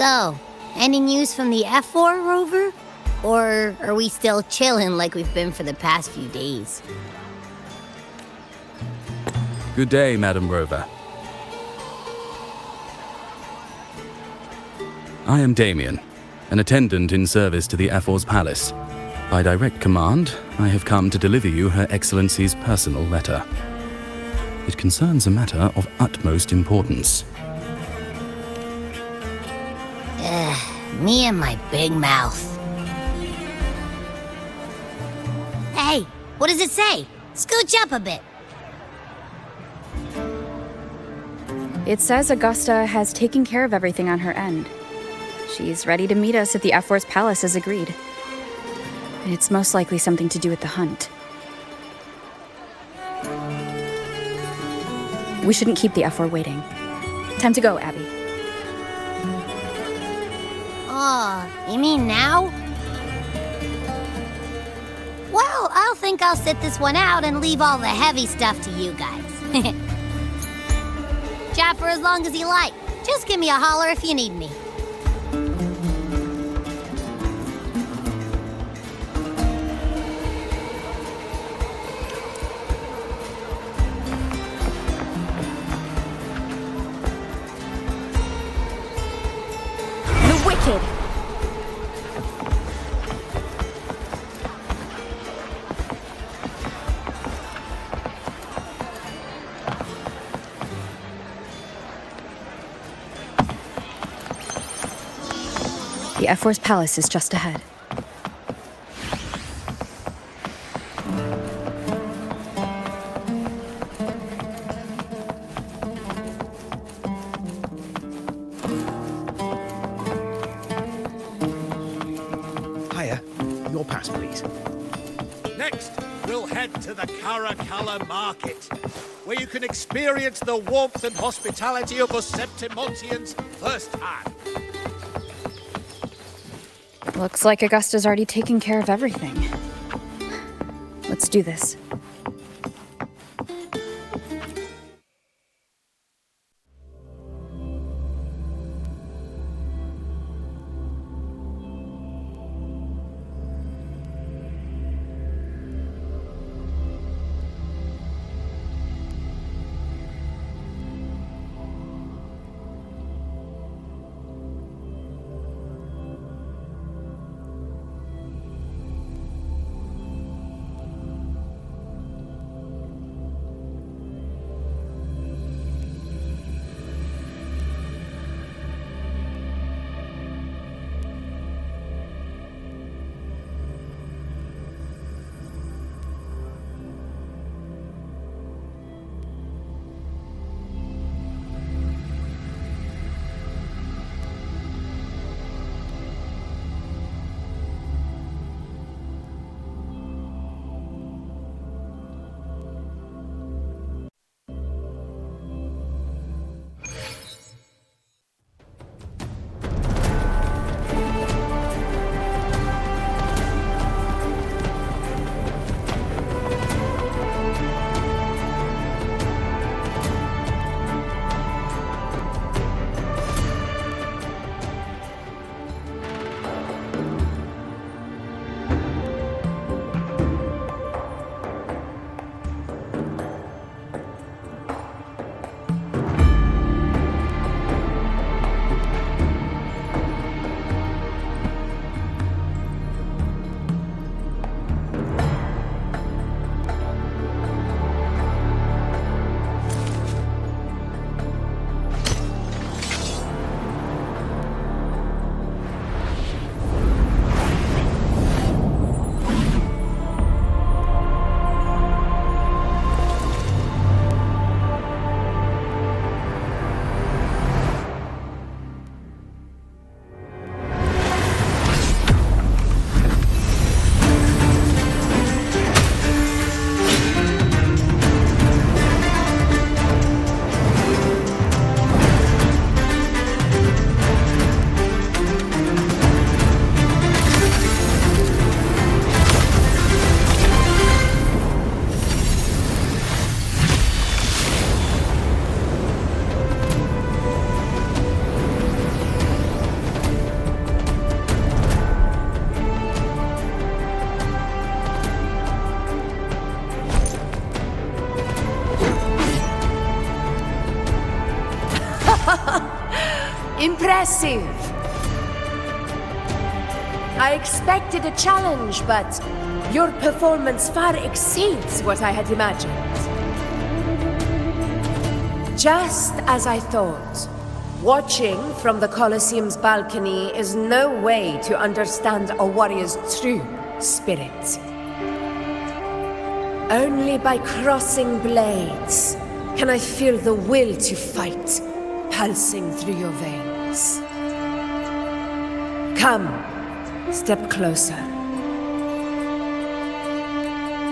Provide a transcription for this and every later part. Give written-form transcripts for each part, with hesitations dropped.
So, any news from the F4 rover? Or are we still chilling like we've been for the past few days? Good day, Madam Rover. I am Damien, an attendant in service to the F4's palace. By direct command, I have come to deliver you Her Excellency's personal letter. It concerns a matter of utmost importance. Me and my big mouth. Hey, what does it say? Scooch up a bit. It says Augusta has taken care of everything on her end. She's ready to meet us at the F4's palace as agreed. It's most likely something to do with the hunt. We shouldn't keep the F4 waiting. Time to go, Abby. Oh, you mean now? Well, I'll think I'll sit this one out and leave all the heavy stuff to you guys. Chat for as long as you like. Just give me a holler if you need me. The Wicked! The F4's palace is just ahead. Hiya. Your pass, please. Next, we'll head to the Caracalla Market, where you can experience the warmth and hospitality of us Septimontians firsthand. Looks like Augusta's already taken care of everything. Let's do this. Impressive! I expected a challenge, but your performance far exceeds what I had imagined. Just as I thought, watching from the Colosseum's balcony is no way to understand a warrior's true spirit. Only by crossing blades can I feel the will to fight pulsing through your veins. Come, step closer.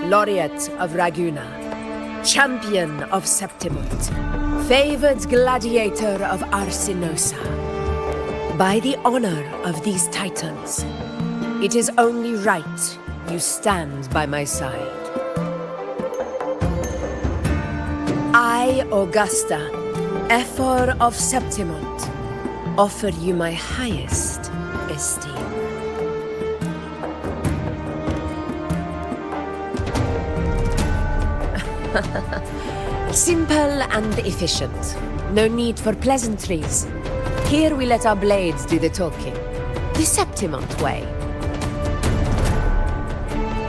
Laureate of Raguna, champion of Septimont, favored gladiator of Arsinosa. By the honor of these titans, it is only right you stand by my side. I, Augusta, Ephor of Septimont, offer you my highest esteem. Simple and efficient. No need for pleasantries. Here we let our blades do the talking. The Septimont way.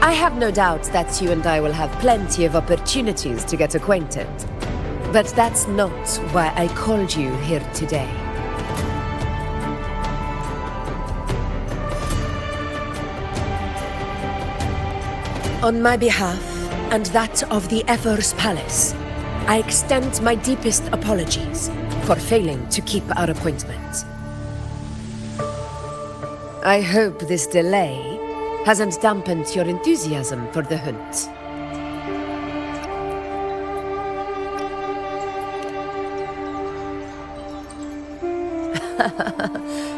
I have no doubt that you and I will have plenty of opportunities to get acquainted. But that's not why I called you here today. On my behalf, and that of the Ephor's Palace, I extend my deepest apologies for failing to keep our appointment. I hope this delay hasn't dampened your enthusiasm for the hunt.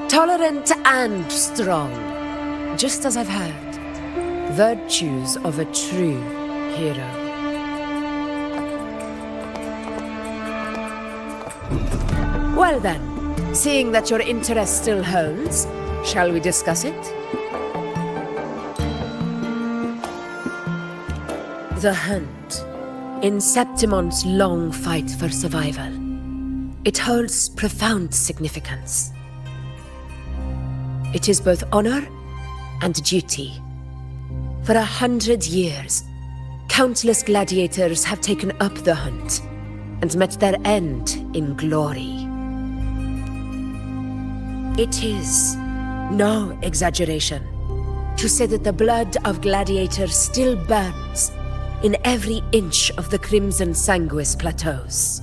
Tolerant and strong, just as I've heard. Virtues of a true hero. Well then, seeing that your interest still holds, shall we discuss it? The hunt. In Septimont's long fight for survival. It holds profound significance. It is both honor and duty. For 100 years, countless gladiators have taken up the hunt and met their end in glory. It is no exaggeration to say that the blood of gladiators still burns in every inch of the Crimson Sanguis plateaus.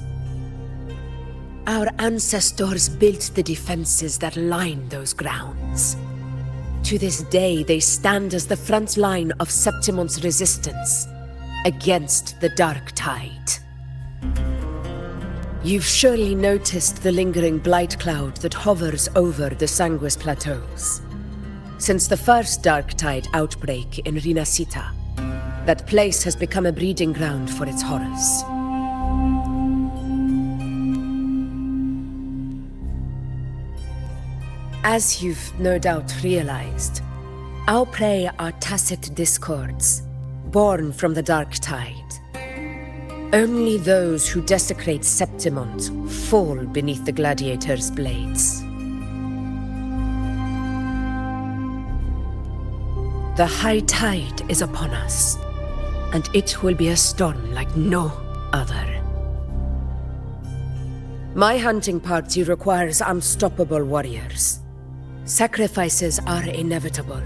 Our ancestors built the defenses that line those grounds. To this day, they stand as the front line of Septimont's resistance against the Dark Tide. You've surely noticed the lingering blight cloud that hovers over the Sanguis plateaus. Since the first Dark Tide outbreak in Rinasita, that place has become a breeding ground for its horrors. As you've no doubt realized, our prey are tacit discords, born from the Dark Tide. Only those who desecrate Septimont fall beneath the gladiators' blades. The high tide is upon us, and it will be a storm like no other. My hunting party requires unstoppable warriors. Sacrifices are inevitable,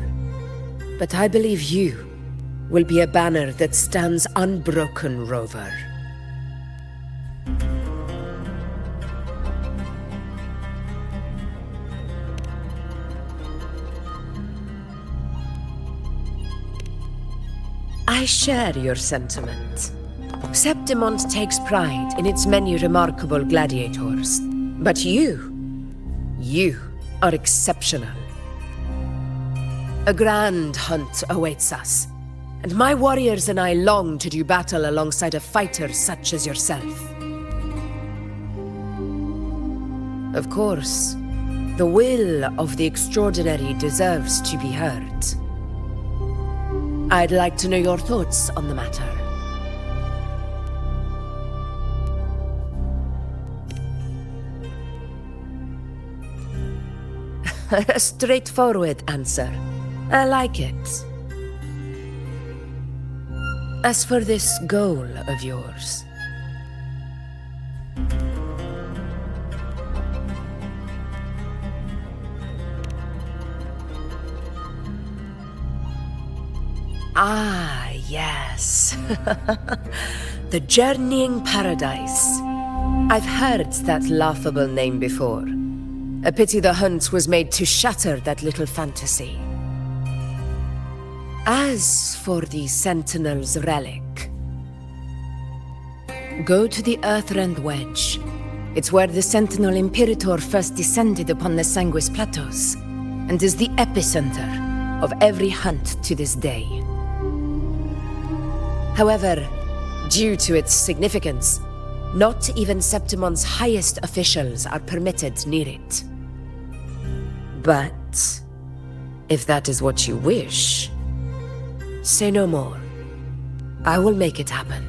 but I believe you will be a banner that stands unbroken, Rover. I share your sentiment. Septimont takes pride in its many remarkable gladiators, but you are exceptional. A grand hunt awaits us, and my warriors and I long to do battle alongside a fighter such as yourself. Of course, the will of the extraordinary deserves to be heard. I'd like to know your thoughts on the matter. A straightforward answer. I like it. As for this goal of yours... Ah, yes. The Journeying Paradise. I've heard that laughable name before. A pity the hunt was made to shatter that little fantasy. As for the Sentinel's relic, go to the Earthrend Wedge. It's where the Sentinel Imperator first descended upon the Sanguis Plateaus, and is the epicenter of every hunt to this day. However, due to its significance, not even Septimon's highest officials are permitted near it. But if that is what you wish, say no more. I will make it happen.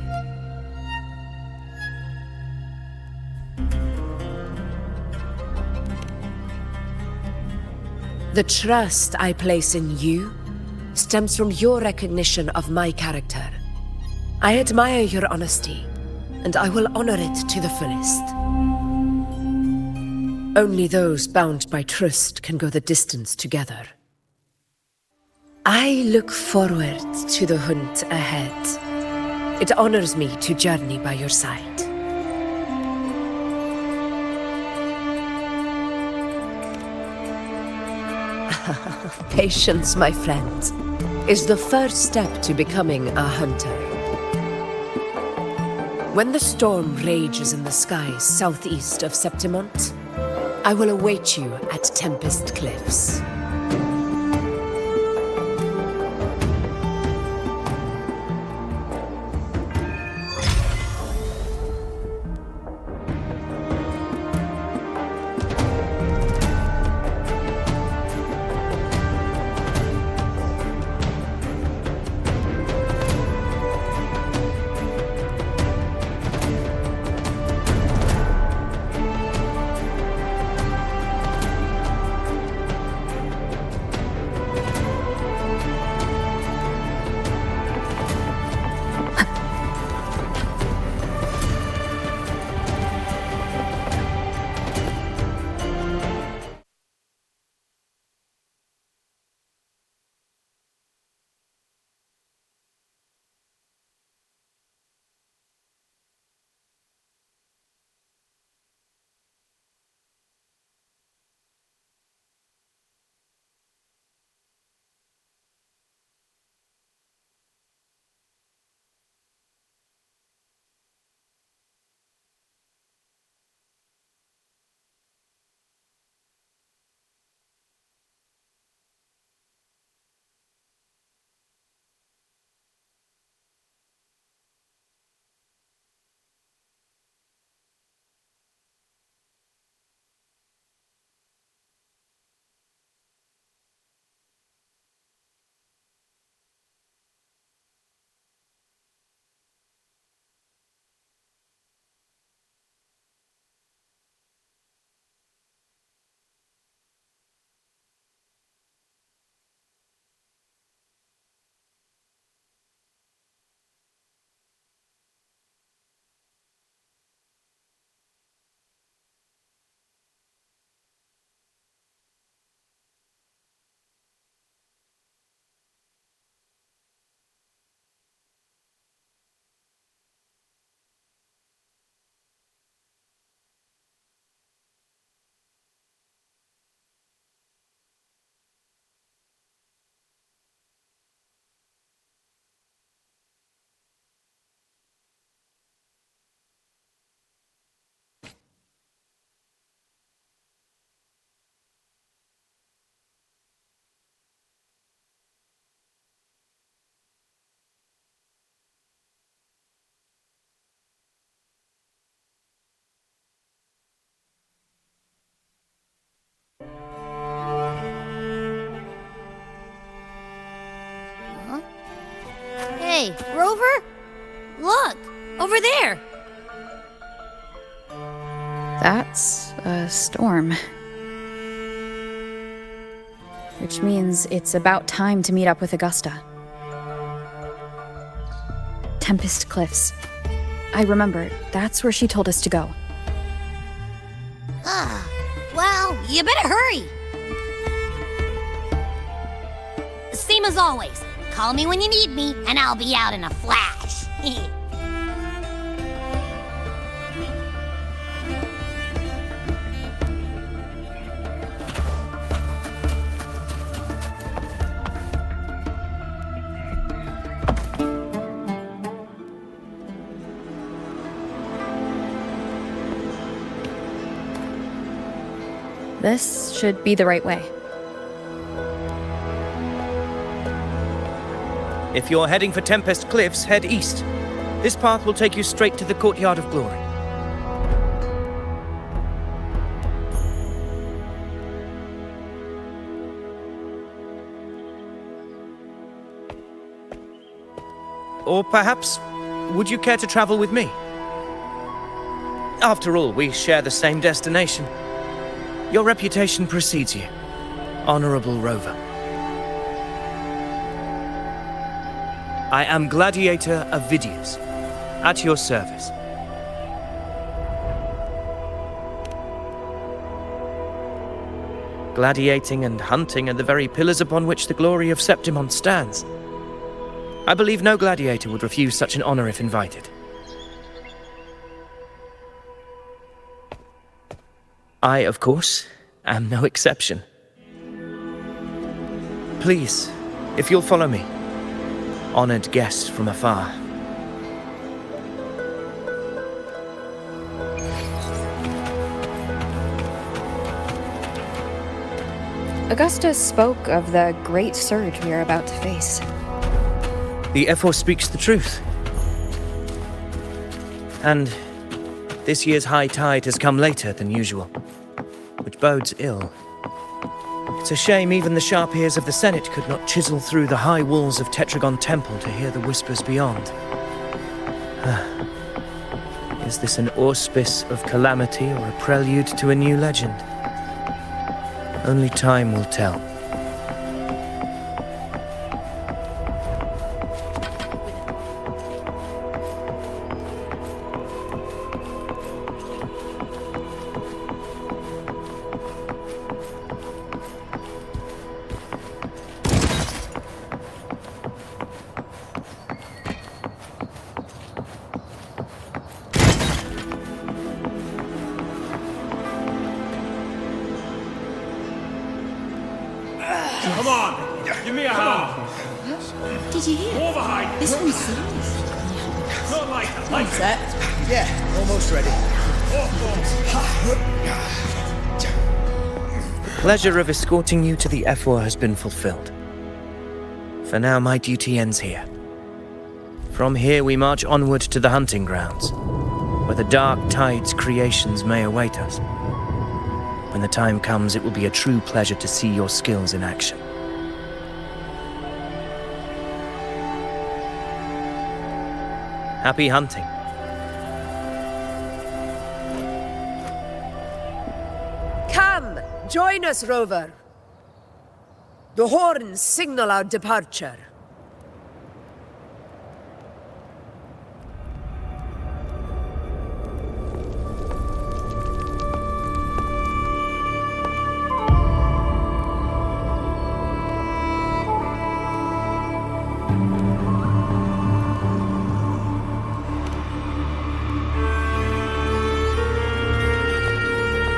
The trust I place in you stems from your recognition of my character. I admire your honesty, and I will honor it to the fullest. Only those bound by trust can go the distance together. I look forward to the hunt ahead. It honors me to journey by your side. Patience, my friend, is the first step to becoming a hunter. When the storm rages in the skies southeast of Septimont, I will await you at Tempest Cliffs. Hey, Rover? Look! Over there! That's a storm. which means it's about time to meet up with Augusta. Tempest Cliffs. I remember, that's where she told us to go. Well, you better hurry. Same as always. Call me when you need me, and I'll be out in a flash. This should be the right way. If you're heading for Tempest Cliffs, head east. This path will take you straight to the Courtyard of Glory. Or perhaps, would you care to travel with me? After all, we share the same destination. Your reputation precedes you. Honorable Rover. I am Gladiator Avidius, at your service. Gladiating and hunting are the very pillars upon which the glory of Septimont stands. I believe no gladiator would refuse such an honor if invited. I, of course, am no exception. Please, if you'll follow me, honored guest from afar. Augusta spoke of the great surge we are about to face. The F4 speaks the truth. And this year's high tide has come later than usual, which bodes ill. It's a shame even the sharp ears of the Senate could not chisel through the high walls of Tetragon Temple to hear the whispers beyond. Is this an auspice of calamity or a prelude to a new legend? Only time will tell. Come on, give me a hand. Did you hear? More behind. This one's serious. Not like Set? Yeah, almost ready. The pleasure of escorting you to the F4 has been fulfilled. For now, my duty ends here. From here, we march onward to the hunting grounds, where the dark tide's creations may await us. When the time comes, it will be a true pleasure to see your skills in action. Happy hunting. Come, join us, Rover. The horns signal our departure.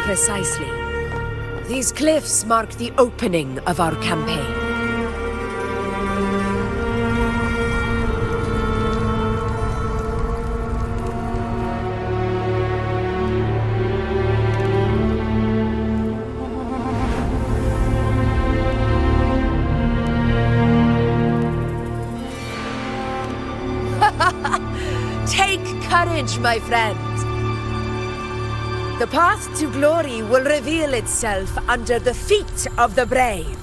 Precisely. These cliffs mark the opening of our campaign. Take courage, my friend. The path to glory will reveal itself under the feet of the brave.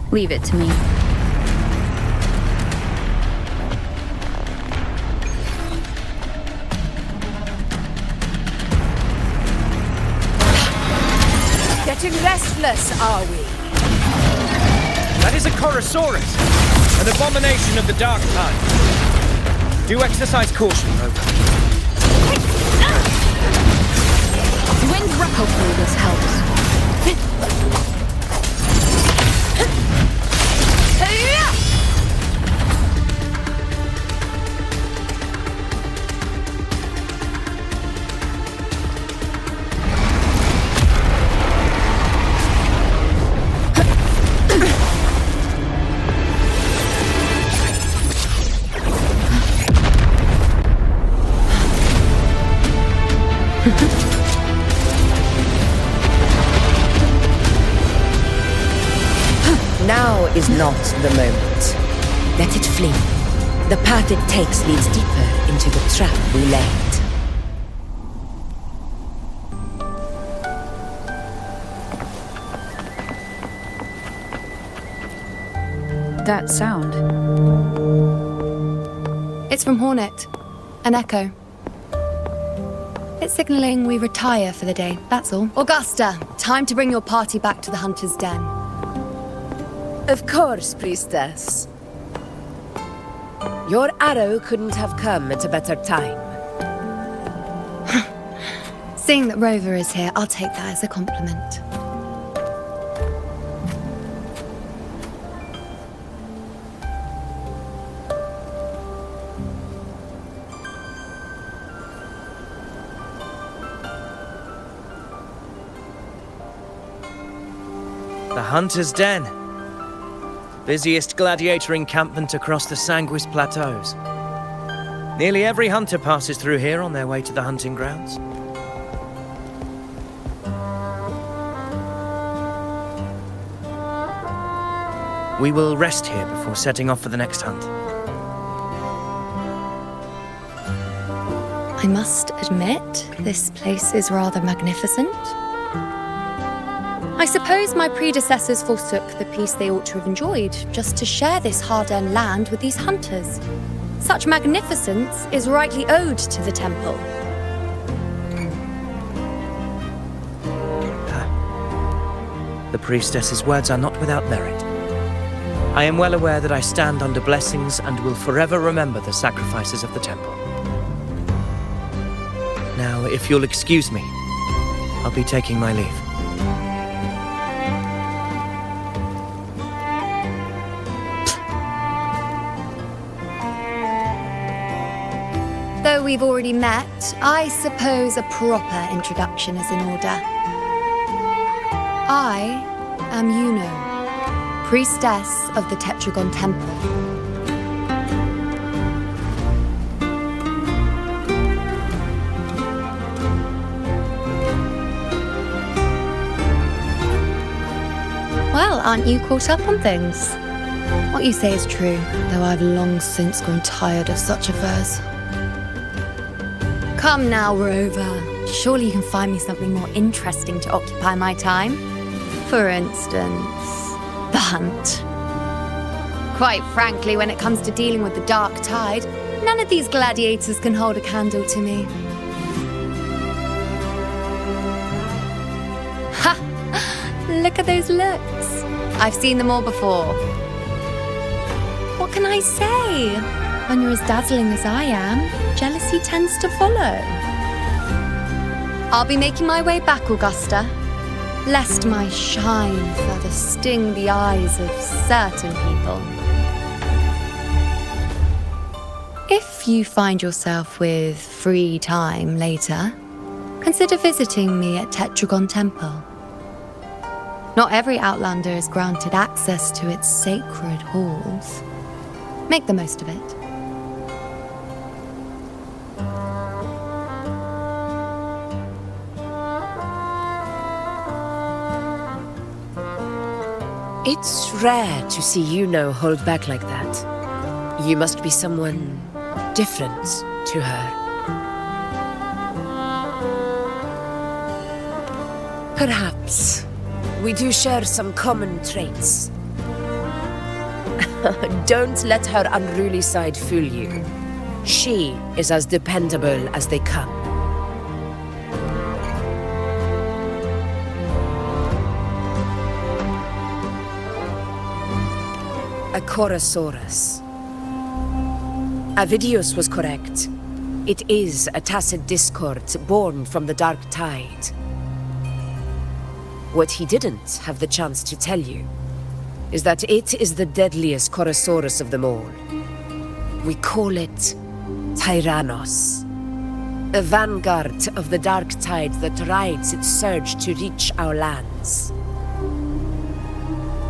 Leave it to me. Getting restless, are we? That is a Chorosaurus, an abomination of the dark tide. Do exercise caution, Rover. Wind Ruckle through this helps. Now is not the moment. Let it flee. The path it takes leads deeper into the trap we laid. That sound. It's from Hornet. An echo. It's signaling we retire for the day, that's all. Augusta, time to bring your party back to the Hunter's Den. Of course, priestess. Your arrow couldn't have come at a better time. Seeing that Rover is here, I'll take that as a compliment. The Hunter's Den. Busiest gladiator encampment across the Sanguis Plateaus. Nearly every hunter passes through here on their way to the hunting grounds. We will rest here before setting off for the next hunt. I must admit, this place is rather magnificent. I suppose my predecessors forsook the peace they ought to have enjoyed just to share this hard-earned land with these hunters. Such magnificence is rightly owed to the temple. The priestess's words are not without merit. I am well aware that I stand under blessings and will forever remember the sacrifices of the temple. Now, if you'll excuse me, I'll be taking my leave. Though we've already met, I suppose a proper introduction is in order. I am Yuno, priestess of the Tetragon Temple. Well, aren't you caught up on things? What you say is true, though I've long since grown tired of such affairs. Come now, Rover. Surely you can find me something more interesting to occupy my time. For instance, the hunt. Quite frankly, when it comes to dealing with the dark tide, none of these gladiators can hold a candle to me. Ha! Look at those looks. I've seen them all before. What can I say? When you're as dazzling as I am, jealousy tends to follow. I'll be making my way back, Augusta, lest my shine further sting the eyes of certain people. If you find yourself with free time later, consider visiting me at Tetragon Temple. Not every Outlander is granted access to its sacred halls. Make the most of it. It's rare to see Yuno hold back like that. You must be someone different to her. Perhaps we do share some common traits. Don't let her unruly side fool you. She is as dependable as they come. A Chorosaurus. Avidius was correct. It is a tacit discord born from the Dark Tide. What he didn't have the chance to tell you is that it is the deadliest Chorosaurus of them all. We call it Tyrannos, a vanguard of the Dark Tide that rides its surge to reach our lands.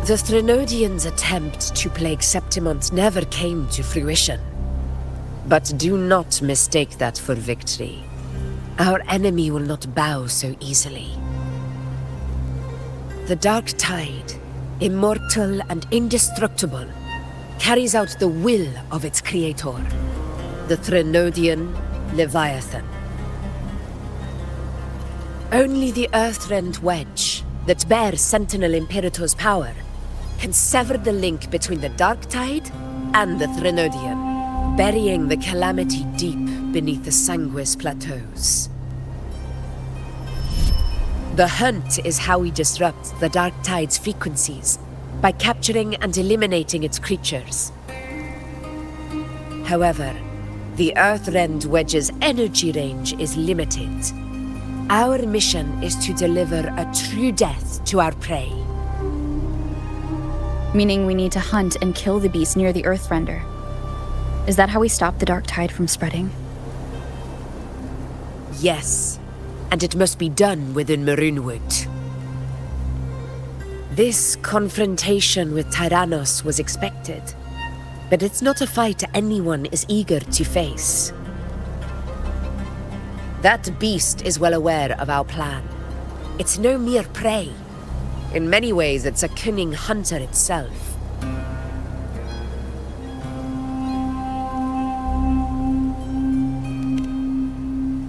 The Threnodians' attempt to plague Septimont never came to fruition. But do not mistake that for victory. Our enemy will not bow so easily. The Dark Tide, immortal and indestructible, carries out the will of its creator, the Threnodian Leviathan. Only the Earthrend Wedge, that bears Sentinel Imperator's power, can sever the link between the Dark Tide and the Threnodian, burying the calamity deep beneath the Sanguis plateaus. The hunt is how we disrupt the Dark Tide's frequencies, by capturing and eliminating its creatures. However, the Earthrend Wedge's energy range is limited. Our mission is to deliver a true death to our prey. Meaning we need to hunt and kill the beast near the Earthrender. Is that how we stop the Dark Tide from spreading? Yes, and it must be done within Maroonwood. This confrontation with Tyrannos was expected, but it's not a fight anyone is eager to face. That beast is well aware of our plan. It's no mere prey. In many ways, it's a cunning hunter itself.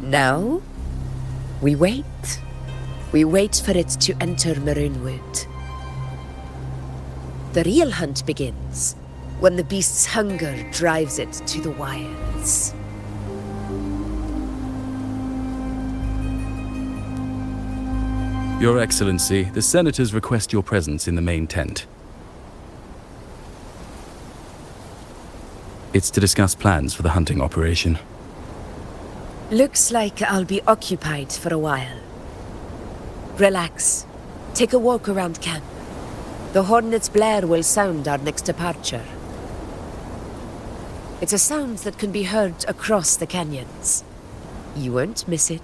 Now, we wait. We wait for it to enter Maroonwood. The real hunt begins when the beast's hunger drives it to the wilds. Your Excellency, the Senators request your presence in the main tent. It's to discuss plans for the hunting operation. Looks like I'll be occupied for a while. Relax. Take a walk around camp. The hornet's blare will sound our next departure. It's a sound that can be heard across the canyons. You won't miss it.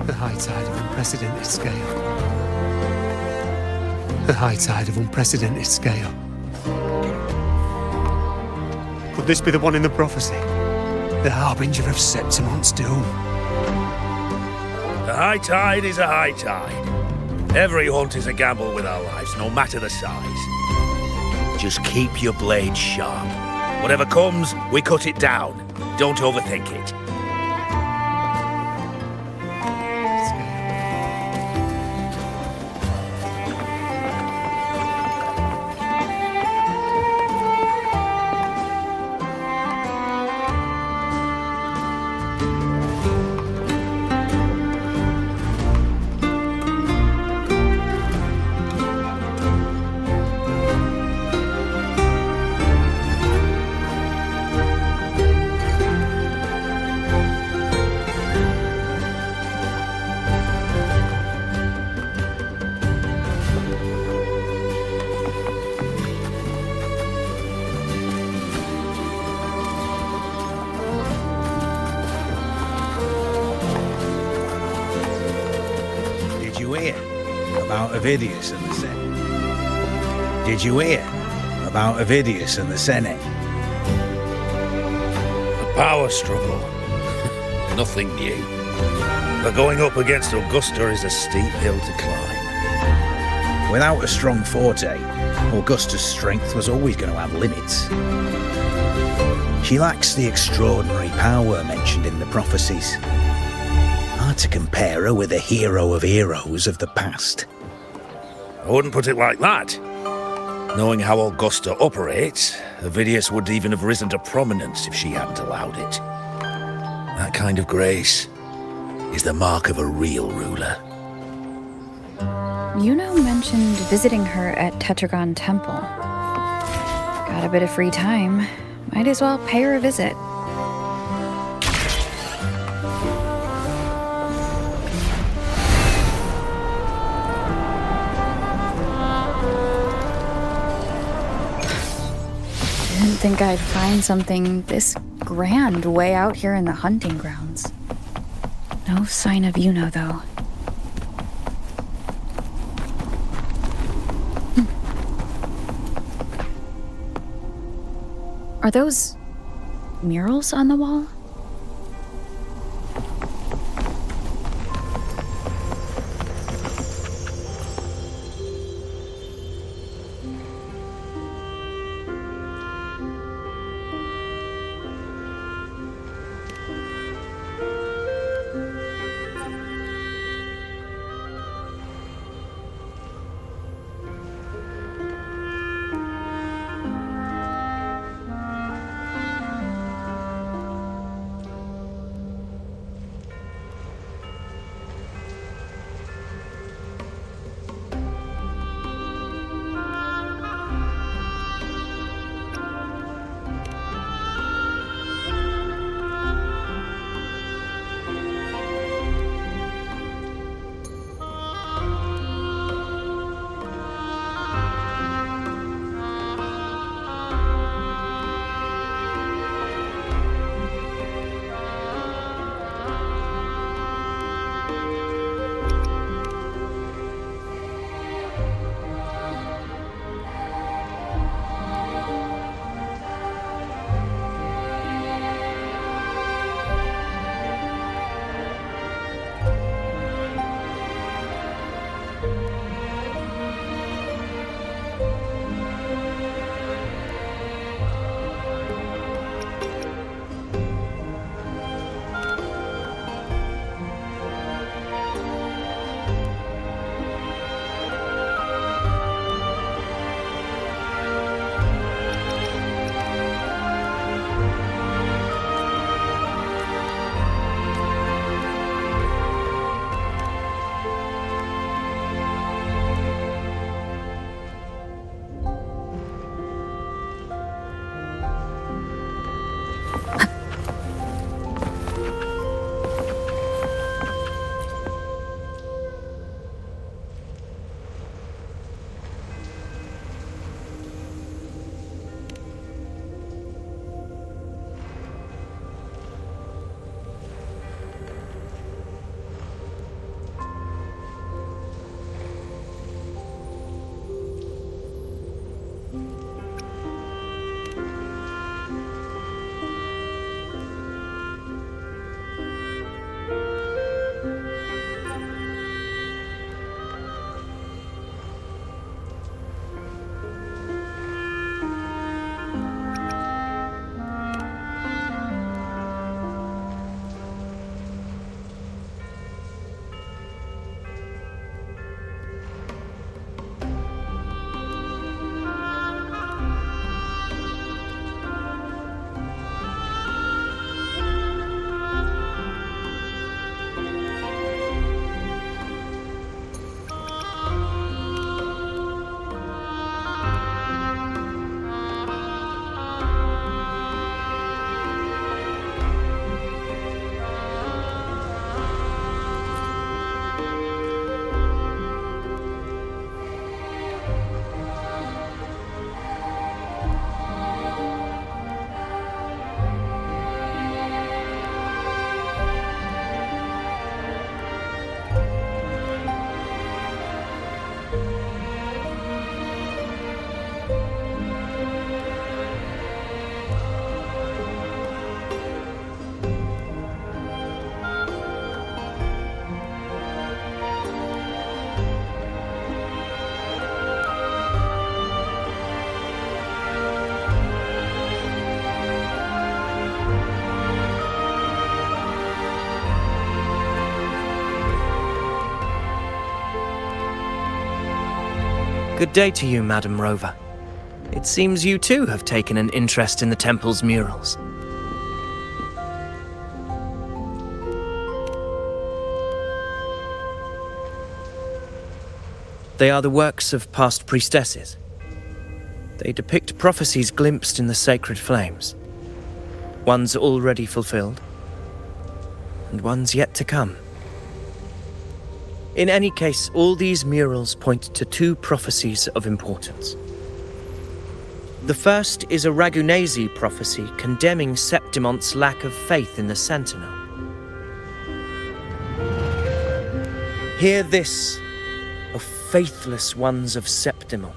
The high tide of unprecedented scale. The high tide of unprecedented scale. Could this be the one in the prophecy? The harbinger of Septimont's doom? A high tide is a high tide. Every hunt is a gamble with our lives, no matter the size. Just keep your blade sharp. Whatever comes, we cut it down. Don't overthink it. about Ovidius and the Senate? Did you hear about Ovidius and the Senate? A power struggle. Nothing new. But going up against Augusta is a steep hill to climb. Without a strong forte, Augusta's strength was always going to have limits. She lacks the extraordinary power mentioned in the prophecies. Hard to compare her with a hero of heroes of the past. I wouldn't put it like that. Knowing how Augusta operates, Ovidius would even have risen to prominence if she hadn't allowed it. That kind of grace is the mark of a real ruler. Yuno mentioned visiting her at Tetragon Temple. Got a bit of free time. Might as well pay her a visit. Didn't think I'd find something this grand way out here in the hunting grounds. No sign of Yuno, though. Are those murals on the wall? Good day to you, Madam Rover. It seems you too have taken an interest in the temple's murals. They are the works of past priestesses. They depict prophecies glimpsed in the sacred flames. Ones already fulfilled, and ones yet to come. In any case, all these murals point to two prophecies of importance. The first is a Ragunesi prophecy condemning Septimonte's lack of faith in the Sentinel. Hear this, O faithless ones of Septimont.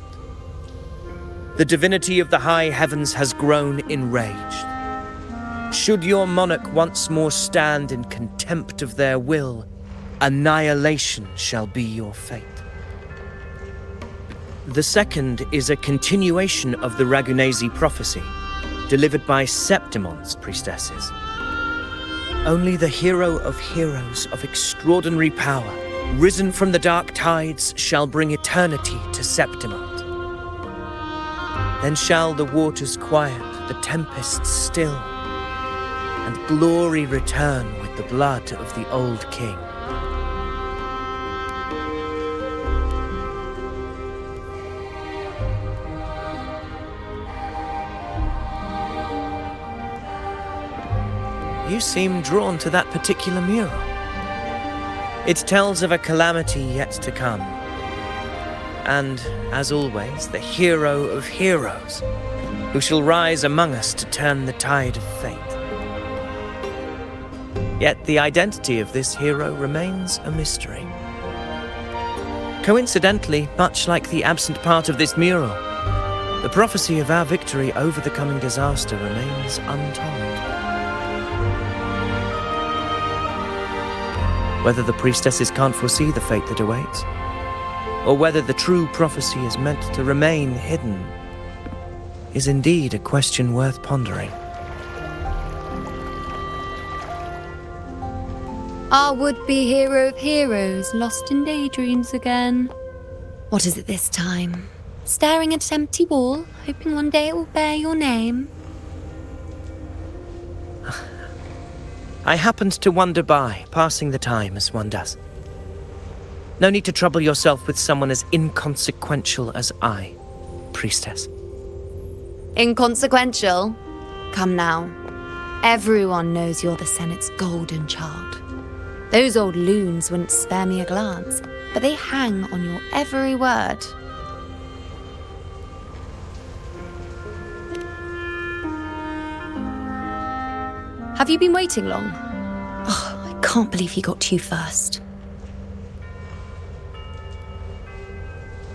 The divinity of the high heavens has grown enraged. Should your monarch once more stand in contempt of their will, annihilation shall be your fate. The second is a continuation of the Ragunesi prophecy, delivered by Septimonte's priestesses. Only the hero of heroes of extraordinary power, risen from the dark tides, shall bring eternity to Septimont. Then shall the waters quiet, the tempests still, and glory return with the blood of the old king. You seem drawn to that particular mural. It tells of a calamity yet to come. And, as always, the hero of heroes, who shall rise among us to turn the tide of fate. Yet the identity of this hero remains a mystery. Coincidentally, much like the absent part of this mural, the prophecy of our victory over the coming disaster remains untold. Whether the priestesses can't foresee the fate that awaits, or whether the true prophecy is meant to remain hidden, is indeed a question worth pondering. Our would-be hero of heroes, lost in daydreams again. What is it this time? Staring at an empty wall, hoping one day it will bear your name? I happened to wander by, passing the time as one does. No need to trouble yourself with someone as inconsequential as I, priestess. Inconsequential? Come now. Everyone knows you're the Senate's golden child. Those old loons wouldn't spare me a glance, but they hang on your every word. Have you been waiting long? Oh, I can't believe he got to you first.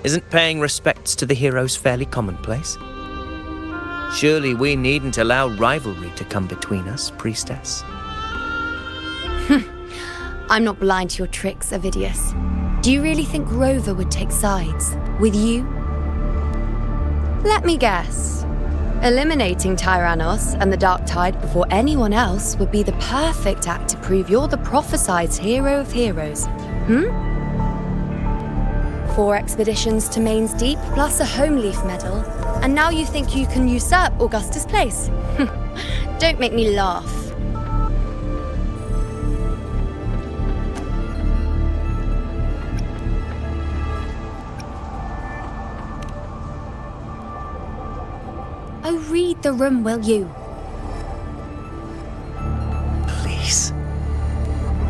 Isn't paying respects to the heroes fairly commonplace? Surely we needn't allow rivalry to come between us, priestess. I'm not blind to your tricks, Avidius. Do you really think Rover would take sides with you? Let me guess. Eliminating Tyrannos and the Dark Tide before anyone else would be the perfect act to prove you're the prophesied hero of heroes. 4 expeditions to Main's Deep, plus a Home Leaf medal, and now you think you can usurp Augustus' place? Don't make me laugh. Oh, read the room, will you? Please.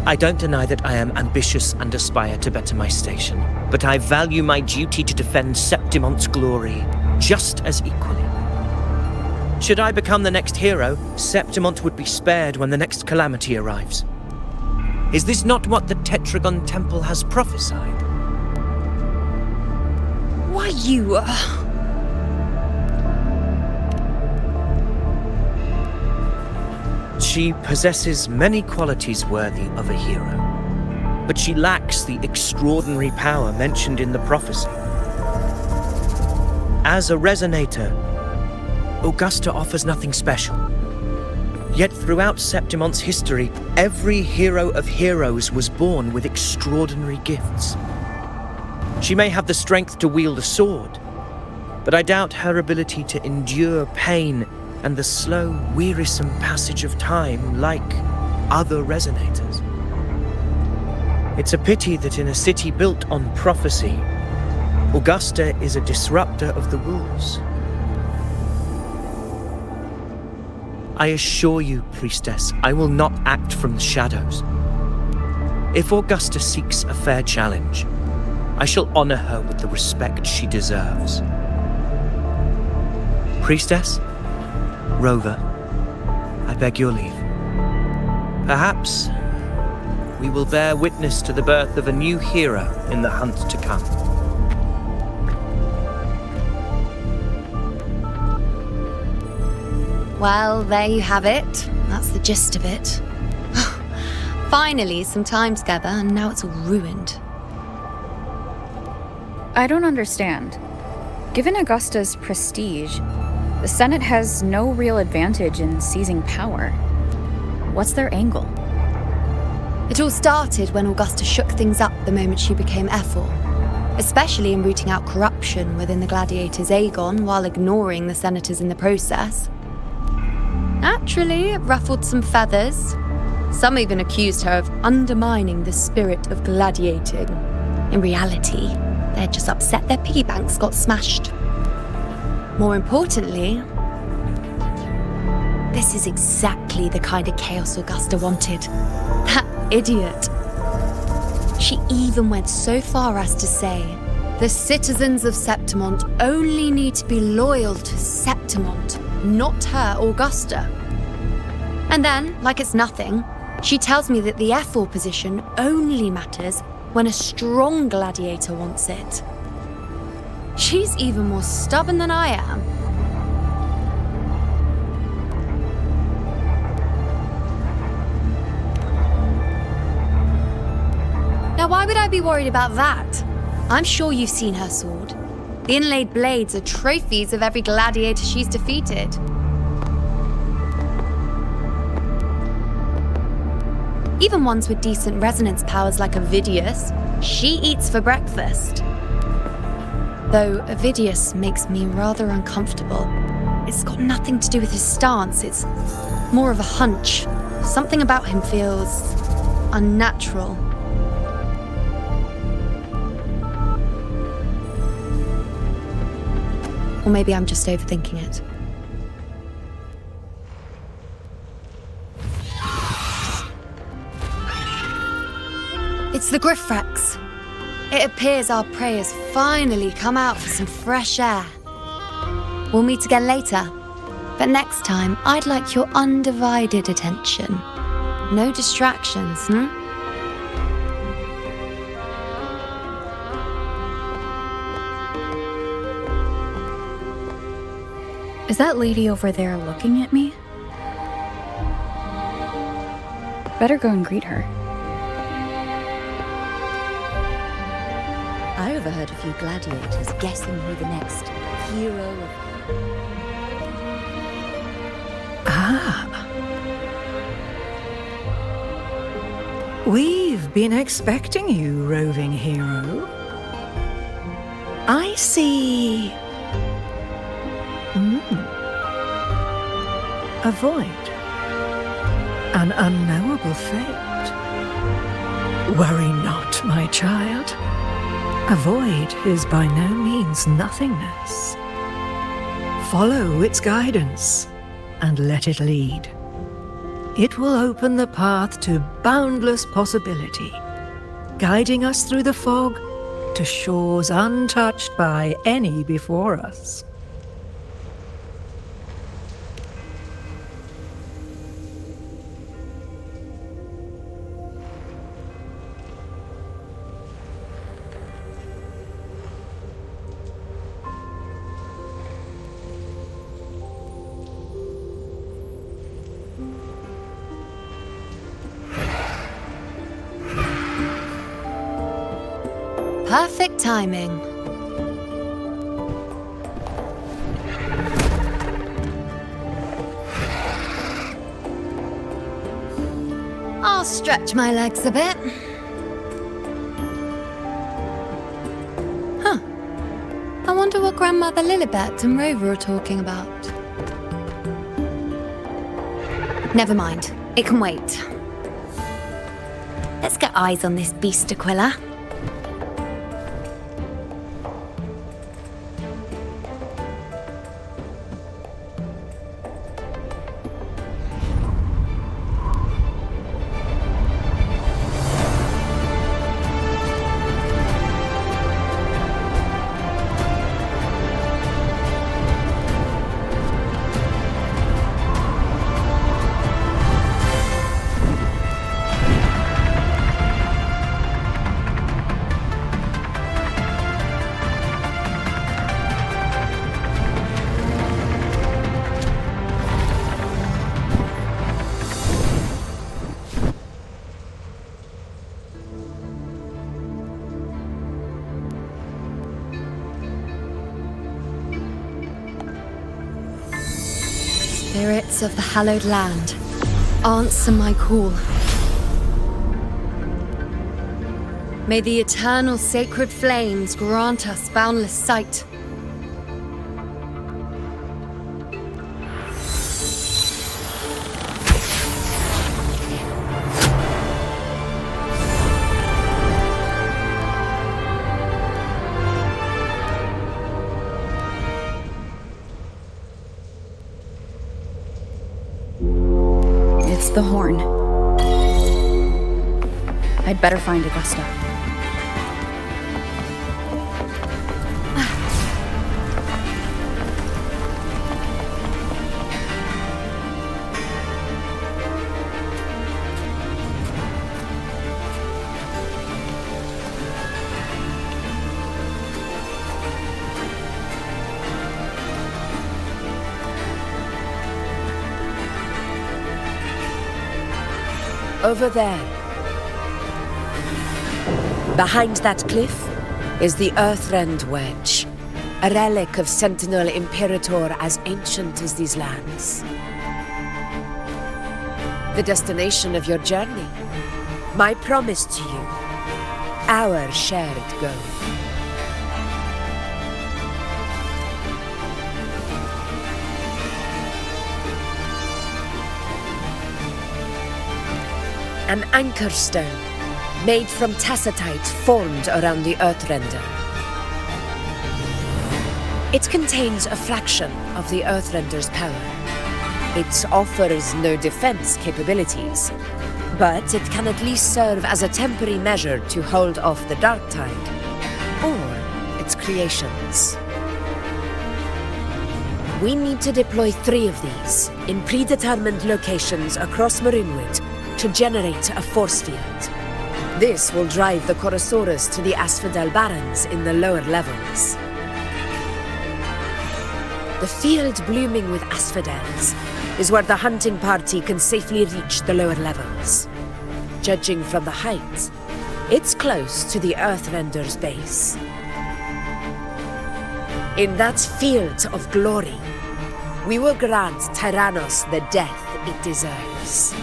I don't deny that I am ambitious and aspire to better my station, but I value my duty to defend Septimonte's glory just as equally. Should I become the next hero, Septimonte would be spared when the next calamity arrives. Is this not what the Tetragon Temple has prophesied? Why, you... She possesses many qualities worthy of a hero, but she lacks the extraordinary power mentioned in the prophecy. As a resonator, Augusta offers nothing special. Yet throughout Septimonte's history, every hero of heroes was born with extraordinary gifts. She may have the strength to wield a sword, but I doubt her ability to endure pain and the slow, wearisome passage of time like other resonators. It's a pity that in a city built on prophecy, Augusta is a disruptor of the rules. I assure you, Priestess, I will not act from the shadows. If Augusta seeks a fair challenge, I shall honor her with the respect she deserves. Priestess, Rover, I beg your leave. Perhaps we will bear witness to the birth of a new hero in the hunt to come. Well, there you have it. That's the gist of it. Finally, some time together, and now it's all ruined. I don't understand. Given Augusta's prestige, the Senate has no real advantage in seizing power. What's their angle? It all started when Augusta shook things up the moment she became Ephor, especially in rooting out corruption within the gladiators' Aegon while ignoring the senators in the process. Naturally, it ruffled some feathers. Some even accused her of undermining the spirit of gladiating. In reality, they're just upset their piggy banks got smashed. More importantly, this is exactly the kind of chaos Augusta wanted. That idiot. She even went so far as to say, the citizens of Septimont only need to be loyal to Septimont, not her, Augusta. And then, like it's nothing, she tells me that the Ephor position only matters when a strong gladiator wants it. She's even more stubborn than I am. Now, why would I be worried about that? I'm sure you've seen her sword. The inlaid blades are trophies of every gladiator she's defeated. Even ones with decent resonance powers like Avidius, she eats for breakfast. Though Avidius makes me rather uncomfortable. It's got nothing to do with his stance, it's more of a hunch. Something about him feels unnatural. Or maybe I'm just overthinking it. It's the Griffrex. It appears our prey has finally come out for some fresh air. We'll meet again later, but next time I'd like your undivided attention. No distractions, Is that lady over there looking at me? Better go and greet her. I overheard a few gladiators guessing who the next hero of... We've been expecting you, roving hero. I see... A void. An unknowable fate. Worry not, my child. A void is by no means nothingness. Follow its guidance and let it lead. It will open the path to boundless possibility, guiding us through the fog to shores untouched by any before us. Perfect timing. I'll stretch my legs a bit. Grandmother Lilibet and Rover are talking about? Never mind. It can wait. Let's get eyes on this beast Aquila. Spirits of the hallowed land, answer my call. May the eternal sacred flames grant us boundless sight. It's the horn. I'd better find Augusta. Over there. Behind that cliff is the Earthrend Wedge, a relic of Sentinel Imperator as ancient as these lands. The destination of your journey, my promise to you, our shared goal. An anchor stone, made from tacitite formed around the Earthrender. It contains a fraction of the Earthrender's power. It offers no defense capabilities, but it can at least serve as a temporary measure to hold off the dark tide, or its creations. We need to deploy 3 of these in predetermined locations across Marinwood to generate a force field. This will drive the Chorosaurus to the Asphodel Barrens in the lower levels. The field blooming with asphodels is where the hunting party can safely reach the lower levels. Judging from the height, it's close to the Earthrender's base. In that field of glory, we will grant Tyrannos the death it deserves.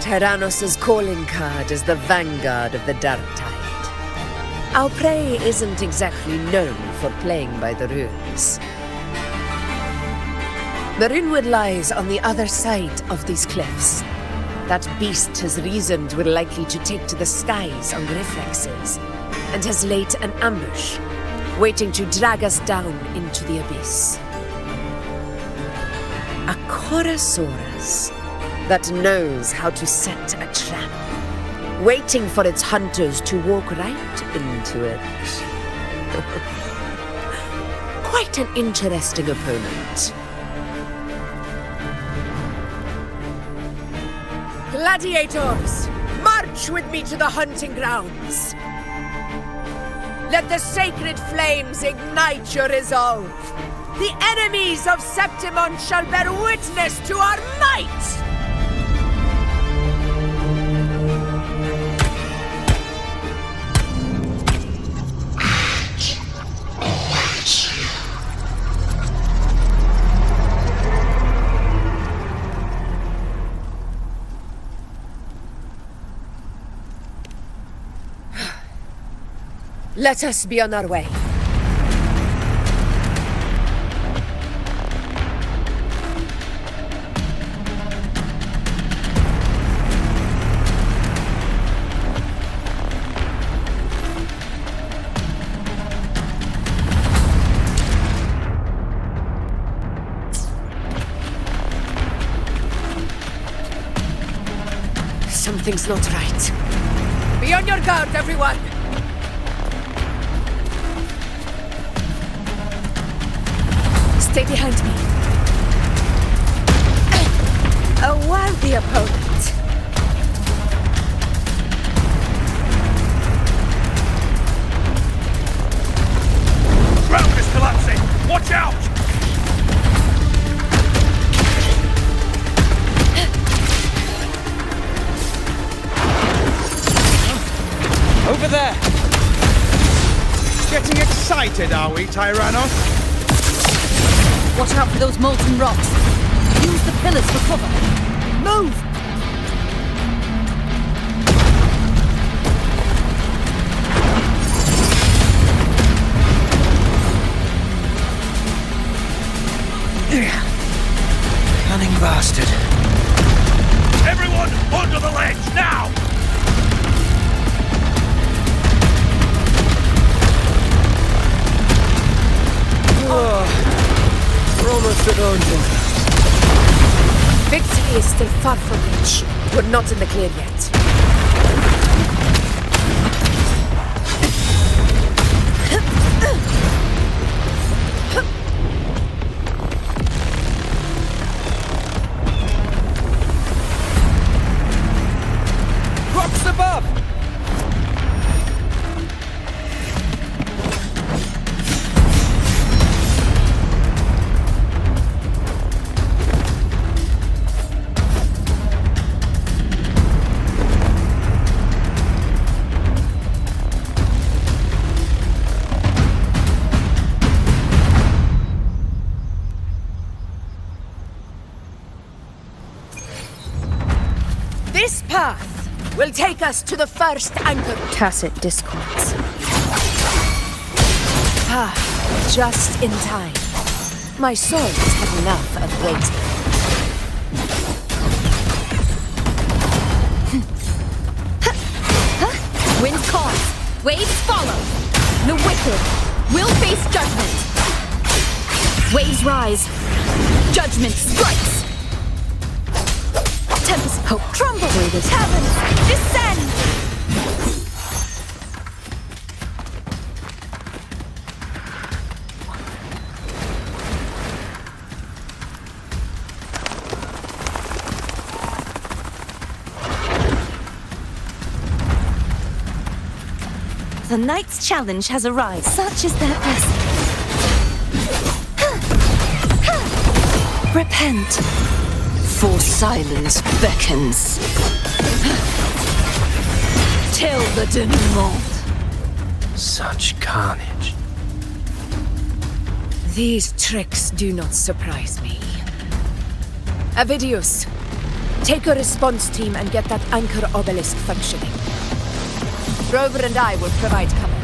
Tyrannos' calling card is the vanguard of the dark tide. Our prey isn't exactly known for playing by the rules. Marinwood lies on the other side of these cliffs. That beast has reasoned we're likely to take to the skies on reflexes, and has laid an ambush, waiting to drag us down into the abyss. A Chorosaurus that knows how to set a trap, waiting for its hunters to walk right into it. Quite an interesting opponent. Gladiators, march with me to the hunting grounds. Let the sacred flames ignite your resolve. The enemies of Septimon shall bear witness to our might! Let us be on our way. Something's not right. Be on your guard, everyone! Stay behind me. A worthy opponent. Ground is collapsing! Watch out! Over there! Getting excited, are we, Tyrannos? Watch out for those molten rocks. Use the pillars for cover. Move! Cunning bastard. Everyone, onto the ledge, now! We're almost at Origin. Victory is still far from reach. We're not in the clear yet. Rocks above! This path will take us to the first anchor. Tacit discords. Ah, just in time. My soul has had enough of waiting. Winds cause, waves follow. The wicked will face judgment. Waves rise, judgment strikes. Tempest hope crumble. Heavens descend. The knight's challenge has arrived. Such is their blessing. Repent. For silence beckons. Till the denouement. Such carnage. These tricks do not surprise me. Avidius, take a response team and get that anchor obelisk functioning. Rover and I will provide cover.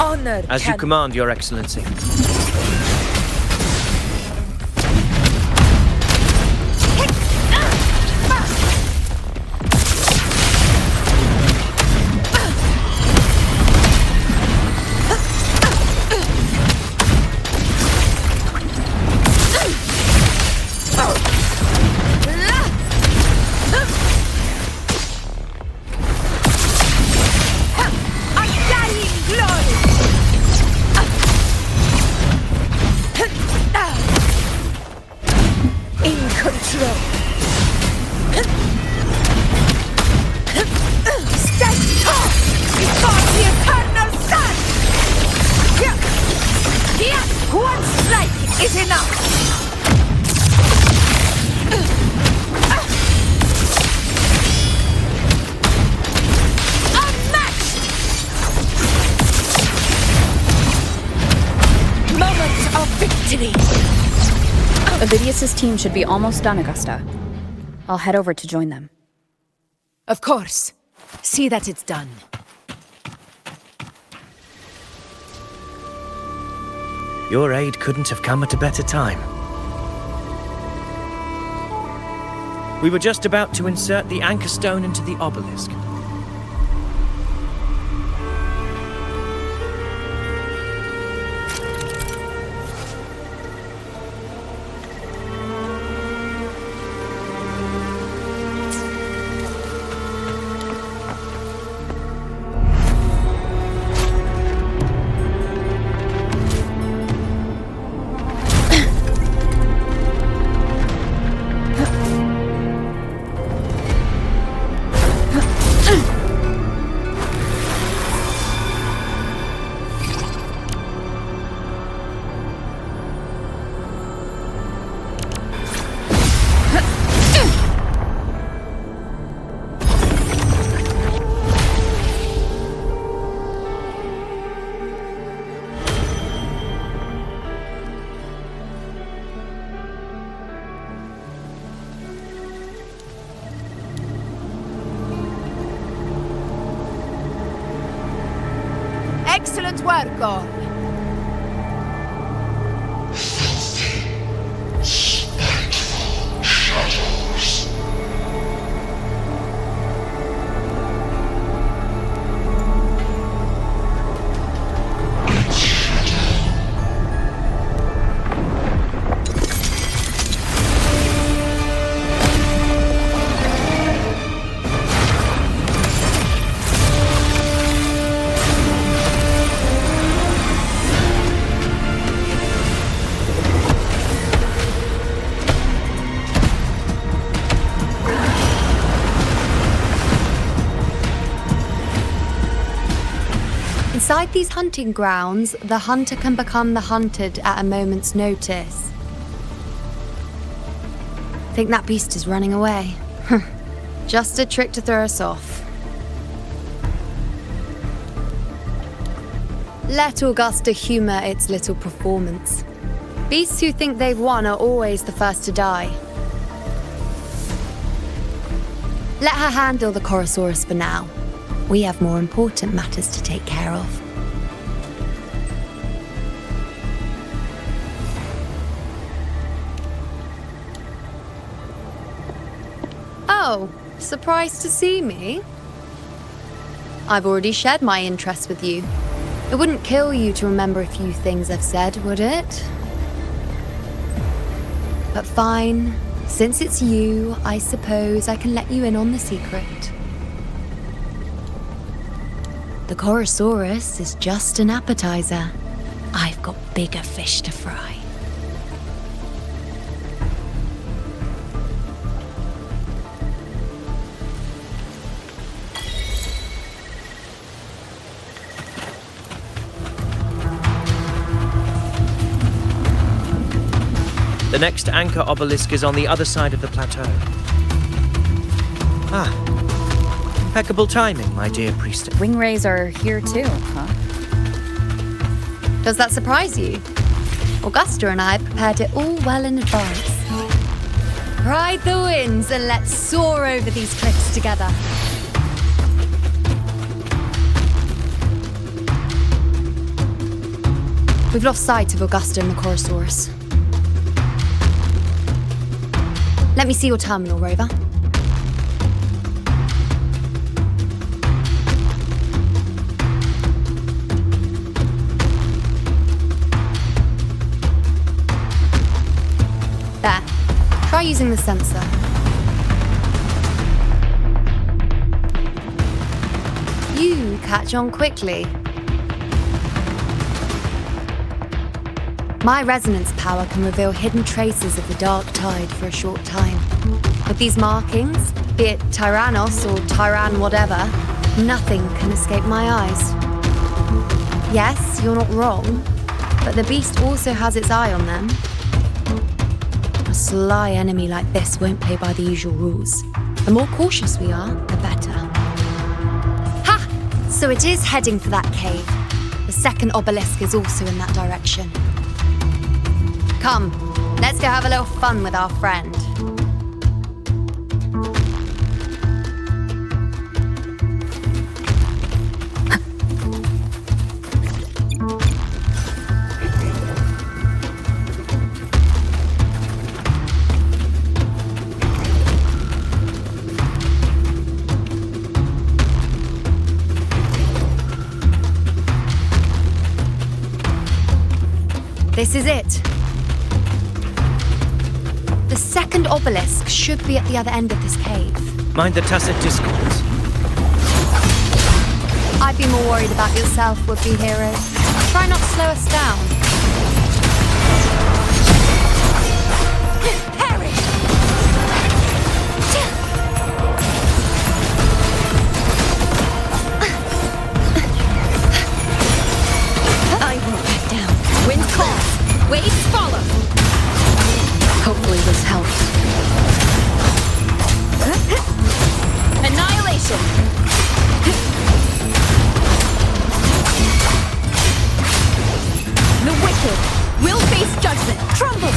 Honor As you command, Your Excellency. Avidius's team should be almost done, Augusta. I'll head over to join them. Of course. See that it's done. Your aid couldn't have come at a better time. We were just about to insert the anchor stone into the obelisk. Excellent work, Gorn. Inside these hunting grounds, the hunter can become the hunted at a moment's notice. Think that beast is running away? Just a trick to throw us off. Let Augusta humor its little performance. Beasts who think they've won are always the first to die. Let her handle the Chorosaurus for now. We have more important matters to take care of. Oh, surprised to see me? I've already shared my interest with you. It wouldn't kill you to remember a few things I've said, would it? But fine. Since it's you, I suppose I can let you in on the secret. The Chorosaurus is just an appetizer. I've got bigger fish to fry. The next anchor obelisk is on the other side of the plateau. Ah. Impeccable timing, my dear priestess. Wingrays are here too, huh? Does that surprise you? Augusta and I prepared it all well in advance. Ride the winds and let's soar over these cliffs together. We've lost sight of Augusta and the Chorosaurus. Let me see your terminal, Rover. There. Try using the sensor. You catch on quickly. My resonance power can reveal hidden traces of the dark tide for a short time. With these markings, be it Tyrannos or Tyran whatever, nothing can escape my eyes. Yes, you're not wrong, but the beast also has its eye on them. A sly enemy like this won't play by the usual rules. The more cautious we are, the better. Ha! So it is heading for that cave. The second obelisk is also in that direction. Come, let's go have a little fun with our friend. This is it. The second obelisk should be at the other end of this cave. Mind the tacit discords. I'd be more worried about yourself, would-be hero. Try not to slow us down. Perish! I won't back down. Wind calls, waves follow. Hopefully this helps. Annihilation! The wicked will face judgment. Crumble!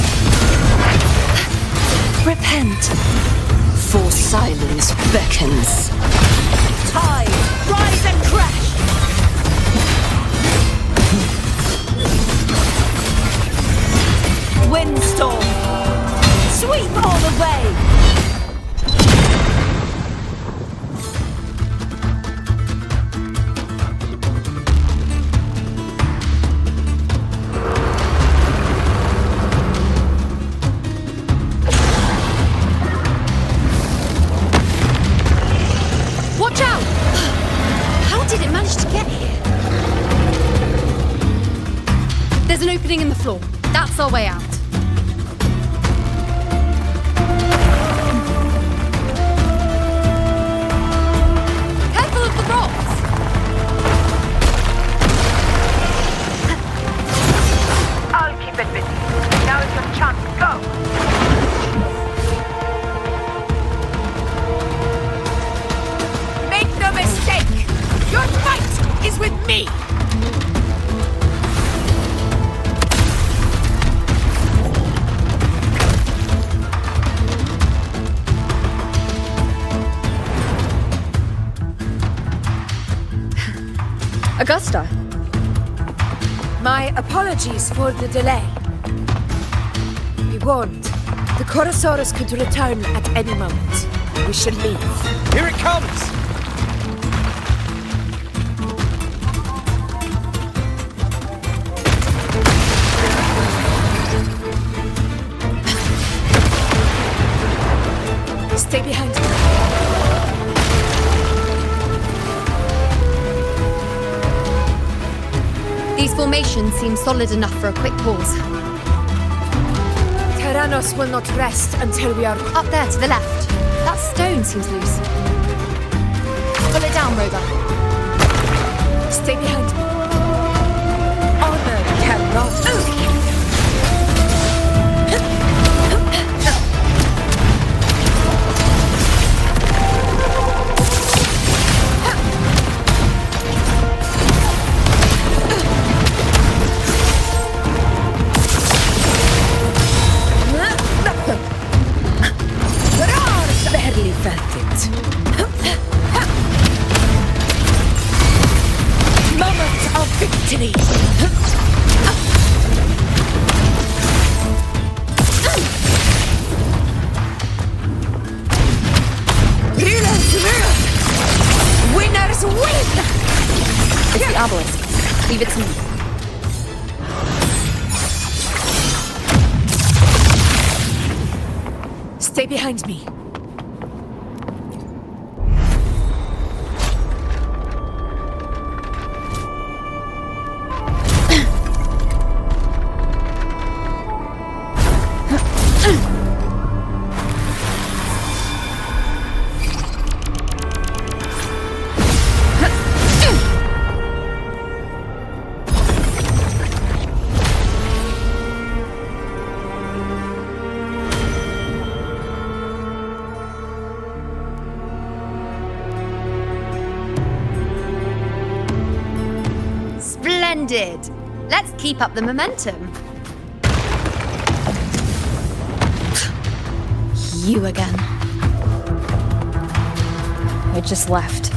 Repent, for silence beckons. Tide, rise and crash! Windstorm! Sweep all the way! Watch out! How did it manage to get here? There's an opening in the floor. That's our way out. Careful of the rocks! I'll keep it busy. Now is your chance. Go! Make no mistake! Your fight is with me! Augusta. My apologies for the delay. Be warned, the Chorosaurus could return at any moment. We should leave. Here it comes! Stay behind me. These formations seem solid enough for a quick pause. Tyrannos will not rest until we are Up there to the left. That stone seems loose. Pull it down, Rover. Stay behind me. Honor cannot. Barely felt it. Moment of victory. Winners win! It's the obelisk. Leave it to me. Stay behind me. Splendid! Let's keep up the momentum. You again. It just left.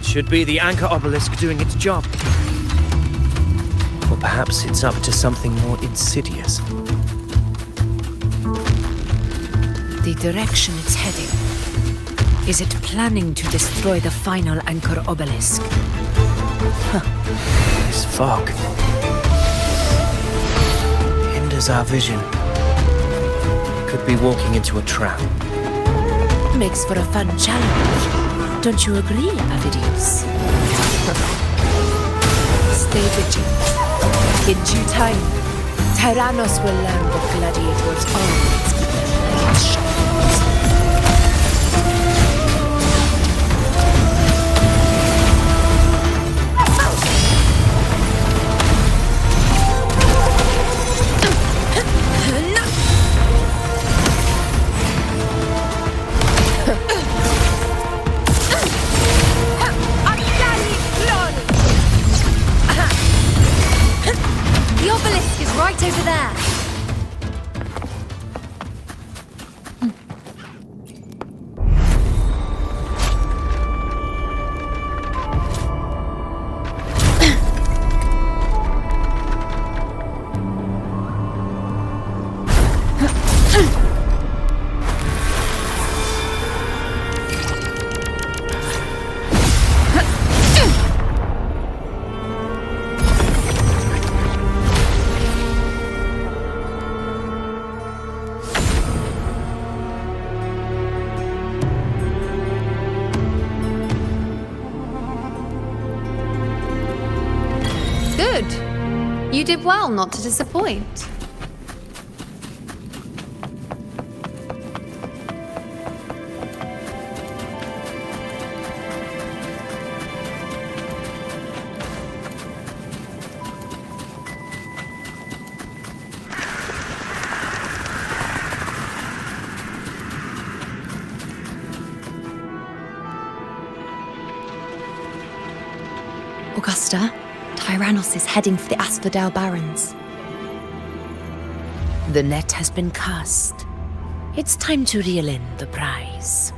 Should be the anchor obelisk doing its job. Or perhaps it's up to something more insidious. The direction it's heading. Is it planning to destroy the final anchor obelisk? This fog. enters our vision, could be walking into a trap. Makes for a fun challenge. Don't you agree, Avidius? Stay vigilant. In due time, Tyrannos will learn that gladiators always keep their blades sharp. The obelisk is right over there. Good. You did well not to disappoint. Augusta, Tyrannos is heading for the Asphodel Barrens. The net has been cast. It's time to reel in the prize.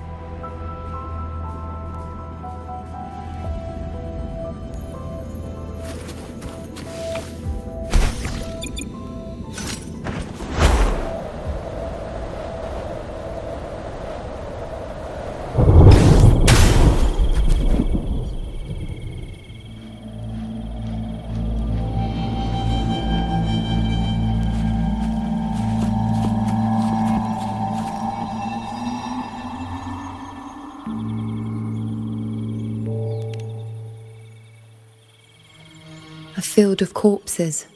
A field of corpses.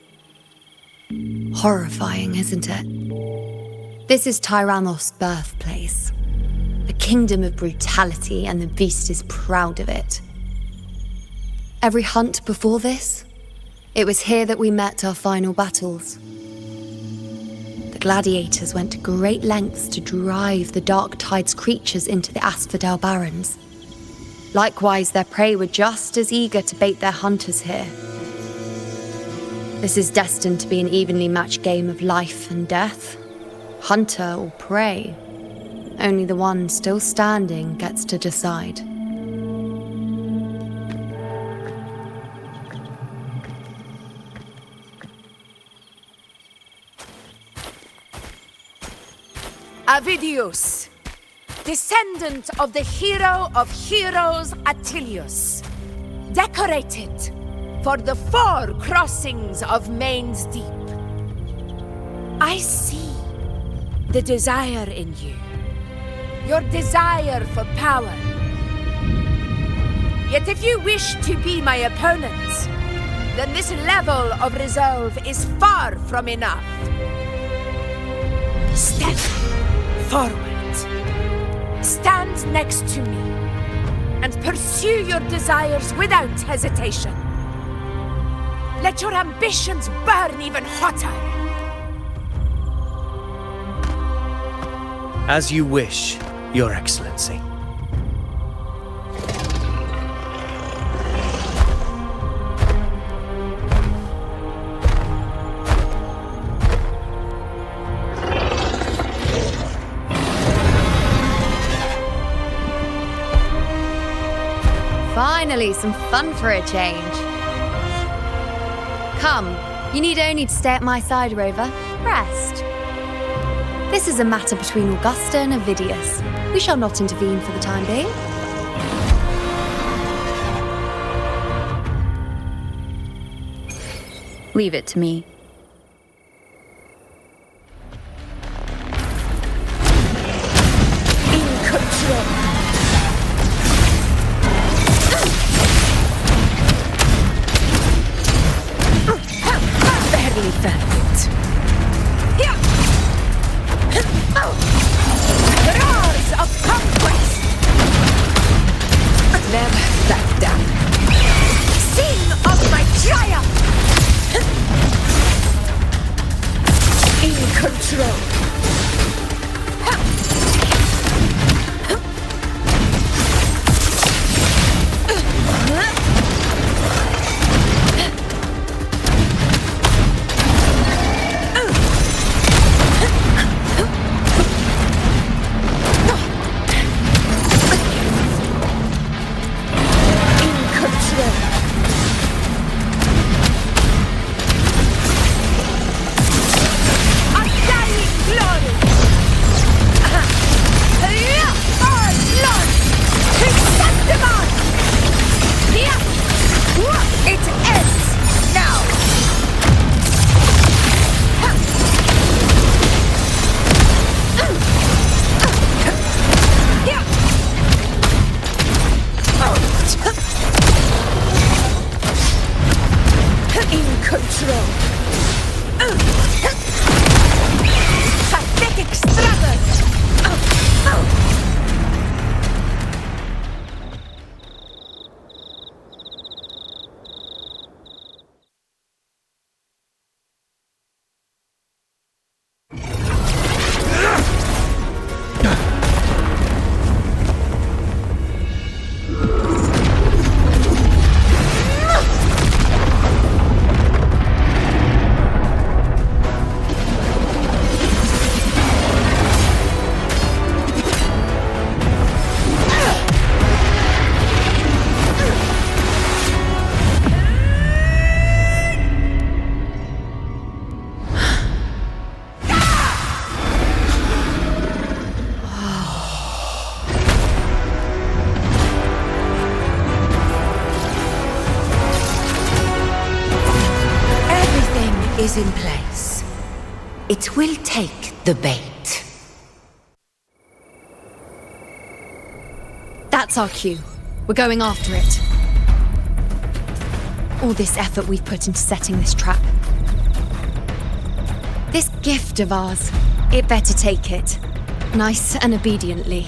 Horrifying, isn't it? This is Tyrannos' birthplace. A kingdom of brutality, and the beast is proud of it. Every hunt before this, it was here that we met our final battles. The gladiators went to great lengths to drive the Dark Tide's creatures into the Asphodel Barrens. Likewise, their prey were just as eager to bait their hunters here. This is destined to be an evenly matched game of life and death. Hunter or prey. Only the one still standing gets to decide. Avidius, descendant of the hero of heroes Attilius, decorated for the 4 crossings of Main's Deep. I see the desire in you, your desire for power. Yet if you wish to be my opponent, then this level of resolve is far from enough. Step forward. Stand next to me and pursue your desires without hesitation. Let your ambitions burn even hotter. As you wish, Your Excellency. Finally, some fun for a change. Come, you need only to stay at my side, Rover. Rest. This is a matter between Augusta and Avidius. We shall not intervene for the time being. Leave it to me. control. Barely felt it. Roars of conquest! Never back down. Sing of my triumph! In control. Is in place. It will take the bait. That's our cue. We're going after it. All this effort we've put into setting this trap. This gift of ours, it better take it. Nice and obediently.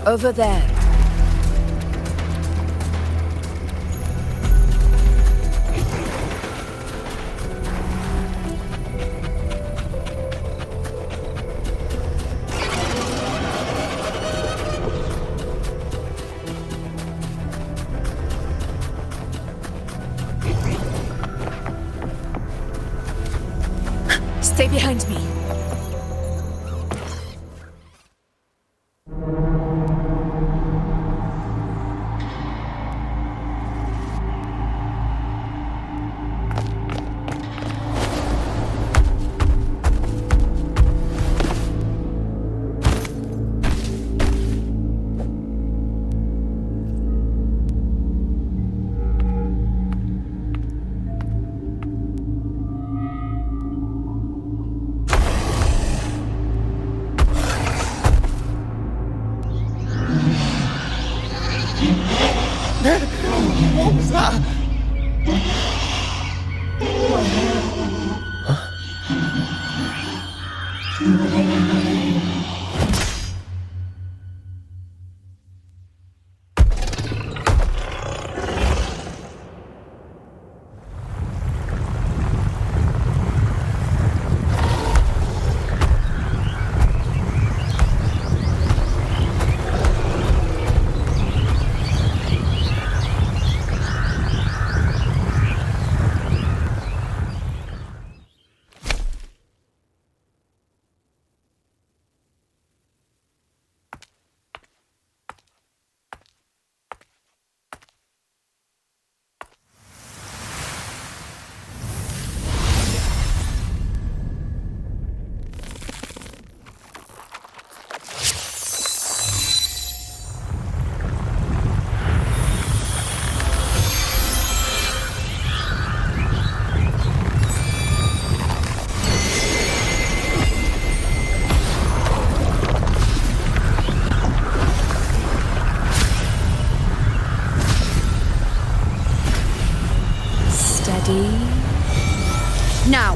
Over there. Stay behind me. What was that? Ready? Now!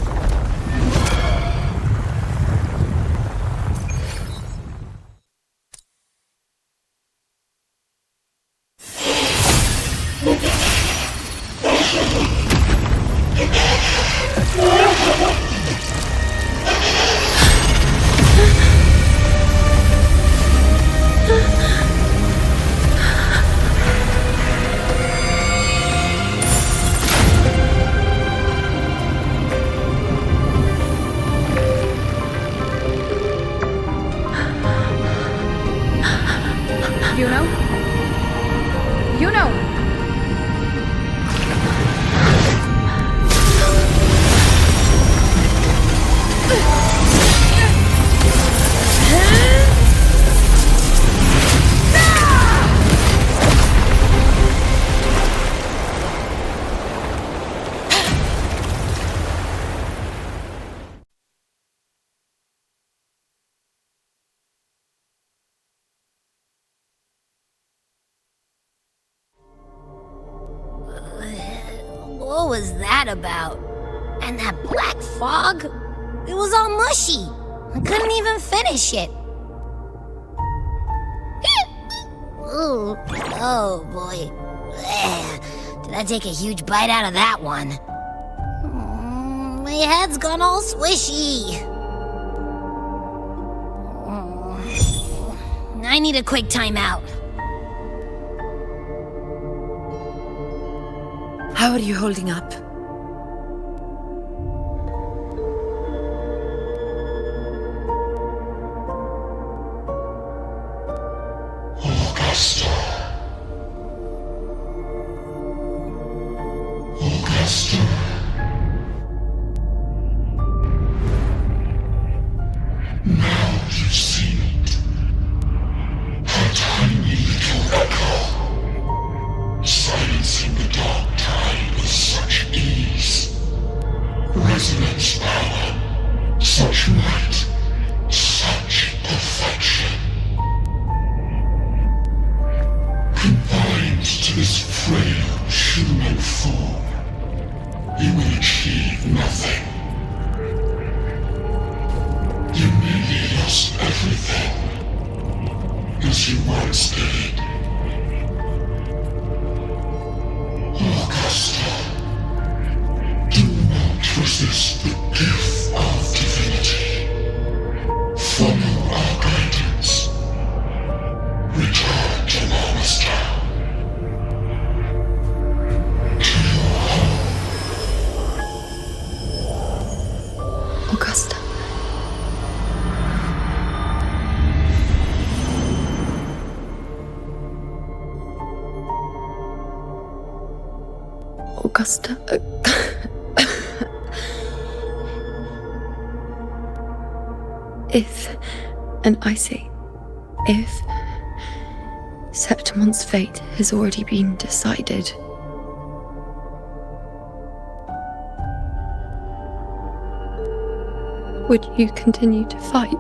What was that about? And that black fog? It was all mushy. I couldn't even finish it. Ooh, oh boy. Did I take a huge bite out of that one? My head's gone all swishy. I need a quick timeout. How are you holding up? Augusta. Now you've seen it. Her tiny little echo, silencing the dark tide with such ease. Resonance power, such might, such perfection. Confined to this frail human form, you will achieve nothing. You nearly lost everything, as you once did. Augusta, do not resist the gift of divinity. Follow our guidance. Return to Augusta. To your home. Augusta. Augusta. If, and I say, if Septimon's fate has already been decided, would you continue to fight?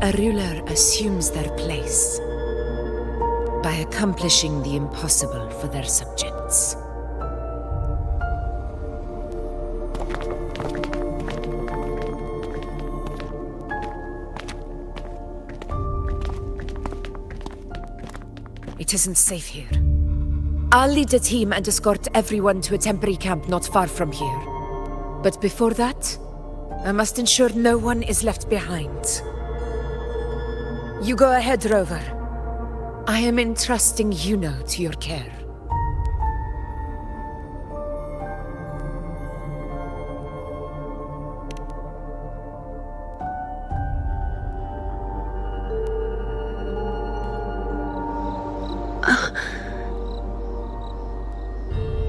A ruler assumes their place by accomplishing the impossible for their subjects. It isn't safe here. I'll lead a team and escort everyone to a temporary camp not far from here. But before that, I must ensure no one is left behind. You go ahead, Rover. I am entrusting Yuno to your care.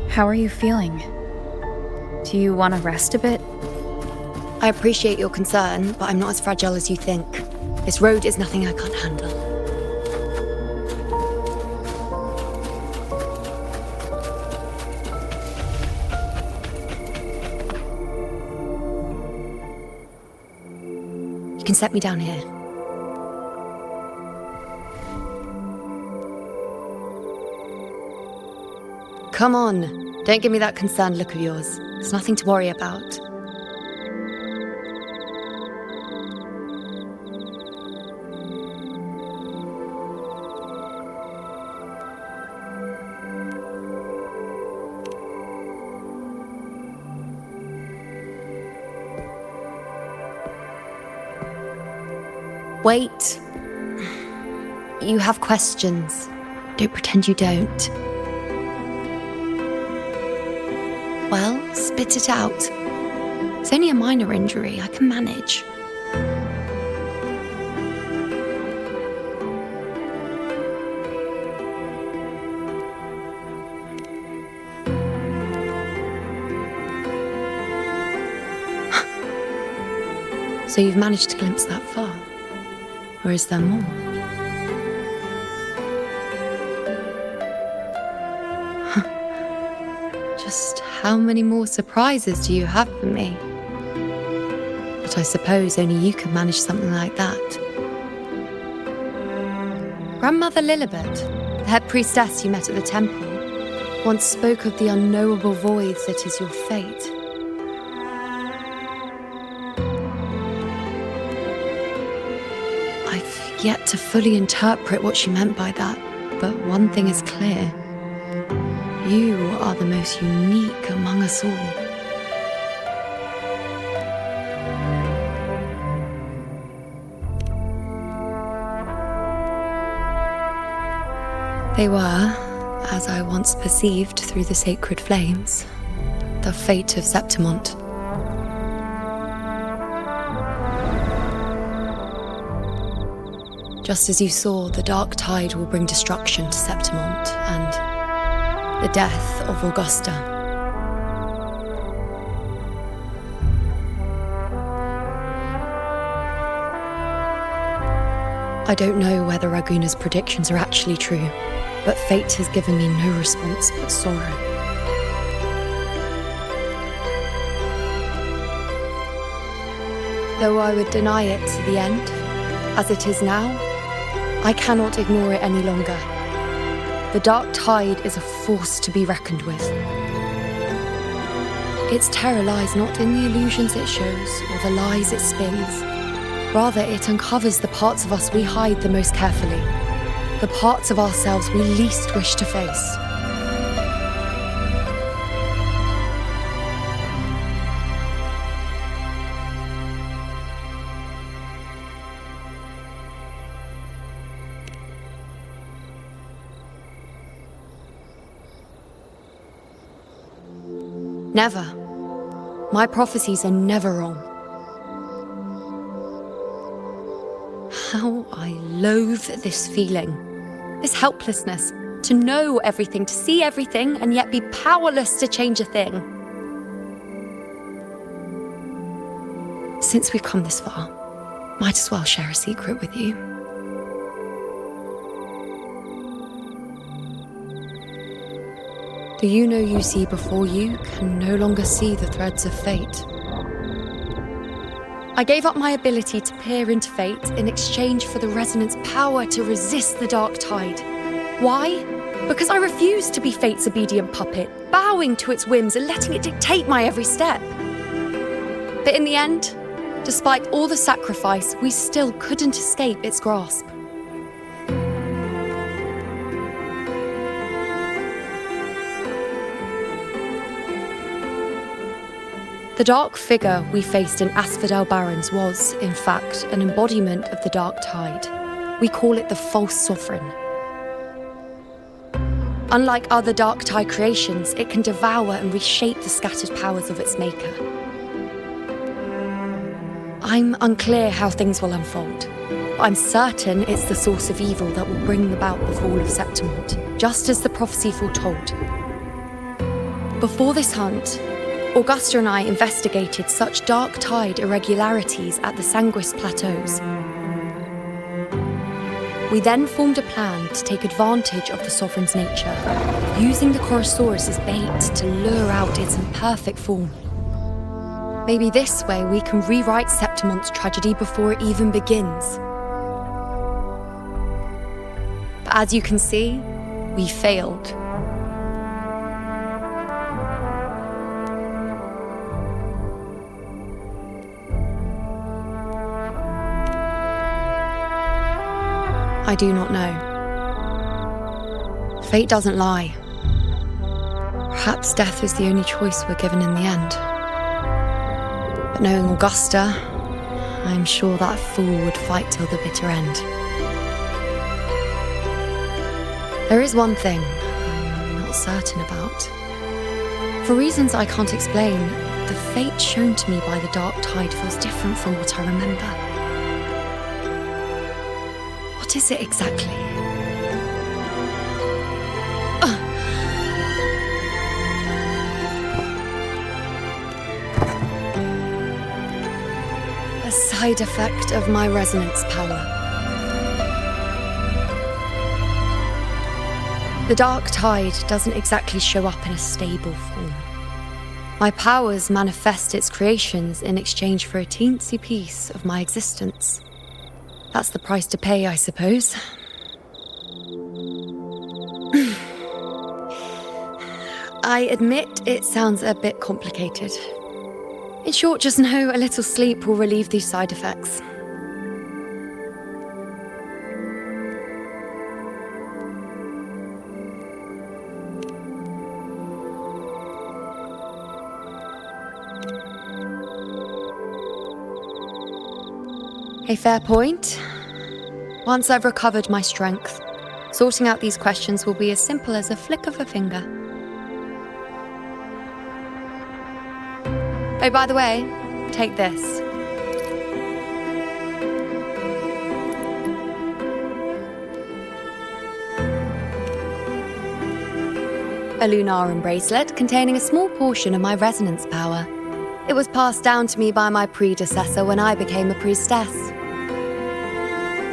How are you feeling? Do you want to rest a bit? I appreciate your concern, but I'm not as fragile as you think. This road is nothing I can't handle. You can set me down here. Come on, don't give me that concerned look of yours. There's nothing to worry about. Wait. You have questions. Don't pretend you don't. Well, spit it out. It's only a minor injury. I can manage. So you've managed to glimpse that far? Or is there more? Just how many more surprises do you have for me? But I suppose only you can manage something like that. Grandmother Lilibet, the head priestess you met at the temple, once spoke of the unknowable void that is your fate. I've yet to fully interpret what she meant by that, but one thing is clear. You are the most unique among us all. They were, as I once perceived through the sacred flames, the fate of Septimont. Just as you saw, the dark tide will bring destruction to Septimont and the death of Augusta. I don't know whether Raguna's predictions are actually true, but fate has given me no response but sorrow. Though I would deny it to the end, as it is now, I cannot ignore it any longer. The dark tide is a force to be reckoned with. Its terror lies not in the illusions it shows or the lies it spins. Rather, it uncovers the parts of us we hide the most carefully, the parts of ourselves we least wish to face. Never. My prophecies are never wrong. How I loathe this feeling, this helplessness, to know everything, to see everything, and yet be powerless to change a thing. Since we've come this far, might as well share a secret with you. The you see before you can no longer see the threads of fate. I gave up my ability to peer into fate in exchange for the resonance power to resist the dark tide. Why? Because I refused to be fate's obedient puppet, bowing to its whims and letting it dictate my every step. But in the end, despite all the sacrifice, we still couldn't escape its grasp. The dark figure we faced in Asphodel Barrens was, in fact, an embodiment of the dark tide. We call it the false sovereign. Unlike other dark tide creations, it can devour and reshape the scattered powers of its maker. I'm unclear how things will unfold, but I'm certain it's the source of evil that will bring about the fall of Septimont, just as the prophecy foretold. Before this hunt, Augusta and I investigated such dark tide irregularities at the Sanguis Plateaus. We then formed a plan to take advantage of the Sovereign's nature, using the Chorosaurus as bait to lure out its imperfect form. Maybe this way we can rewrite Septimon's tragedy before it even begins. But as you can see, we failed. I do not know. Fate doesn't lie. Perhaps death is the only choice we're given in the end. But knowing Augusta, I'm sure that fool would fight till the bitter end. There is one thing I'm not certain about. For reasons I can't explain, the fate shown to me by the Dark Tide feels different from what I remember. What is it exactly? A side effect of my resonance power. The Dark Tide doesn't exactly show up in a stable form. My powers manifest its creations in exchange for a teensy piece of my existence. That's the price to pay, I suppose. I admit it sounds a bit complicated. In short, just know a little sleep will relieve these side effects. A fair point. Once I've recovered my strength, sorting out these questions will be as simple as a flick of a finger. Oh, by the way, take this. A Lunarum bracelet containing a small portion of my resonance power. It was passed down to me by my predecessor when I became a priestess.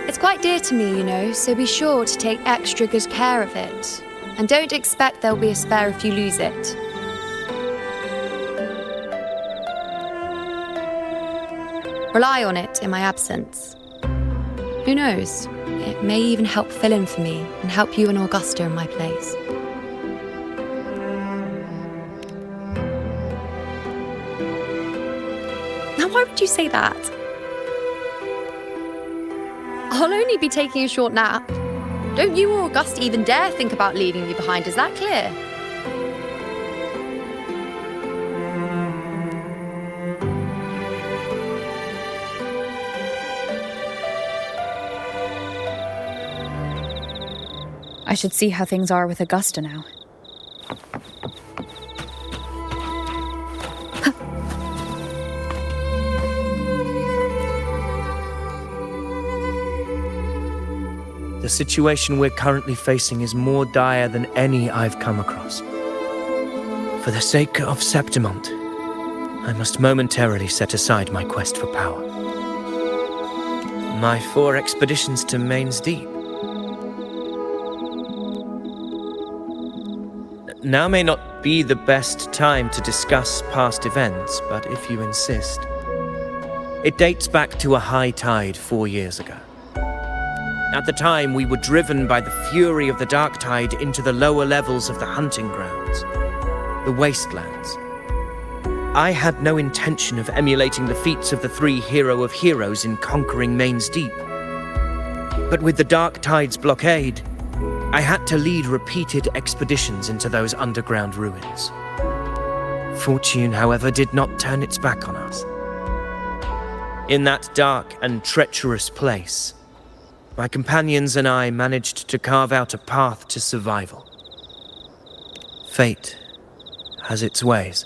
It's quite dear to me, you know, so be sure to take extra good care of it. And don't expect there'll be a spare if you lose it. Rely on it in my absence. Who knows? It may even help fill in for me and help you and Augusta in my place. Now, why would you say that? I'll only be taking a short nap. Don't you or Augusta even dare think about leaving me behind, is that clear? I should see how things are with Augusta now. The situation we're currently facing is more dire than any I've come across. For the sake of Septimont, I must momentarily set aside my quest for power. My 4 expeditions to Main's Deep. Now may not be the best time to discuss past events, but if you insist. It dates back to a high tide 4 years ago. At the time, we were driven by the fury of the Dark Tide into the lower levels of the hunting grounds, the wastelands. I had no intention of emulating the feats of the 3 hero of heroes in conquering Main's Deep. But with the Dark Tide's blockade, I had to lead repeated expeditions into those underground ruins. Fortune, however, did not turn its back on us. In that dark and treacherous place, my companions and I managed to carve out a path to survival. Fate has its ways.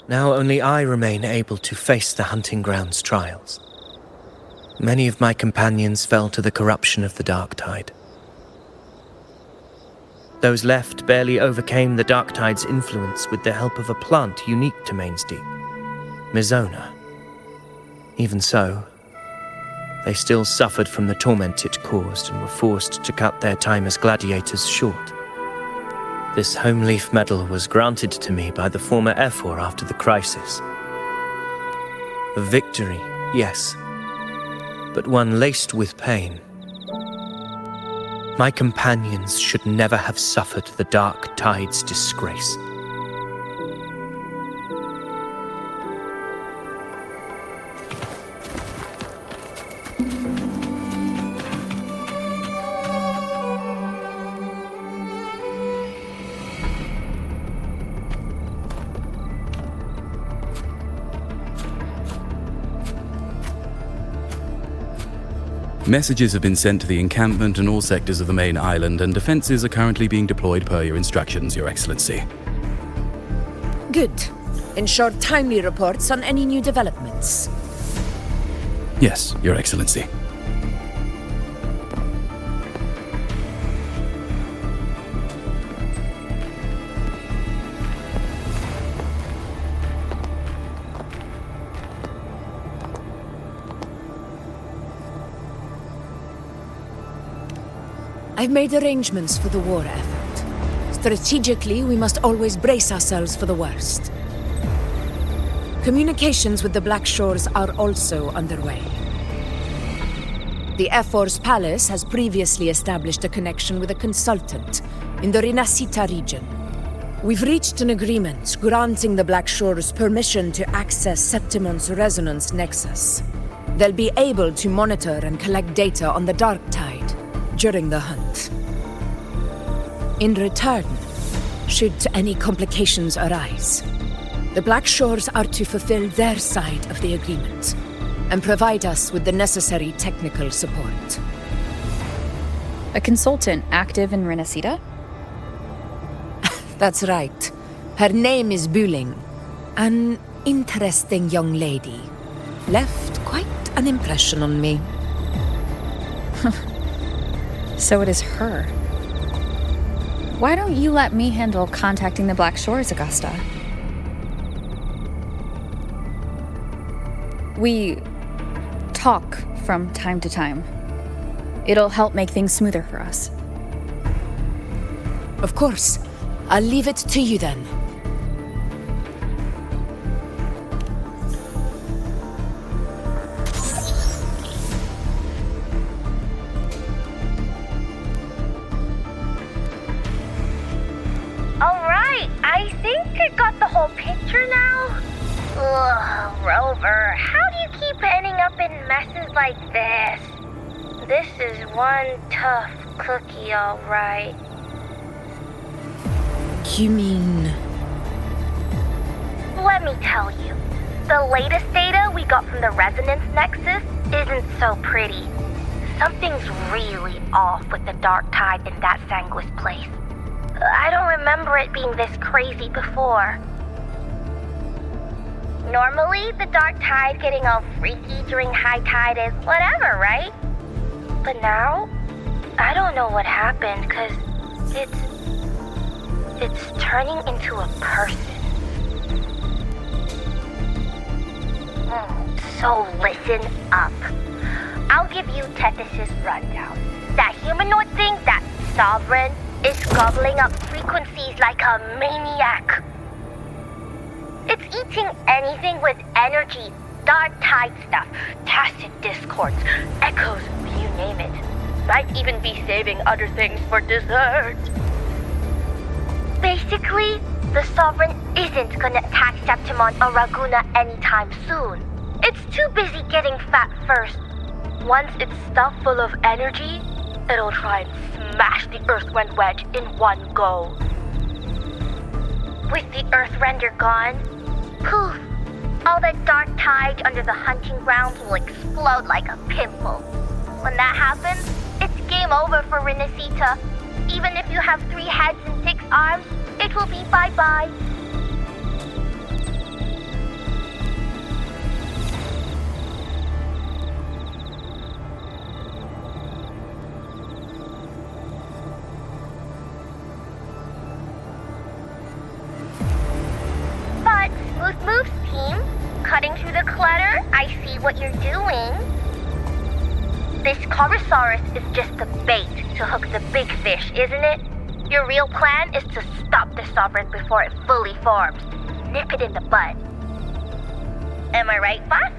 Now only I remain able to face the hunting grounds trials. Many of my companions fell to the corruption of the Dark Tide. Those left barely overcame the Dark Tide's influence with the help of a plant unique to Main's Deep, Mizona. Even so, they still suffered from the torment it caused and were forced to cut their time as gladiators short. This home leaf medal was granted to me by the former Ephor after the crisis. A victory, yes, but one laced with pain. My companions should never have suffered the Dark Tide's disgrace. Messages have been sent to the encampment and all sectors of the main island, and defenses are currently being deployed per your instructions, Your Excellency. Good. Ensure timely reports on any new developments. Yes, Your Excellency. I've made arrangements for the war effort. Strategically, we must always brace ourselves for the worst. Communications with the Black Shores are also underway. The Ephor's palace has previously established a connection with a consultant in the Rinascita region. We've reached an agreement granting the Black Shores permission to access Septimon's resonance nexus. They'll be able to monitor and collect data on the Dark Tide during the hunt. In return, should any complications arise, the Black Shores are to fulfill their side of the agreement and provide us with the necessary technical support. A consultant active in Rinascita? That's right. Her name is Buling. An interesting young lady. Left quite an impression on me. So it is her. Why don't you let me handle contacting the Black Shores, Augusta? We talk from time to time. It'll help make things smoother for us. Of course. I'll leave it to you then. Alright, I think I got the whole picture now. Ugh, Rover, how do you keep ending up in messes like this? This is one tough cookie, alright. You mean... Let me tell you, the latest data we got from the Resonance Nexus isn't so pretty. Something's really off with the Dark Tide in that Sanguis place. I don't remember it being this crazy before. Normally, the Dark Tide getting all freaky during high tide is whatever, right? But now, I don't know what happened, cause it's turning into a person. So listen up. I'll give you Tethys' rundown. That humanoid thing, that Sovereign, is gobbling up frequencies like a maniac. It's eating anything with energy, Dark Tide stuff, tacit discords, echoes, you name it. Might even be saving other things for dessert. Basically, the Sovereign isn't gonna attack Septimon or Raguna anytime soon. It's too busy getting fat first. Once it's stuffed full of energy, it'll try and smash the Earthwind Wedge in one go. With the Earthrender gone, poof, all that Dark Tide under the hunting grounds will explode like a pimple. When that happens, it's game over for Rinascita. Even if you have 3 heads and 6 arms, it will be bye-bye. But, Smooth Moves team, cutting through the clutter, I see what you're doing. This Corosaurus is just the bait to hook the big fish, isn't it? Your real plan is to stop the Sovereign before it fully forms. Nip it in the bud. Am I right, boss?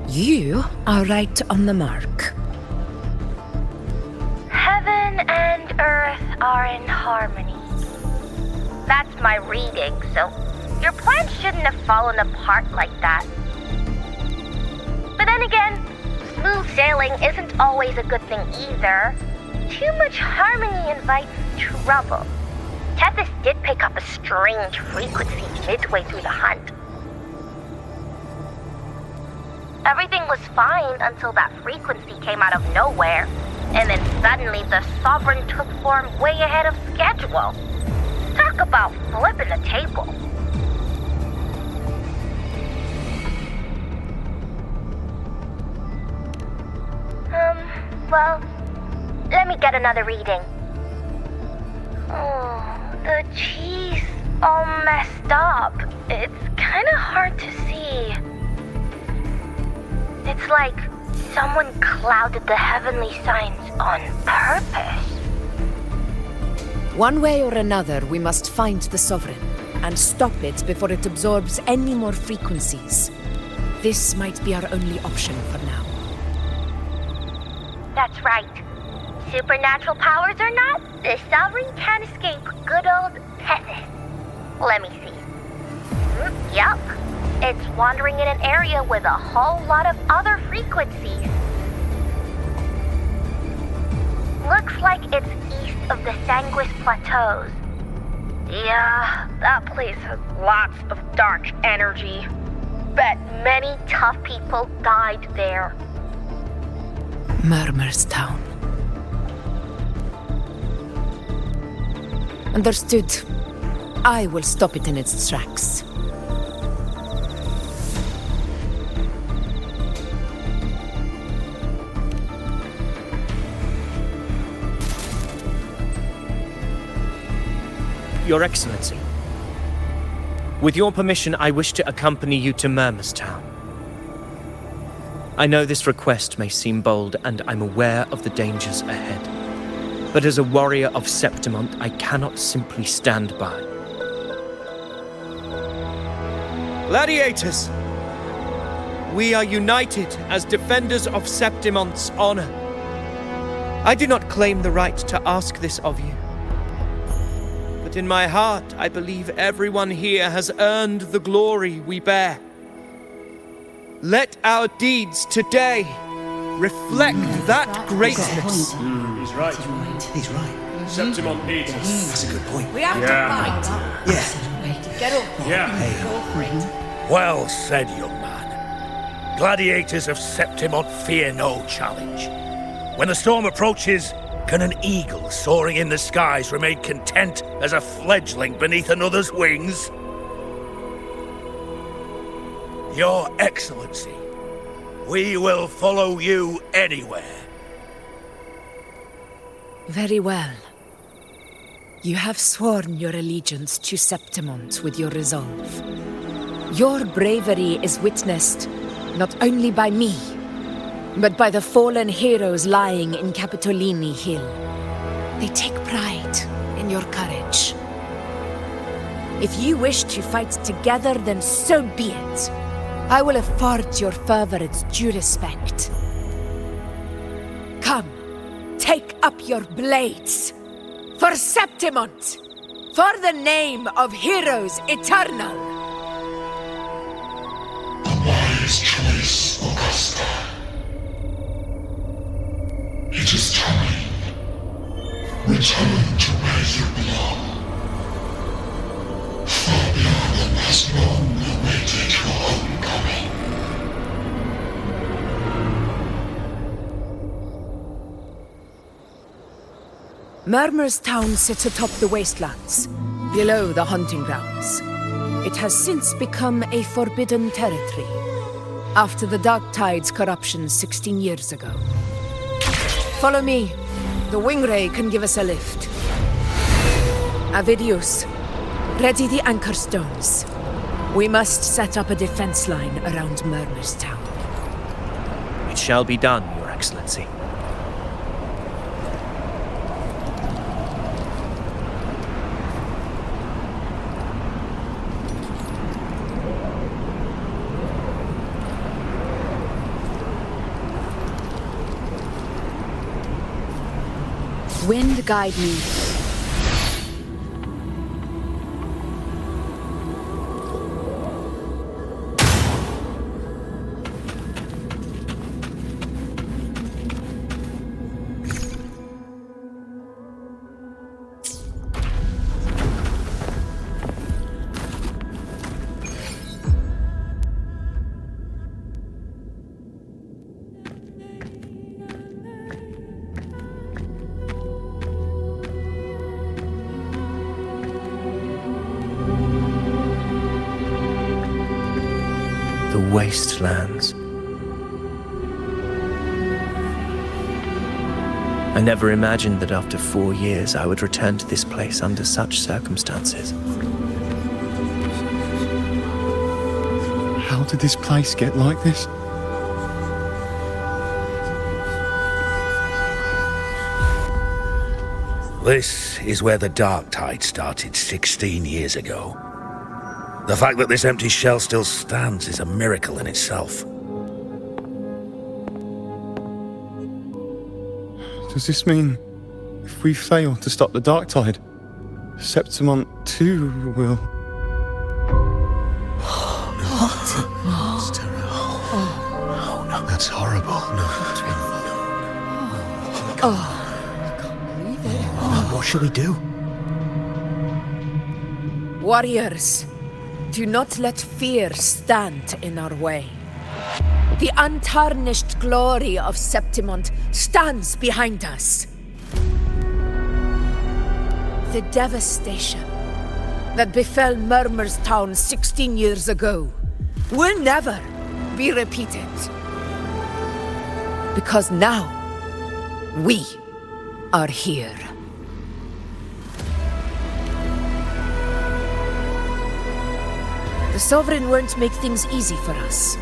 You are right on the mark. Heaven and earth are in harmony. That's my reading, so your plan shouldn't have fallen apart like that. But then again, smooth sailing isn't always a good thing either. Too much harmony invites trouble. Tethys did pick up a strange frequency midway through the hunt. Everything was fine until that frequency came out of nowhere, and then suddenly the Sovereign took form way ahead of schedule. Talk about flipping the table. Well, let me get another reading. Oh, the cheese all messed up. It's kind of hard to see. It's like someone clouded the heavenly signs on purpose. One way or another, we must find the Sovereign and stop it before it absorbs any more frequencies. This might be our only option for now. That's right. Supernatural powers or not, the Sovereign can't escape good old Tethys. Let me see. Yup. It's wandering in an area with a whole lot of other frequencies. Looks like it's east of the Sanguis Plateaus. Yeah, that place has lots of dark energy. Bet many tough people died there. Murmur's Town. Understood. I will stop it in its tracks. Your Excellency, with your permission, I wish to accompany you to Murmur's Town. I know this request may seem bold, and I'm aware of the dangers ahead. But as a warrior of Septimont, I cannot simply stand by. Gladiators! We are united as defenders of Septimont's honor. I do not claim the right to ask this of you. But in my heart, I believe everyone here has earned the glory we bear. Let our deeds today reflect that greatness. He's right. He's right. Septimont needs us. That's a good point. We have to fight. Yeah. Get up. Yeah. Well said, young man. Gladiators of Septimont fear no challenge. When the storm approaches, can an eagle soaring in the skies remain content as a fledgling beneath another's wings? Your Excellency, we will follow you anywhere. Very well. You have sworn your allegiance to Septimont with your resolve. Your bravery is witnessed not only by me, but by the fallen heroes lying in Capitolini Hill. They take pride in your courage. If you wish to fight together, then so be it. I will afford your fervor its due respect. Come, take up your blades. For Septimont! For the name of heroes eternal! A wise choice, Augusta. It is time. Return to where you belong. Fabian has long awaited your homecoming. Murmur's Town sits atop the wastelands, below the hunting grounds. It has since become a forbidden territory, after the Dark Tide's corruption 16 years ago. Follow me. The Wingray can give us a lift. Avidius, ready the anchor stones. We must set up a defense line around Murmur's Town. It shall be done, Your Excellency. Wind guide me. The wastelands. I never imagined that after 4 years I would return to this place under such circumstances. How did this place get like this? This is where the Dark Tide started 16 years ago. The fact that this empty shell still stands is a miracle in itself. Does this mean if we fail to stop the Dark Tide, Septimont too will... Oh, no. That's horrible. No. What shall we do? Warriors, do not let fear stand in our way. The untarnished glory of Septimont stands behind us. The devastation that befell Murmur's town 16 years ago will never be repeated. Because now, we are here. The Sovereign won't make things easy for us.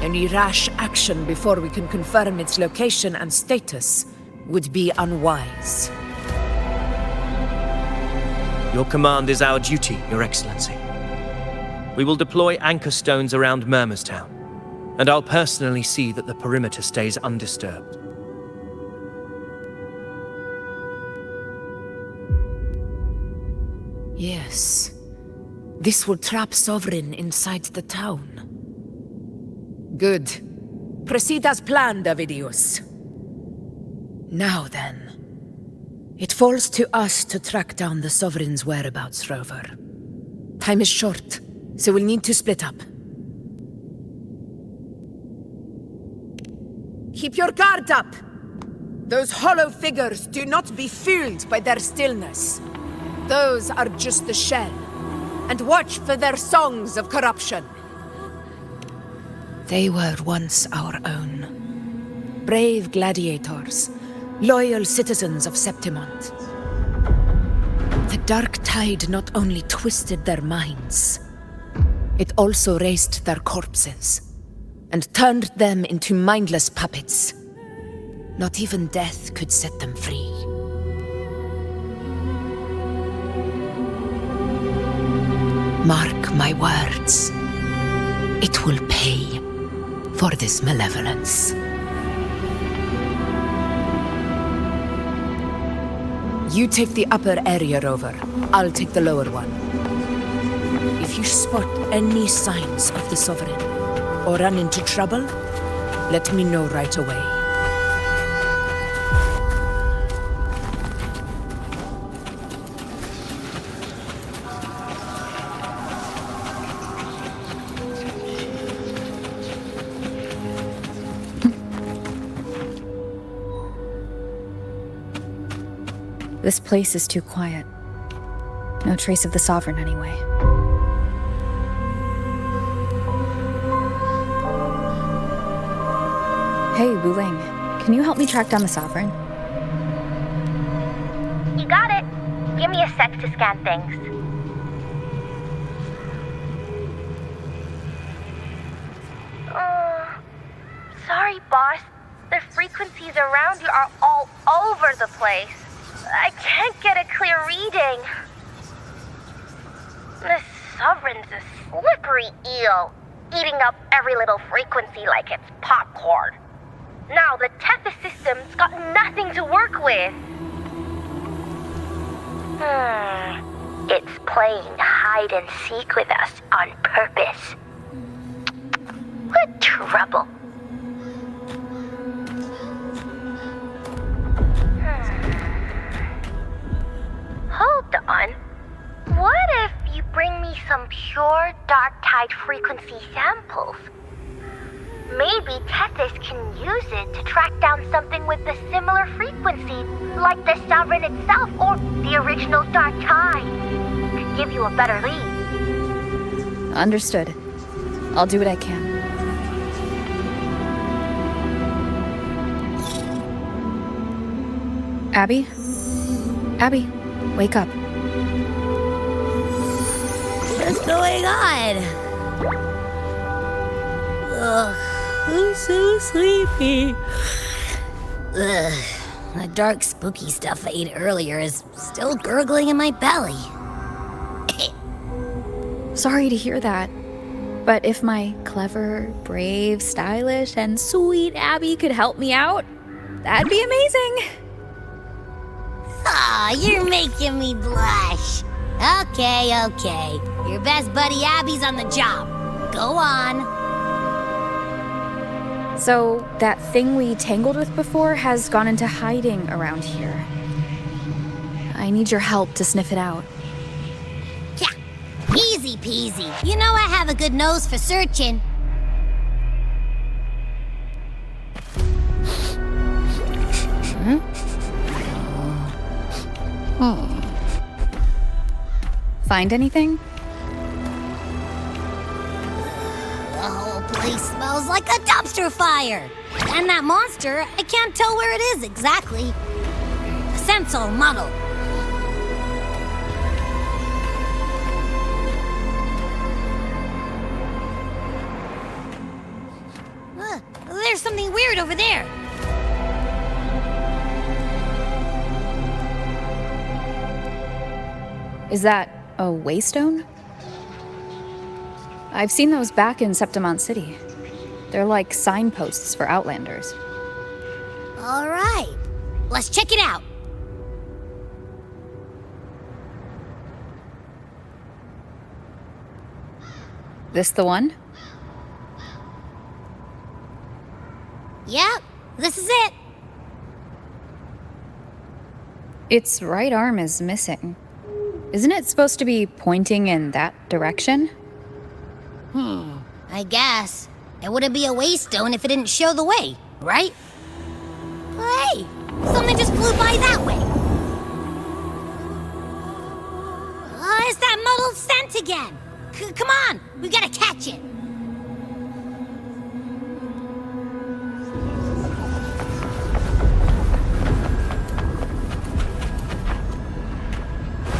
Any rash action before we can confirm its location and status would be unwise. Your command is our duty, Your Excellency. We will deploy anchor stones around Murmur's town, and I'll personally see that the perimeter stays undisturbed. Yes. This will trap Sovereign inside the town. Good. Proceed as planned, Avidius. Now then. It falls to us to track down the Sovereign's whereabouts, Rover. Time is short, so we'll need to split up. Keep your guard up! Those hollow figures do not be fooled by their stillness. Those are just the shell. And watch for their songs of corruption. They were once our own. Brave gladiators, loyal citizens of Septimont. The Dark Tide not only twisted their minds, it also raised their corpses, and turned them into mindless puppets. Not even death could set them free. Mark my words. It will pay for this malevolence. You take the upper area, Rover. I'll take the lower one. If you spot any signs of the Sovereign, or run into trouble, let me know right away. This place is too quiet. No trace of the Sovereign anyway. Hey, Wuling, can you help me track down the Sovereign? You got it. Give me a sec to scan things. Sorry, boss. The frequencies around you are all over the place. I can't get a clear reading. The Sovereign's a slippery eel, eating up every little frequency like it's popcorn. Now the Tethys system's got nothing to work with. It's playing hide and seek with us on purpose. What trouble? Hold on. What if you bring me some pure dark tide frequency samples? Maybe Tethys can use it to track down something with a similar frequency, like the Sovereign itself or the original dark tide. Could give you a better lead. Understood. I'll do what I can. Abby? Abby, wake up. What's going on? Ugh, I'm so sleepy. Ugh, the dark, spooky stuff I ate earlier is still gurgling in my belly. Sorry to hear that. But if my clever, brave, stylish, and sweet Abby could help me out, that'd be amazing. Aw, you're making me blush. Okay. Your best buddy Abby's on the job. Go on. So, that thing we tangled with before has gone into hiding around here. I need your help to sniff it out. Yeah, easy peasy. You know I have a good nose for searching. Find anything? The whole place smells like a dumpster fire. And that monster, I can't tell where it is exactly. The scent's all muddled. There's something weird over there. Is that a waystone? I've seen those back in Septimont City. They're like signposts for Outlanders. All right, let's check it out. This the one? Yep, this is it. Its right arm is missing. Isn't it supposed to be pointing in that direction? I guess. It wouldn't be a waystone if it didn't show the way, right? Hey, something just flew by that way. It's that muddled scent again. Come on, we gotta catch it.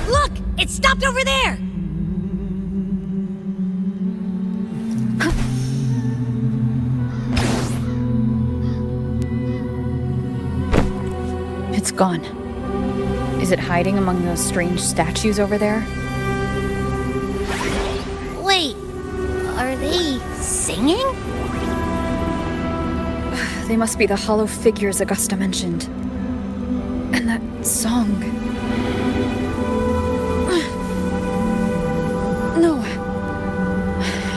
Look, it stopped over there. It's gone. Is it hiding among those strange statues over there? Wait, are they singing? They must be the hollow figures Augusta mentioned. And that song. No.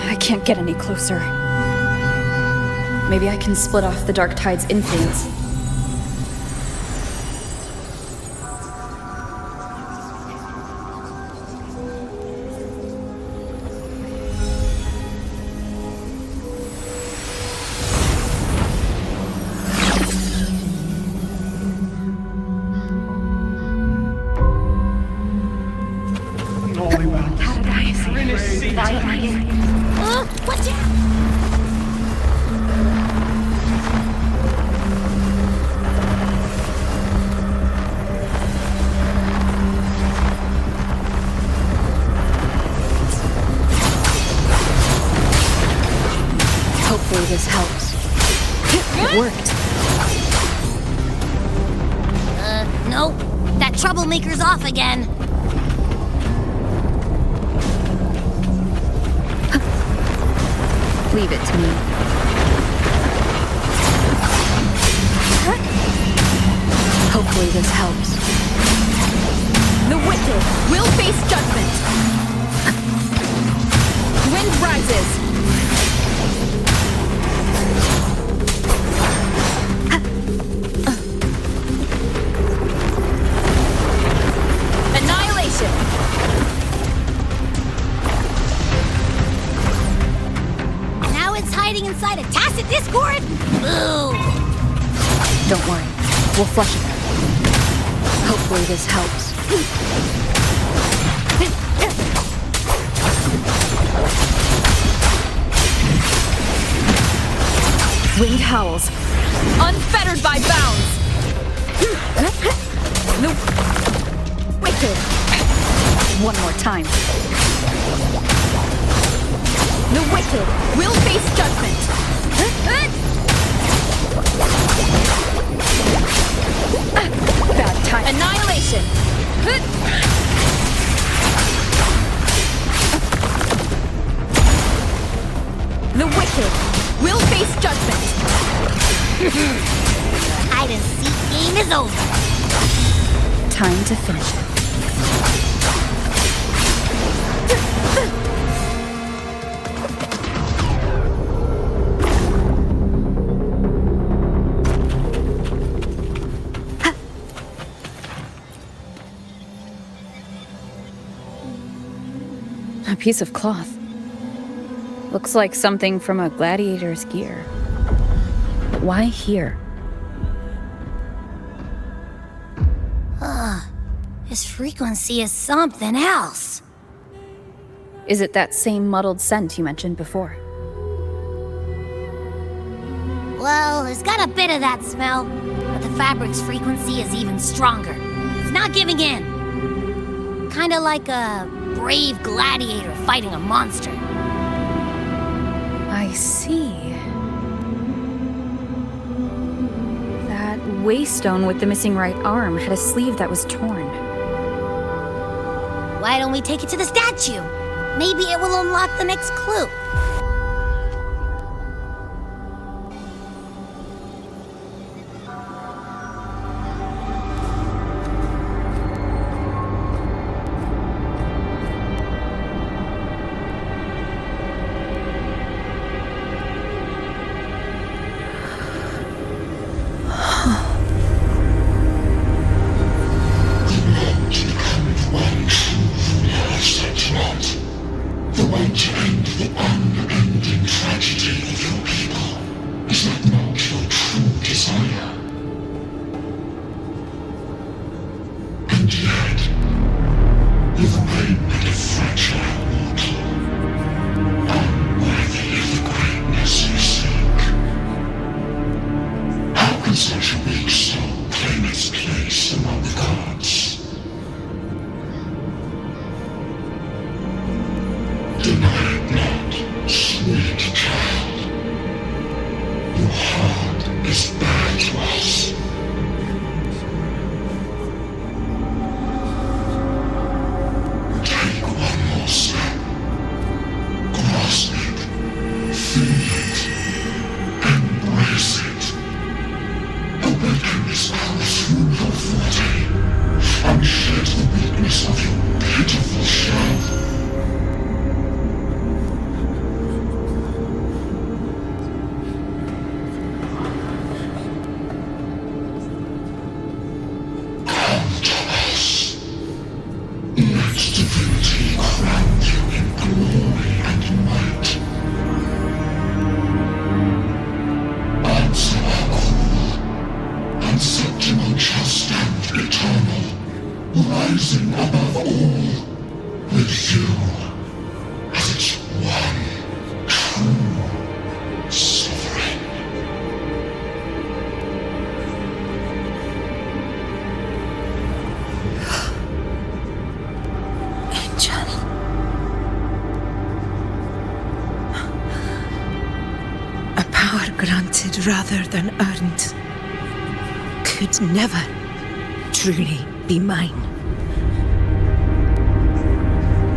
I can't get any closer. Maybe I can split off the Dark Tide's influence. Watch out! Hopefully this helps. It worked. Nope. That troublemaker's off again. Leave it to me. Hopefully this helps. The witch wicked will face judgment. Wind rises. Annihilation. Now it's hiding inside a tacit discord? Boo! Don't worry. We'll flush it out. Hopefully this helps. Wind howls. Unfettered by bounds. The wicked. One more time. The wicked will face judgment. Bad time. Annihilation. The wicked will face judgment. Hide and seek game is over. Time to finish it. A piece of cloth. Looks like something from a gladiator's gear. Why here? This frequency is something else. Is it that same muddled scent you mentioned before? Well, it's got a bit of that smell, but the fabric's frequency is even stronger. It's not giving in. Kinda like a brave gladiator fighting a monster. I see. That waystone with the missing right arm had a sleeve that was torn. Why don't we take it to the statue? Maybe it will unlock the next clue. Granted rather than earned, could never truly be mine.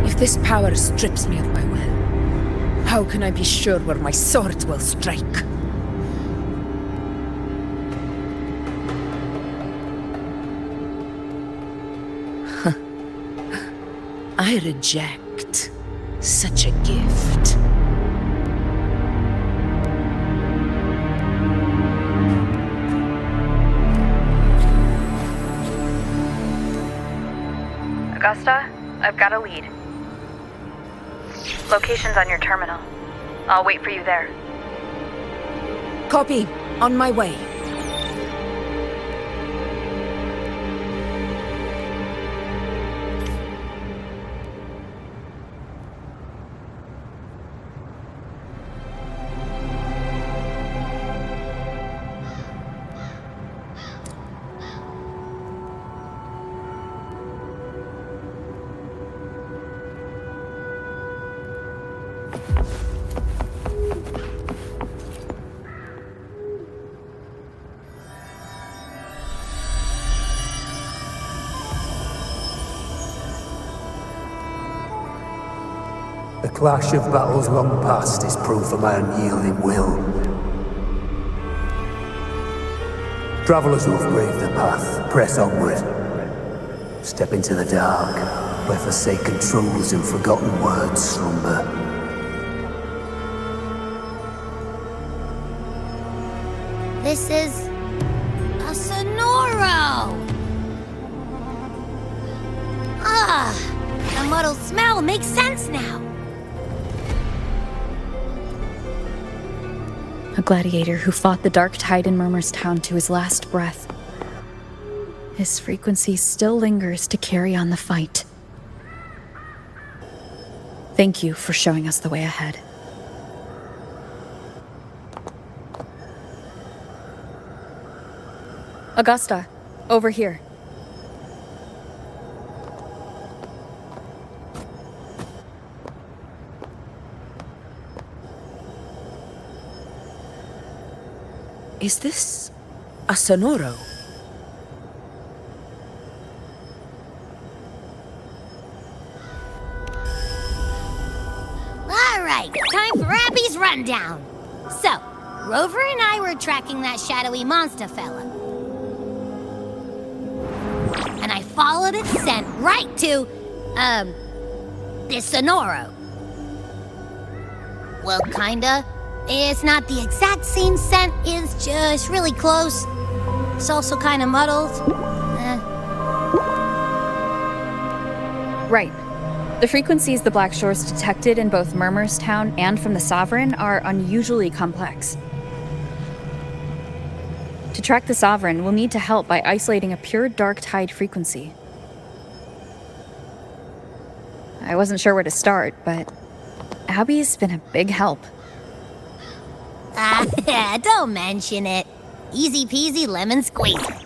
If this power strips me of my will, how can I be sure where my sword will strike? I reject such a gift. Augusta, I've got a lead. Location's on your terminal. I'll wait for you there. Copy. On my way. The clash of battles long past is proof of my unyielding will. Travellers who have braved the path, press onward. Step into the dark, where forsaken truths and forgotten words slumber. This is a Sonoro! The muddled smell makes sense now. A gladiator who fought the dark tide in Murmur's Town to his last breath. His frequency still lingers to carry on the fight. Thank you for showing us the way ahead. Augusta, over here. Is this a Sonoro? Alright, time for Abby's rundown. So, Rover and I were tracking that shadowy monster fella. And I followed its scent right to, this Sonoro. Well, kinda. It's not the exact same scent, it's just really close. It's also kinda muddled. Right. The frequencies the Black Shores detected in both Murmur's Town and from the Sovereign are unusually complex. To track the Sovereign, we'll need to help by isolating a pure dark tide frequency. I wasn't sure where to start, but Abby's been a big help. Don't mention it. Easy peasy lemon squeezy.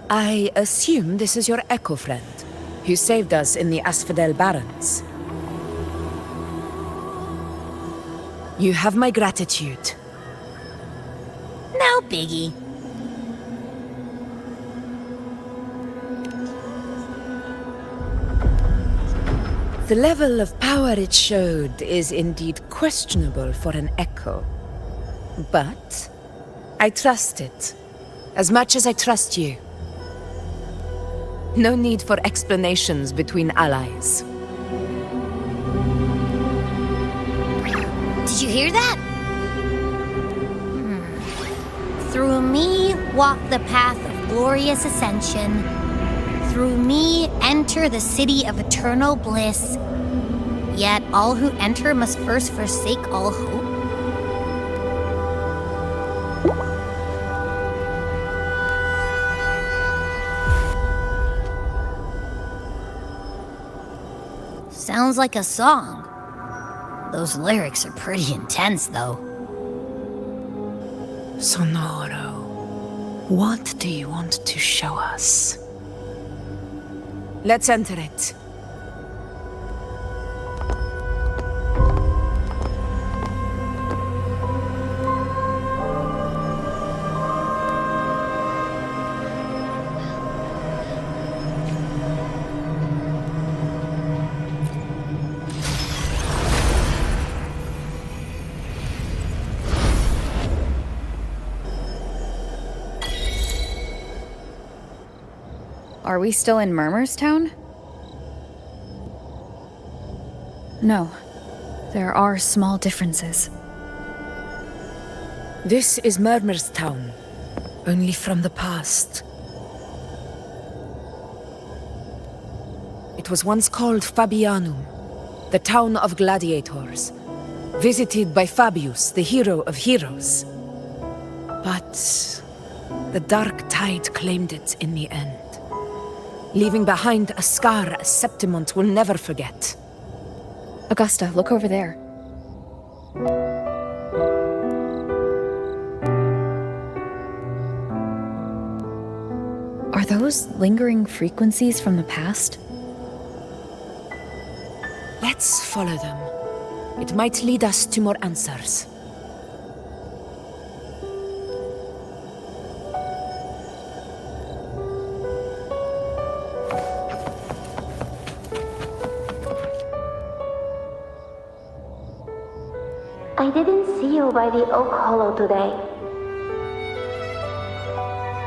I assume this is your echo friend, who saved us in the Asphodel Barrens. You have my gratitude. No biggie. The level of power it showed is indeed questionable for an echo. But I trust it, as much as I trust you. No need for explanations between allies. Did you hear that? Through me walk the path of glorious ascension. Through me enter the city of eternal bliss. Yet all who enter must first forsake all hope. Sounds like a song. Those lyrics are pretty intense, though. Sonoro, what do you want to show us? Let's enter it. Are we still in Murmur's Town? No. There are small differences. This is Murmur's town, only from the past. It was once called Fabianum, the town of gladiators, visited by Fabius, the hero of heroes. But the dark tide claimed it in the end, leaving behind a scar Septimont will never forget. Augusta, look over there. Are those lingering frequencies from the past? Let's follow them. It might lead us to more answers. I didn't see you by the Oak Hollow today.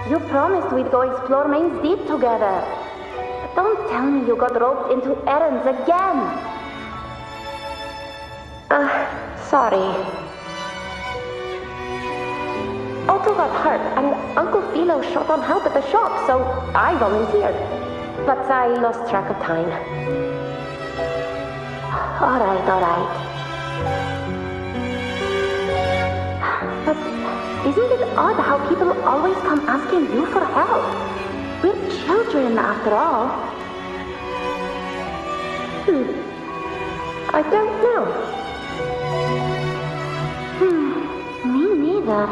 You promised we'd go explore Main's Deep together. But don't tell me you got roped into errands again. Sorry. Otto got hurt, and Uncle Philo shot on help at the shop, so I volunteered. But I lost track of time. Alright. But isn't it odd how people always come asking you for help? We're children, after all. I don't know. Me neither.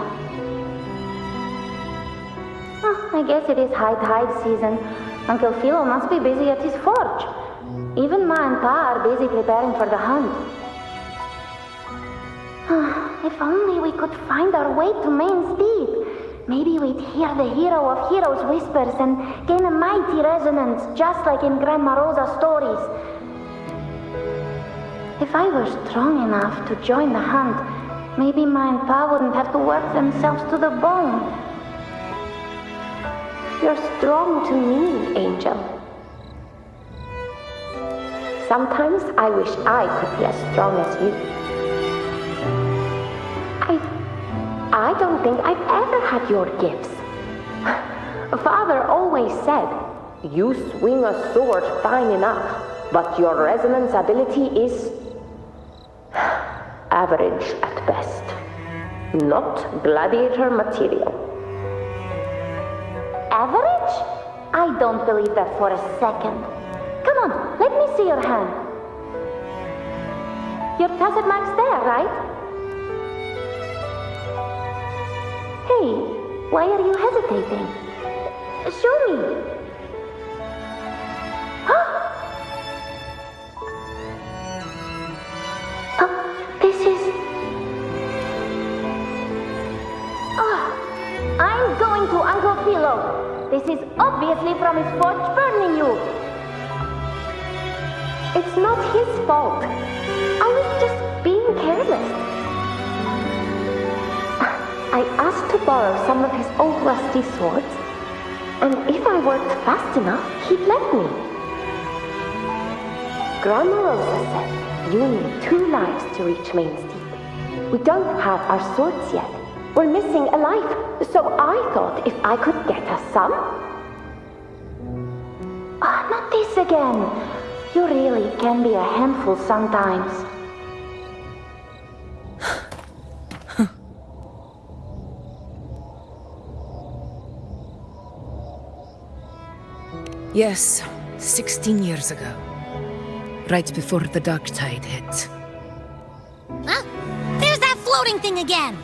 I guess it is high tide season. Uncle Philo must be busy at his forge. Even Ma and Pa are busy preparing for the hunt. If only we could find our way to Main's Deep. Maybe we'd hear the hero of heroes whispers and gain a mighty resonance, just like in Grandma Rosa's stories. If I were strong enough to join the hunt, maybe Ma and Pa wouldn't have to work themselves to the bone. You're strong to me, Angel. Sometimes I wish I could be as strong as you. I don't think I've ever had your gifts. Father always said, you swing a sword fine enough, but your resonance ability is average at best. Not gladiator material. Average? I don't believe that for a second. Come on, let me see your hand. Your tacit mark's there, right? Hey, why are you hesitating? Show me! This is... I'm going to Uncle Philo. This is obviously from his forge burning you. It's not his fault. I was just being careless. I asked to borrow some of his old rusty swords, and if I worked fast enough, he'd let me. Grandma Rosa said you need 2 lives to reach Main's Deep. We don't have our swords yet. We're missing a life, so I thought if I could get us some... not this again. You really can be a handful sometimes. Yes, 16 years ago. Right before the dark tide hit. Huh? There's that floating thing again!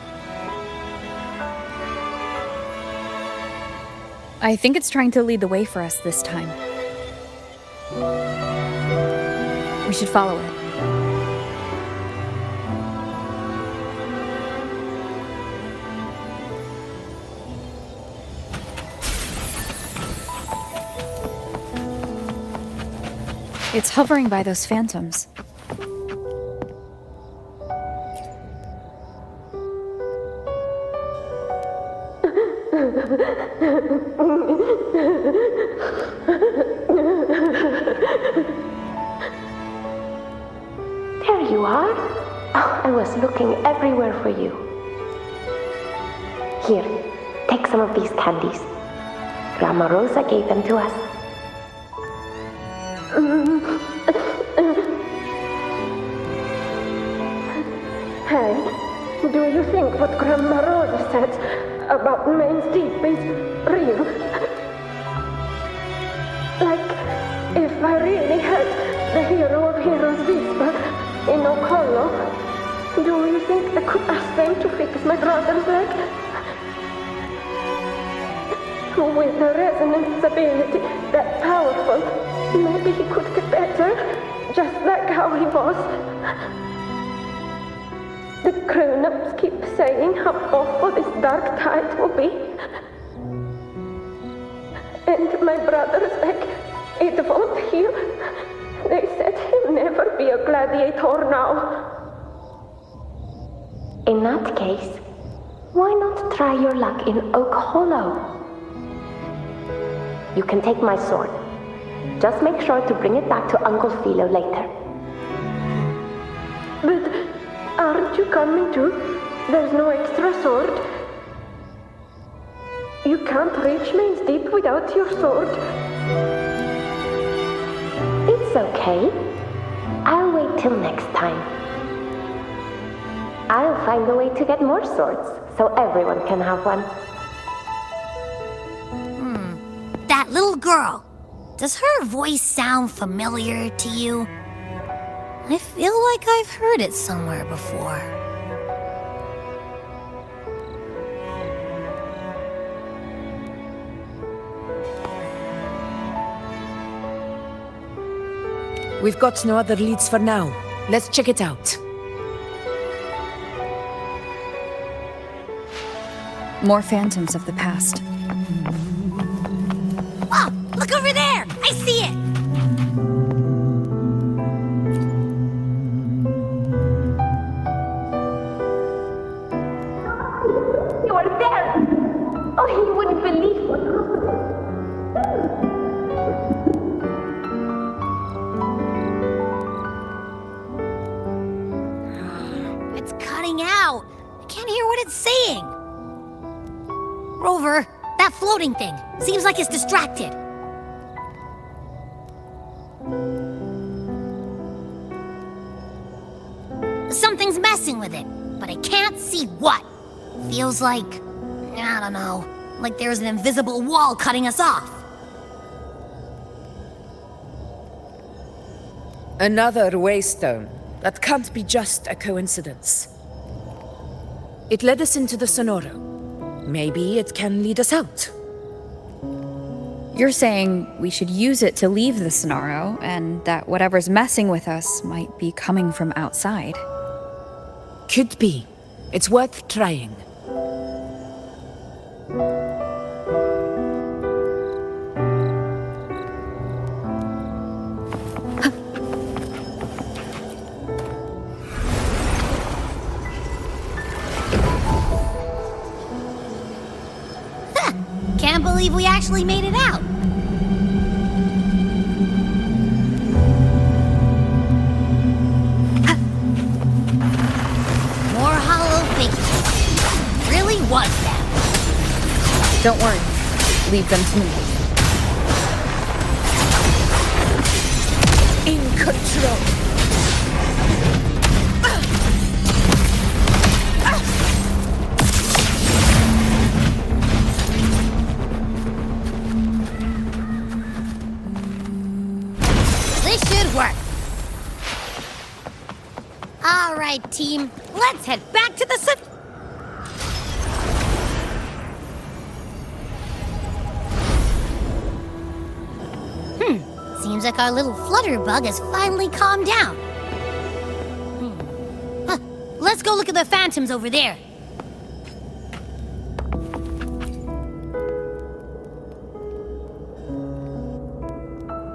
I think it's trying to lead the way for us this time. We should follow it. It's hovering by those phantoms. There you are. Oh, I was looking everywhere for you. Here, take some of these candies. Grandma Rosa gave them to us. Hey, do you think what Grandma Rosa said about Main's Deep is real? Like, if I really had the hero of heroes whisper in Okolo, do you think I could ask them to fix my brother's leg? With a resonance ability that powerful, maybe he could get better, just like how he was. The grown-ups keep saying how awful this dark tide will be. And my brother's leg, it won't heal. They said he'll never be a gladiator now. In that case, why not try your luck in Oak Hollow? You can take my sword. Just make sure to bring it back to Uncle Philo later. But aren't you coming too? There's no extra sword. You can't reach Main's Deep without your sword. It's okay. I'll wait till next time. I'll find a way to get more swords, so everyone can have one. That little girl. Does her voice sound familiar to you? I feel like I've heard it somewhere before. We've got no other leads for now. Let's check it out. More phantoms of the past. Oh, look over there! I see it! You are there! Oh, you wouldn't believe what happened. It's cutting out. I can't hear what it's saying. Rover, that floating thing. Seems like it's distracted. Something's messing with it, but I can't see what. Feels like, I don't know, like there's an invisible wall cutting us off. Another waystone. That can't be just a coincidence. It led us into the Sonoro. Maybe it can lead us out. You're saying we should use it to leave the Sonoro, and that whatever's messing with us might be coming from outside. Could be. It's worth trying. Can't believe we actually made it out. More hollow figures. Really was that. Don't worry. Leave them to me. In control. This should work. All right, team. Let's head back to the Seems like our little flutterbug has finally calmed down. Huh. Let's go look at the phantoms over there.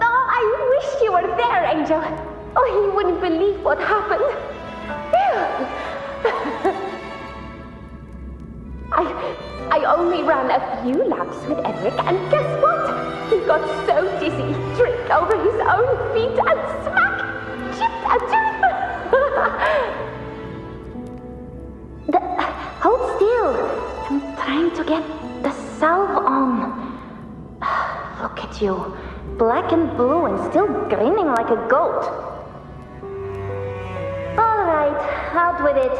Oh, I wish you were there, Angel. Oh, you wouldn't believe what happened. I only ran a few laps with Edric, and guess what? He got so dizzy he tripped over his own feet and smack! Chipped a tooth! trying to get the salve on. Look at you. Black and blue and still grinning like a goat. Alright, out with it.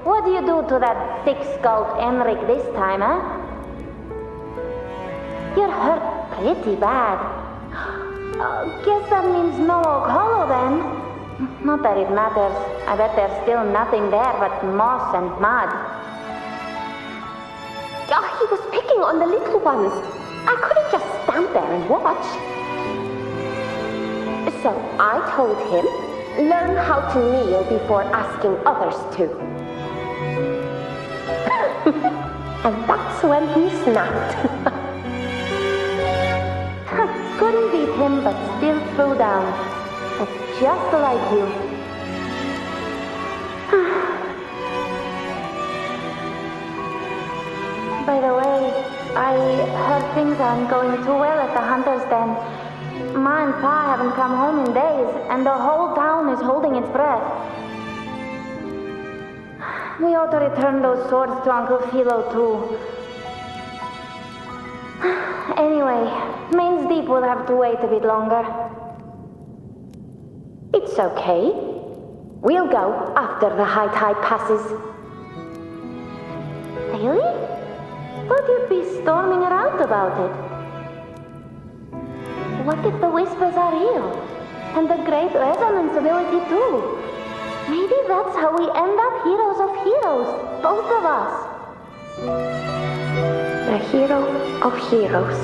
What do you do to that thick-skulled Emmerich this time, huh? You're hurt pretty bad. Guess that means no Oak Hollow then. Not that it matters. I bet there's still nothing there but moss and mud. Oh, he was picking on the little ones. I couldn't just stand there and watch. So I told him, learn how to kneel before asking others to. And that's when he snapped. Couldn't beat him, but still threw down. Just like you. By the way, I heard things aren't going too well at the Hunter's Den. Ma and Pa haven't come home in days, and the whole town is holding its breath. We ought to return those swords to Uncle Philo, too. Anyway, Main's Deep will have to wait a bit longer. It's okay. We'll go after the high tide passes. Really? Thought you'd be storming around about it. What if the whispers are real? And the great resonance ability too? Maybe that's how we end up heroes of heroes, both of us. The hero of heroes.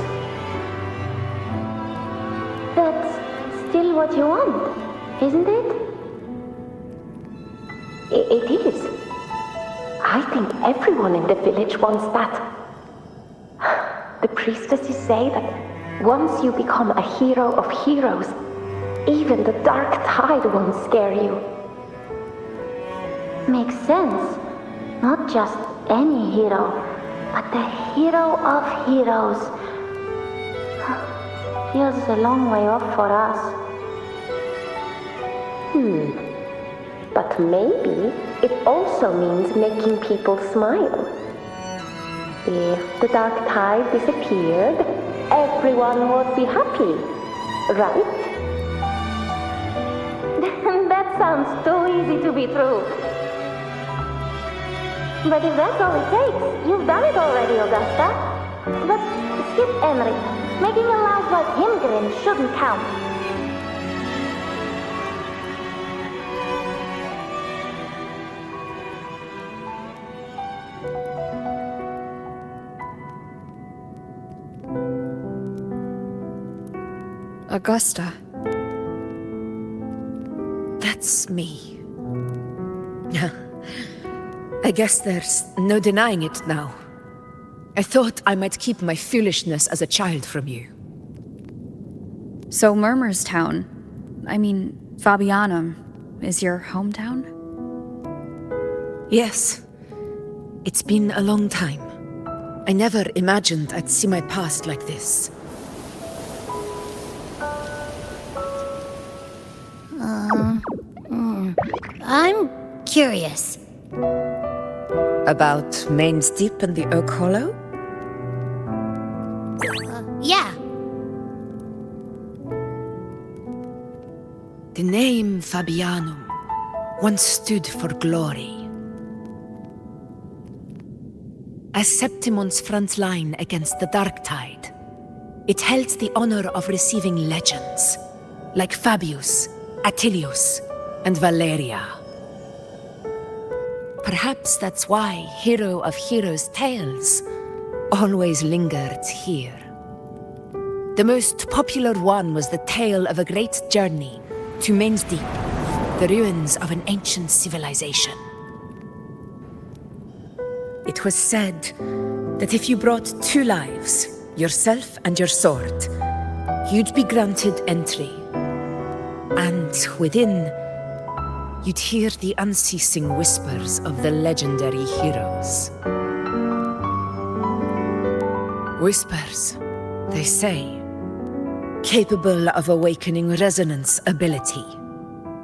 That's still what you want, isn't it? It is. I think everyone in the village wants that. The priestesses say that once you become a hero of heroes, even the dark tide won't scare you. Makes sense. Not just any hero, but the hero of heroes. Feels a long way off for us. But maybe it also means making people smile. If the dark tide disappeared, everyone would be happy, right? That sounds too easy to be true. But if that's all it takes, you've done it already, Augusta. But skip Emmerich. Making a laugh like him grin shouldn't count. Augusta. That's me. I guess there's no denying it now. I thought I might keep my foolishness as a child from you. So Murmur's town, Fabianum, is your hometown? Yes. It's been a long time. I never imagined I'd see my past like this. I'm curious. About Main's Deep and the Oak Hollow? Yeah. The name Fabianum once stood for glory. As Septimon's front line against the Dark Tide, it held the honor of receiving legends, like Fabius, Attilius, and Valeria. Perhaps that's why Hero of Heroes tales always lingered here. The most popular one was the tale of a great journey to Main's Deep, the ruins of an ancient civilization. It was said that if you brought 2 lives, yourself and your sword, you'd be granted entry. And within, you'd hear the unceasing whispers of the legendary heroes. Whispers, they say, capable of awakening resonance ability,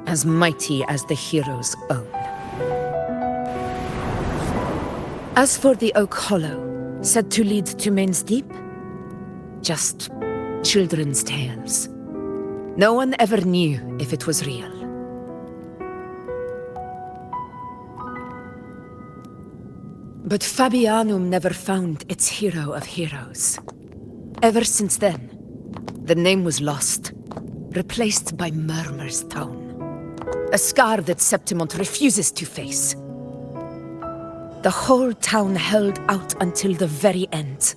as mighty as the hero's own. As for the Oak Hollow, Said to lead to Main's Deep? Just children's tales. No one ever knew if it was real. But Fabianum never found its hero of heroes. Ever since then, the name was lost, replaced by Murmur's Tone. A scar that Septimont refuses to face. The whole town held out until the very end,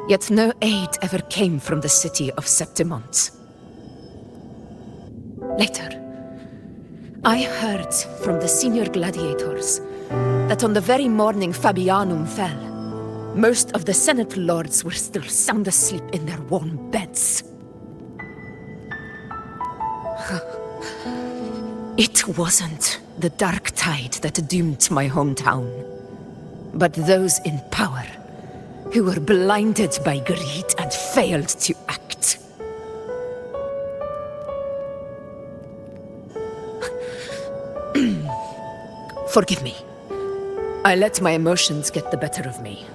yet no aid ever came from the city of Septimont. Later, I heard from the senior gladiators that on the very morning Fabianum fell, most of the Senate lords were still sound asleep in their warm beds. It wasn't the dark tide that doomed my hometown, but those in power who were blinded by greed and failed to act. Forgive me. I let my emotions get the better of me.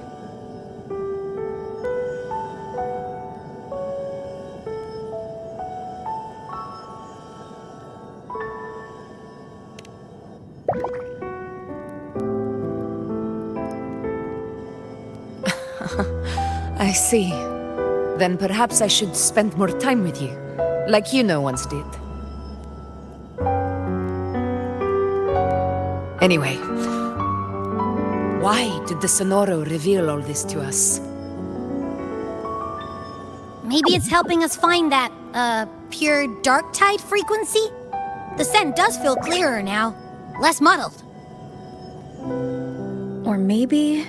I see. Then perhaps I should spend more time with you, like you once did. Anyway, why did the Sonoro reveal all this to us? Maybe it's helping us find that, pure dark tide frequency? The scent does feel clearer now, less muddled. Or maybe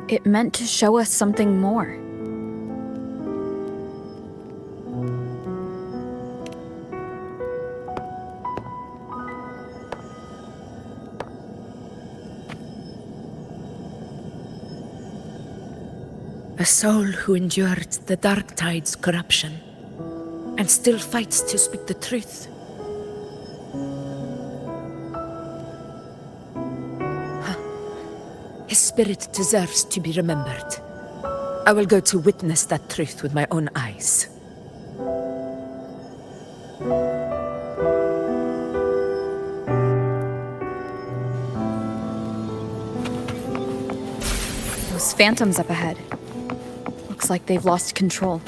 it meant to show us something more. A soul who endured the dark tide's corruption and still fights to speak the truth. His spirit deserves to be remembered. I will go to witness that truth with my own eyes. Those phantoms up ahead. Looks like they've lost control.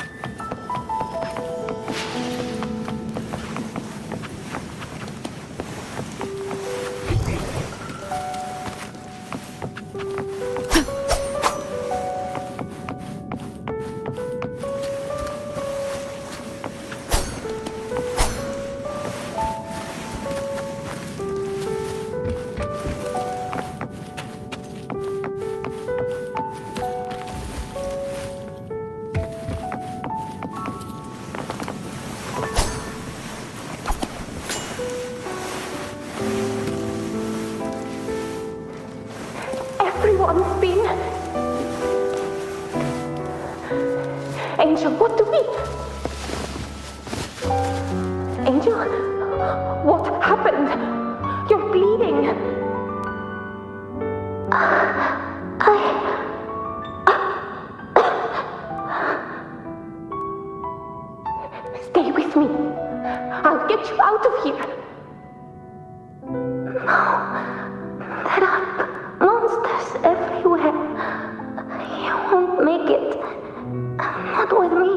Everyone's been... Angel, what do we... Angel, what happened? You're bleeding. Stay with me. I'll get you out of here. No, there are monsters everywhere. You won't make it. Not with me.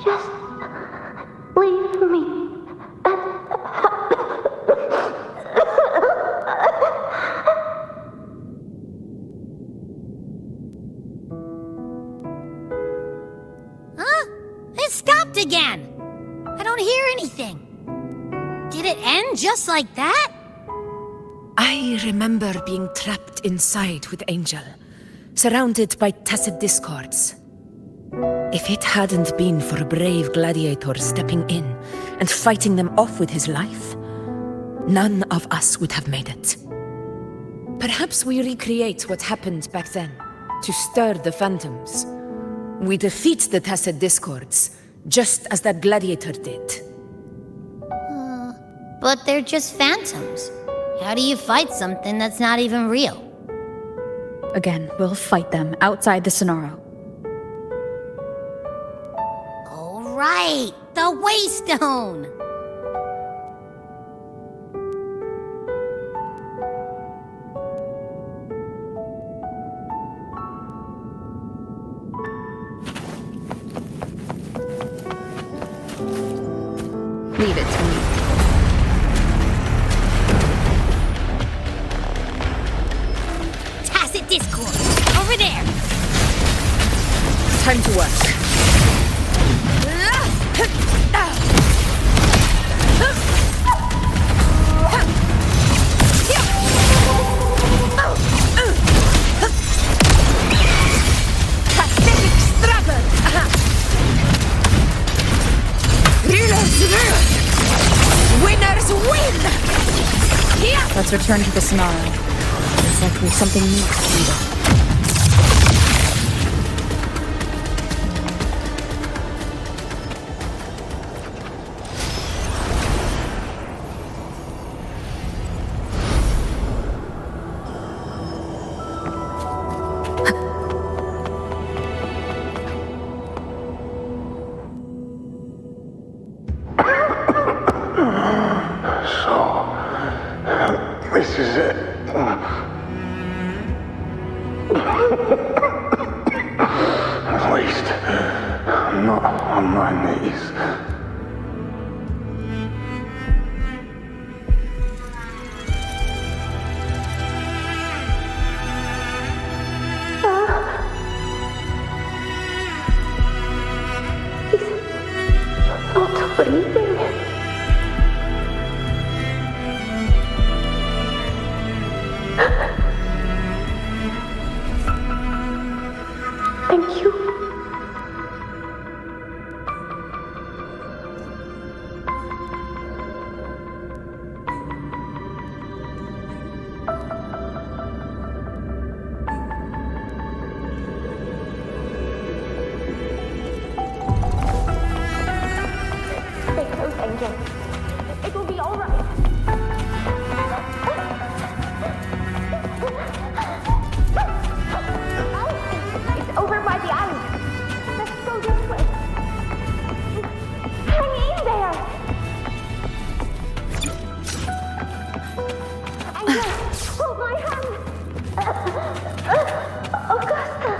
Just leave me. Huh? It stopped again. I don't hear anything. Did it end just like that? I remember being trapped inside with Angel, surrounded by tacit discords. If it hadn't been for a brave gladiator stepping in and fighting them off with his life, none of us would have made it. Perhaps we recreate what happened back then, to stir the phantoms. We defeat the tacit discords, just as that gladiator did. But they're just phantoms. How do you fight something that's not even real? Again, we'll fight them outside the Sonaro. All right, the Waystone! Leave it to me. Tacit discord! Over there! Time to work. Pathetic struggle! Winners win! Let's return to the Sonaro. There's likely something new to see. This is it. At least, I'm not on my knees. Not breathing. Thank you. Stay close, Angel. It will be all right. It's over by the alley. Let's go this way. Hang in there. Angel, hold my hand. Augusta.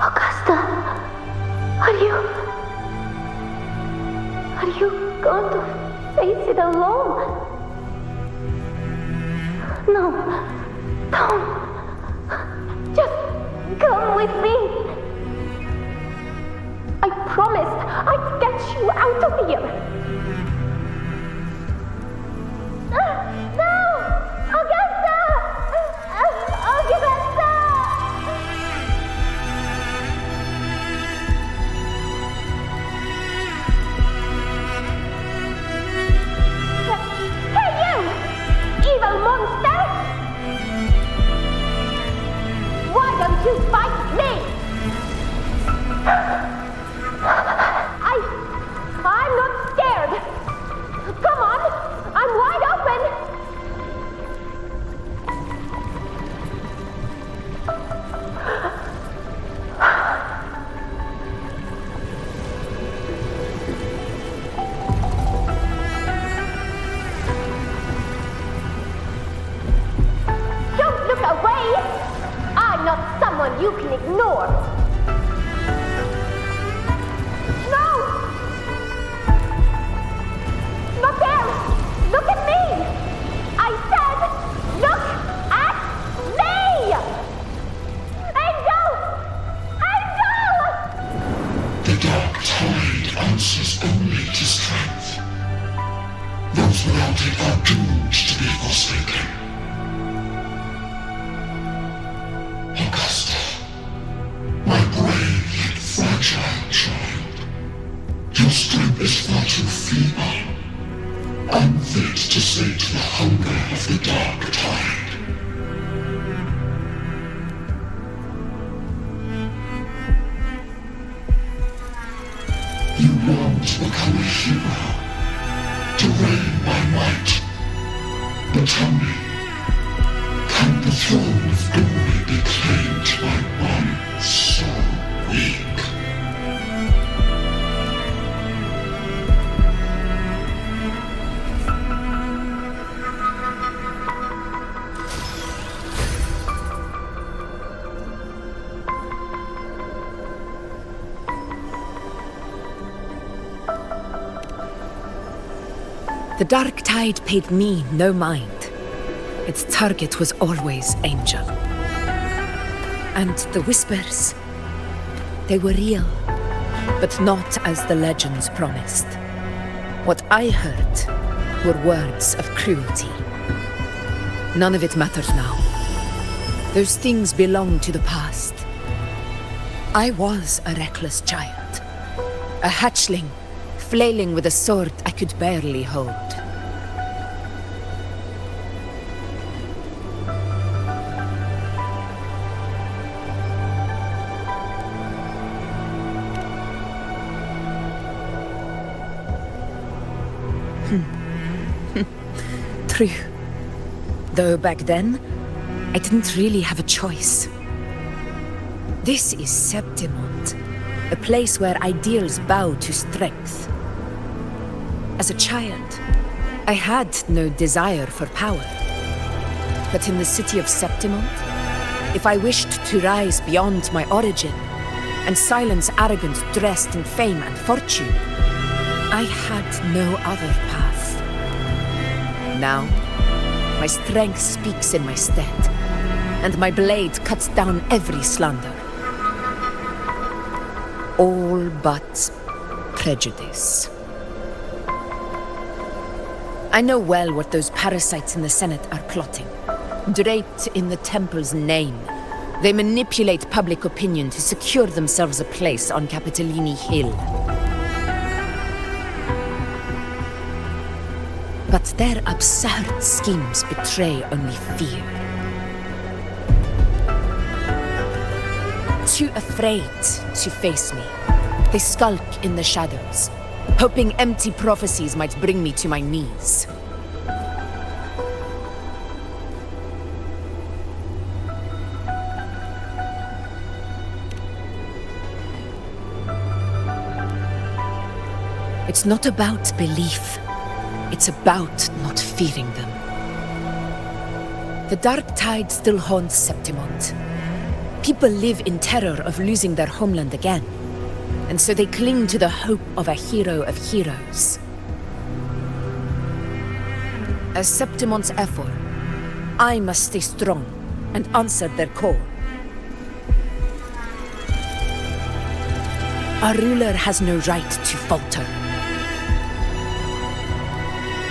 Augusta, are you going to face it alone? No, don't. Just come with me. I promised I'd get you out of here. No! Augusta! Augusta! Hey, you! Evil monster! Why don't you fight me? I'm not scared. Come on, I'm wide open. Don't look away. I'm not someone you can ignore. No! Not there! Look at me! I said, look at me! Angel! Angel! The dark tide answers only to strength. Those without it are doomed to be forsaken. Augusta, my brave yet fragile child, your strength is far too feeble, unfit to sate the hunger of the dark tide. You long to become a hero, to reign by might, but But tell me, can the throne of glory be claimed by one so weak? The Dark Tide paid me no mind. Its target was always Angel. And the whispers, they were real, but not as the legends promised. What I heard were words of cruelty. None of it matters now. Those things belong to the past. I was a reckless child, a hatchling, flailing with a sword I could barely hold. True. Though back then, I didn't really have a choice. This is Septimont, a place where ideals bow to strength. As a child, I had no desire for power. But in the city of Septimont, if I wished to rise beyond my origin and silence arrogance dressed in fame and fortune, I had no other path. Now, my strength speaks in my stead, and my blade cuts down every slander. All but prejudice. I know well what those parasites in the Senate are plotting. Draped in the Temple's name, they manipulate public opinion to secure themselves a place on Capitolini Hill. But their absurd schemes betray only fear. Too afraid to face me, they skulk in the shadows, hoping empty prophecies might bring me to my knees. It's not about belief. It's about not fearing them. The Dark Tide still haunts Septimont. People live in terror of losing their homeland again, and so they cling to the hope of a hero of heroes. As Septimont's Ephor, I must stay strong and answer their call. Our ruler has no right to falter.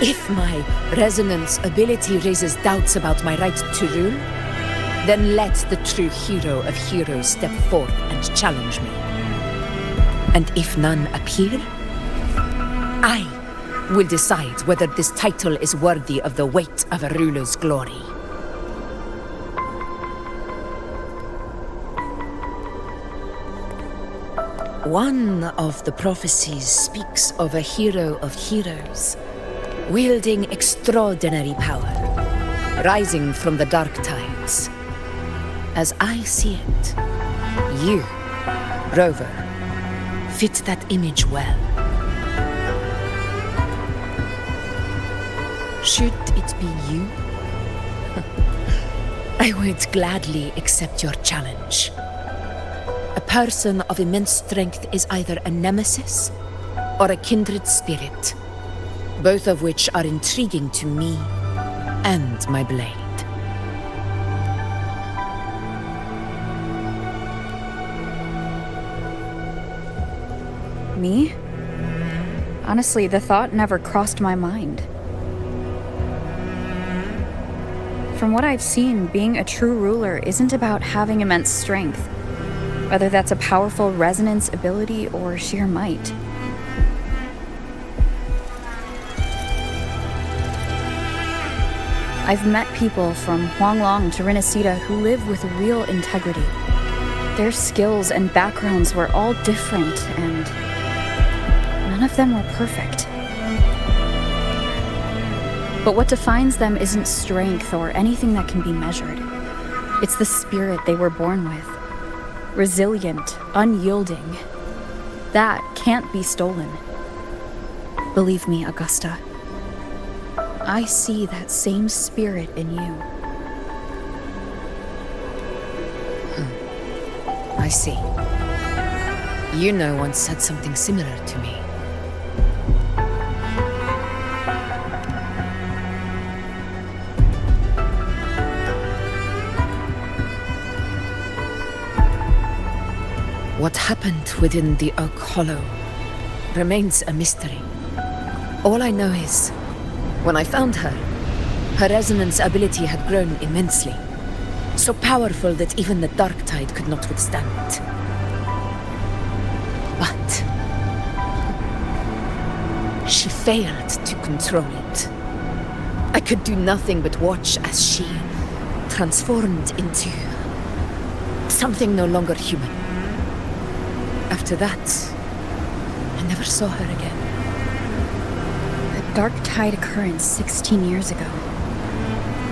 If my resonance ability raises doubts about my right to rule, then let the true hero of heroes step forth and challenge me. And if none appear, I will decide whether this title is worthy of the weight of a ruler's glory. One of the prophecies speaks of a hero of heroes, wielding extraordinary power, rising from the dark tides. As I see it, you, Rover, fit that image well. Should it be you? I would gladly accept your challenge. A person of immense strength is either a nemesis or a kindred spirit, both of which are intriguing to me and my blade. Me? Honestly, the thought never crossed my mind. From what I've seen, being a true ruler isn't about having immense strength, whether that's a powerful resonance ability or sheer might. I've met people from Huanglong to Rinasida who live with real integrity. Their skills and backgrounds were all different, and none of them were perfect. But what defines them isn't strength or anything that can be measured. It's the spirit they were born with. Resilient, unyielding. That can't be stolen. Believe me, Augusta. I see that same spirit in you. I see. You once said something similar to me. What happened within the Oak Hollow remains a mystery. All I know is, when I found her, her resonance ability had grown immensely. So powerful that even the Dark Tide could not withstand it. But she failed to control it. I could do nothing but watch as she transformed into something no longer human. After that, I never saw her again. The Dark Tide occurrence 16 years ago.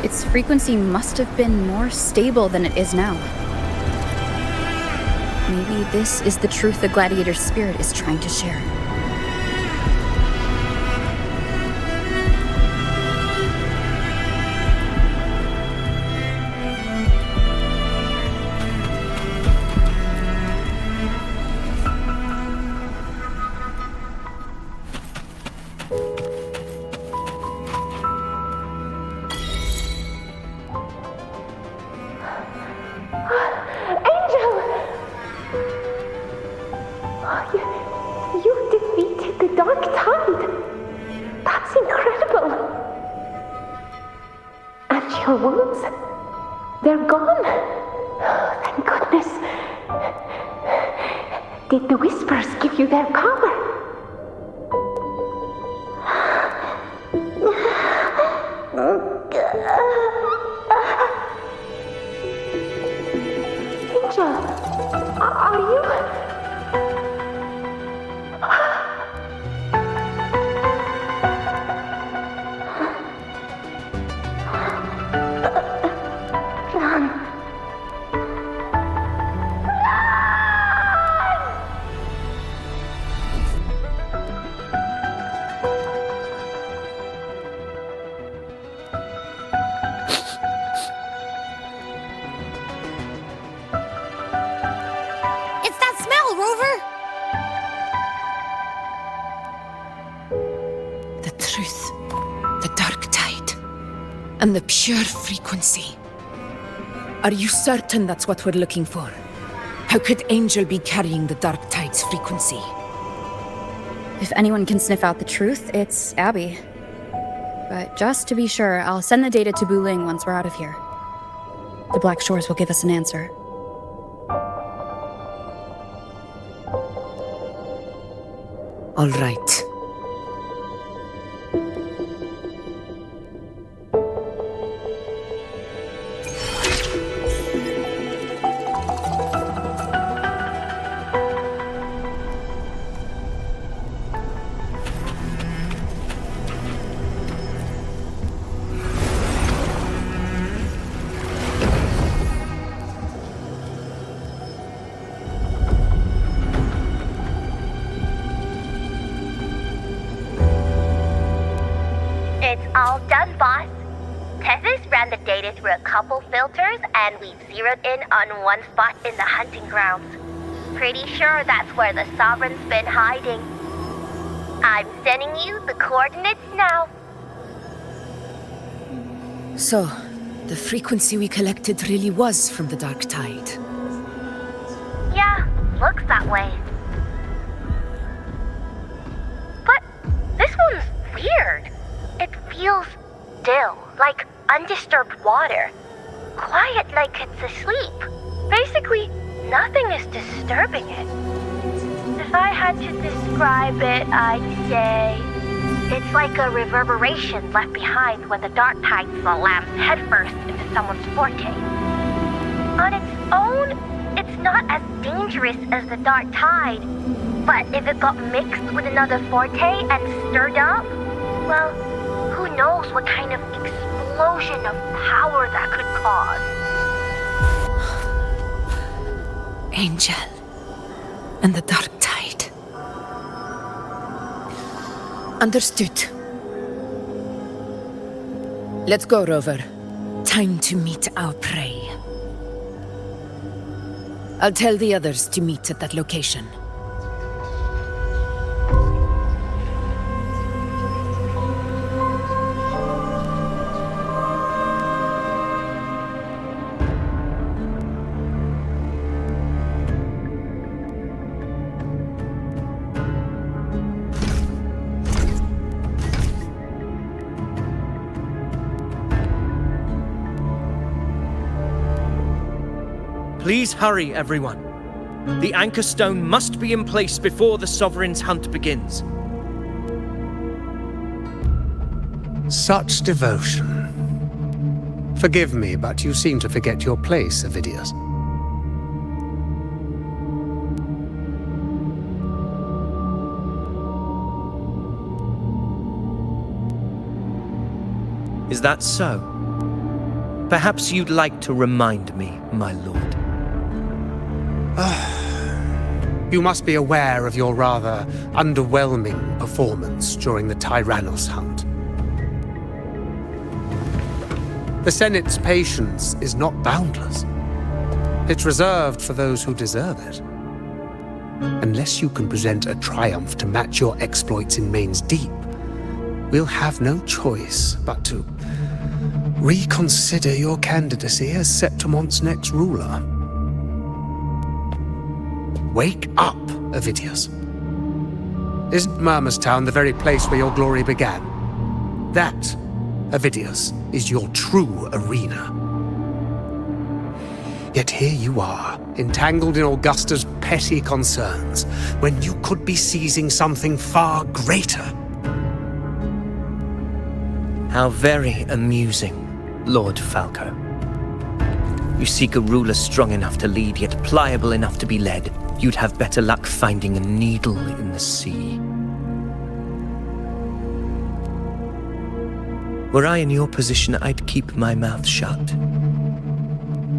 Its frequency must have been more stable than it is now. Maybe this is the truth the Gladiator's spirit is trying to share. They're gone. Thank goodness. Did the Whispers give you their power? Angel, are you? And the pure frequency. Are you certain that's what we're looking for? How could Angel be carrying the Dark Tide's frequency? If anyone can sniff out the truth, it's Abby. But just to be sure, I'll send the data to Buling once we're out of here. The Black Shores will give us an answer. All right. All done, boss. Tethys ran the data through a couple filters, and we've zeroed in on one spot in the hunting grounds. Pretty sure that's where the Sovereign's been hiding. I'm sending you the coordinates now. So, the frequency we collected really was from the Dark Tide. Yeah, looks that way. But this one's weird. It feels still, like undisturbed water. Quiet like it's asleep. Basically, nothing is disturbing it. If I had to describe it, I'd say it's like a reverberation left behind when the Dark Tide slams headfirst into someone's forte. On its own, it's not as dangerous as the Dark Tide, but if it got mixed with another forte and stirred up, well, who knows what kind of explosion of power that could cause. Angel and the Dark Tide. Understood. Let's go, Rover. Time to meet our prey. I'll tell the others to meet at that location. Please hurry, everyone. The anchor stone must be in place before the Sovereign's hunt begins. Such devotion. Forgive me, but you seem to forget your place, Avidius. Is that so? Perhaps you'd like to remind me, my lord. You must be aware of your rather underwhelming performance during the Tyrannos hunt. The Senate's patience is not boundless. It's reserved for those who deserve it. Unless you can present a triumph to match your exploits in Main's Deep, we'll have no choice but to reconsider your candidacy as Septimon's next ruler. Wake up, Avidius. Isn't Murmustown the very place where your glory began? That, Avidius, is your true arena. Yet here you are, entangled in Augusta's petty concerns, when you could be seizing something far greater. How very amusing, Lord Falco. You seek a ruler strong enough to lead, yet pliable enough to be led. You'd have better luck finding a needle in the sea. Were I in your position, I'd keep my mouth shut.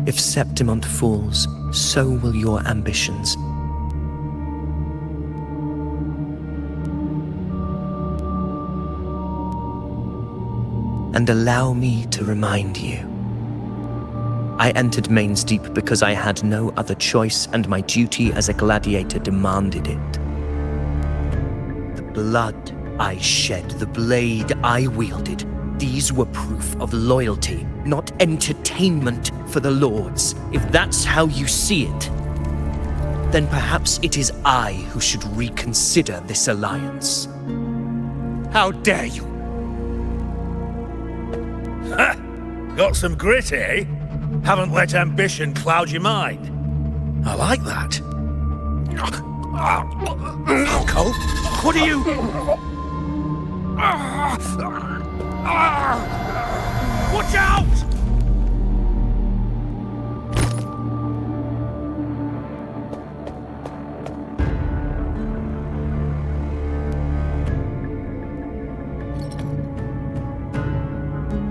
If Septimont falls, so will your ambitions. And allow me to remind you. I entered Main's Deep because I had no other choice, and my duty as a gladiator demanded it. The blood I shed, the blade I wielded, these were proof of loyalty, not entertainment for the Lords. If that's how you see it, then perhaps it is I who should reconsider this alliance. How dare you! Ha! Got some grit, eh? Haven't let ambition cloud your mind. I like that. Falco, what are you... Watch out!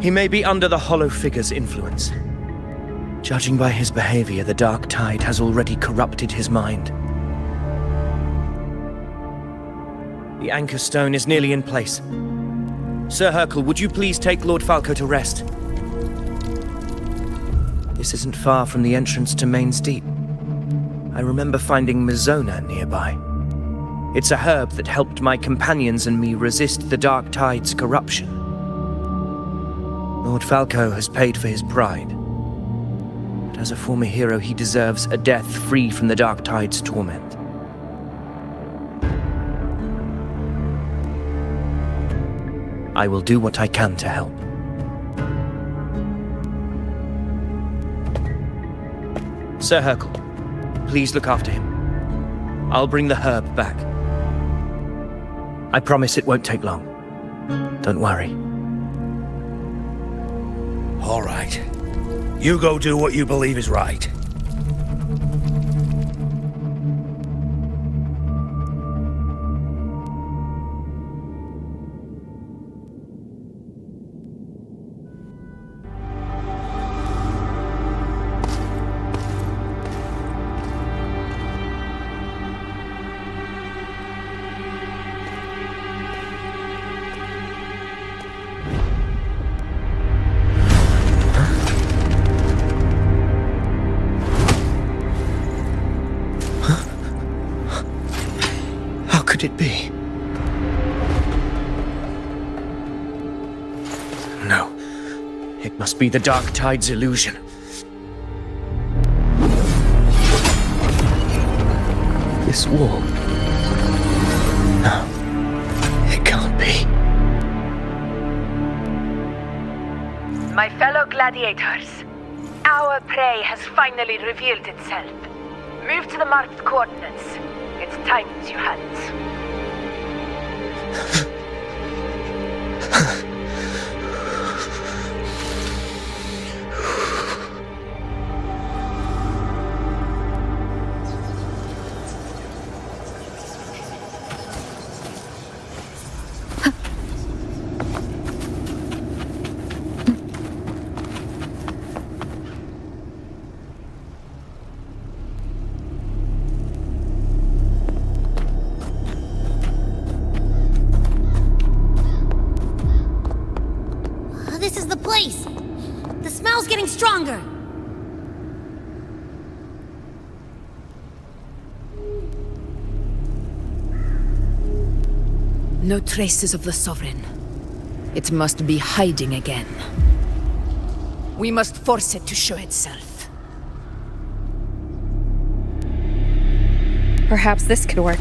He may be under the Hollow Figure's influence. Judging by his behavior, the Dark Tide has already corrupted his mind. The anchor stone is nearly in place. Sir Hercule, would you please take Lord Falco to rest? This isn't far from the entrance to Main's Deep. I remember finding Mizona nearby. It's a herb that helped my companions and me resist the Dark Tide's corruption. Lord Falco has paid for his pride. But as a former hero, he deserves a death free from the Dark Tide's torment. I will do what I can to help. Sir Hercule, please look after him. I'll bring the herb back. I promise it won't take long. Don't worry. All right. You go do what you believe is right. could it be? No. It must be the Dark Tide's illusion. This wall. No. It can't be. My fellow gladiators, our prey has finally revealed itself. Move to the marked coordinates. It's time to hunt. This is the place! The smell's getting stronger! No traces of the Sovereign. It must be hiding again. We must force it to show itself. Perhaps this could work.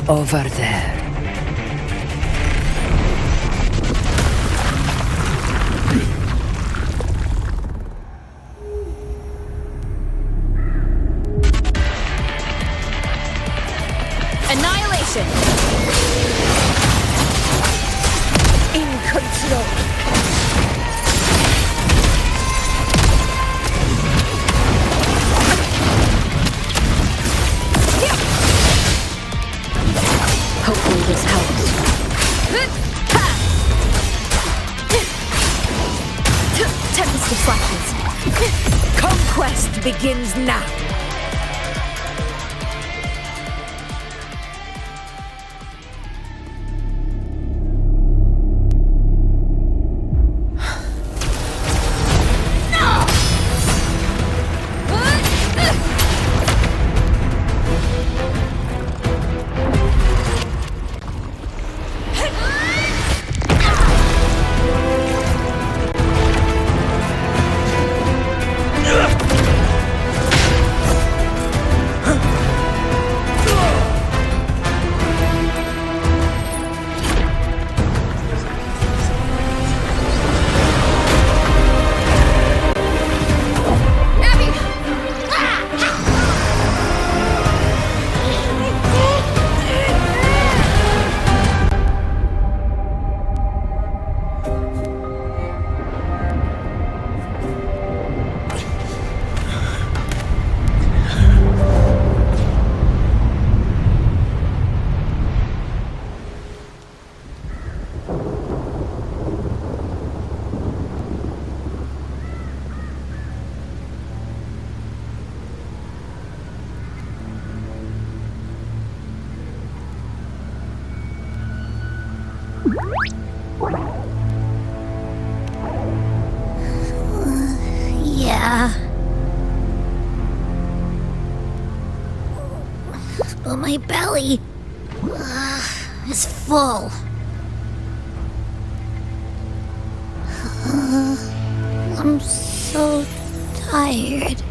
Over there. Annihilation! In control. Hopefully this helps. Tempest of Flashes. Conquest begins now. Yeah. But my belly is full. I'm so tired.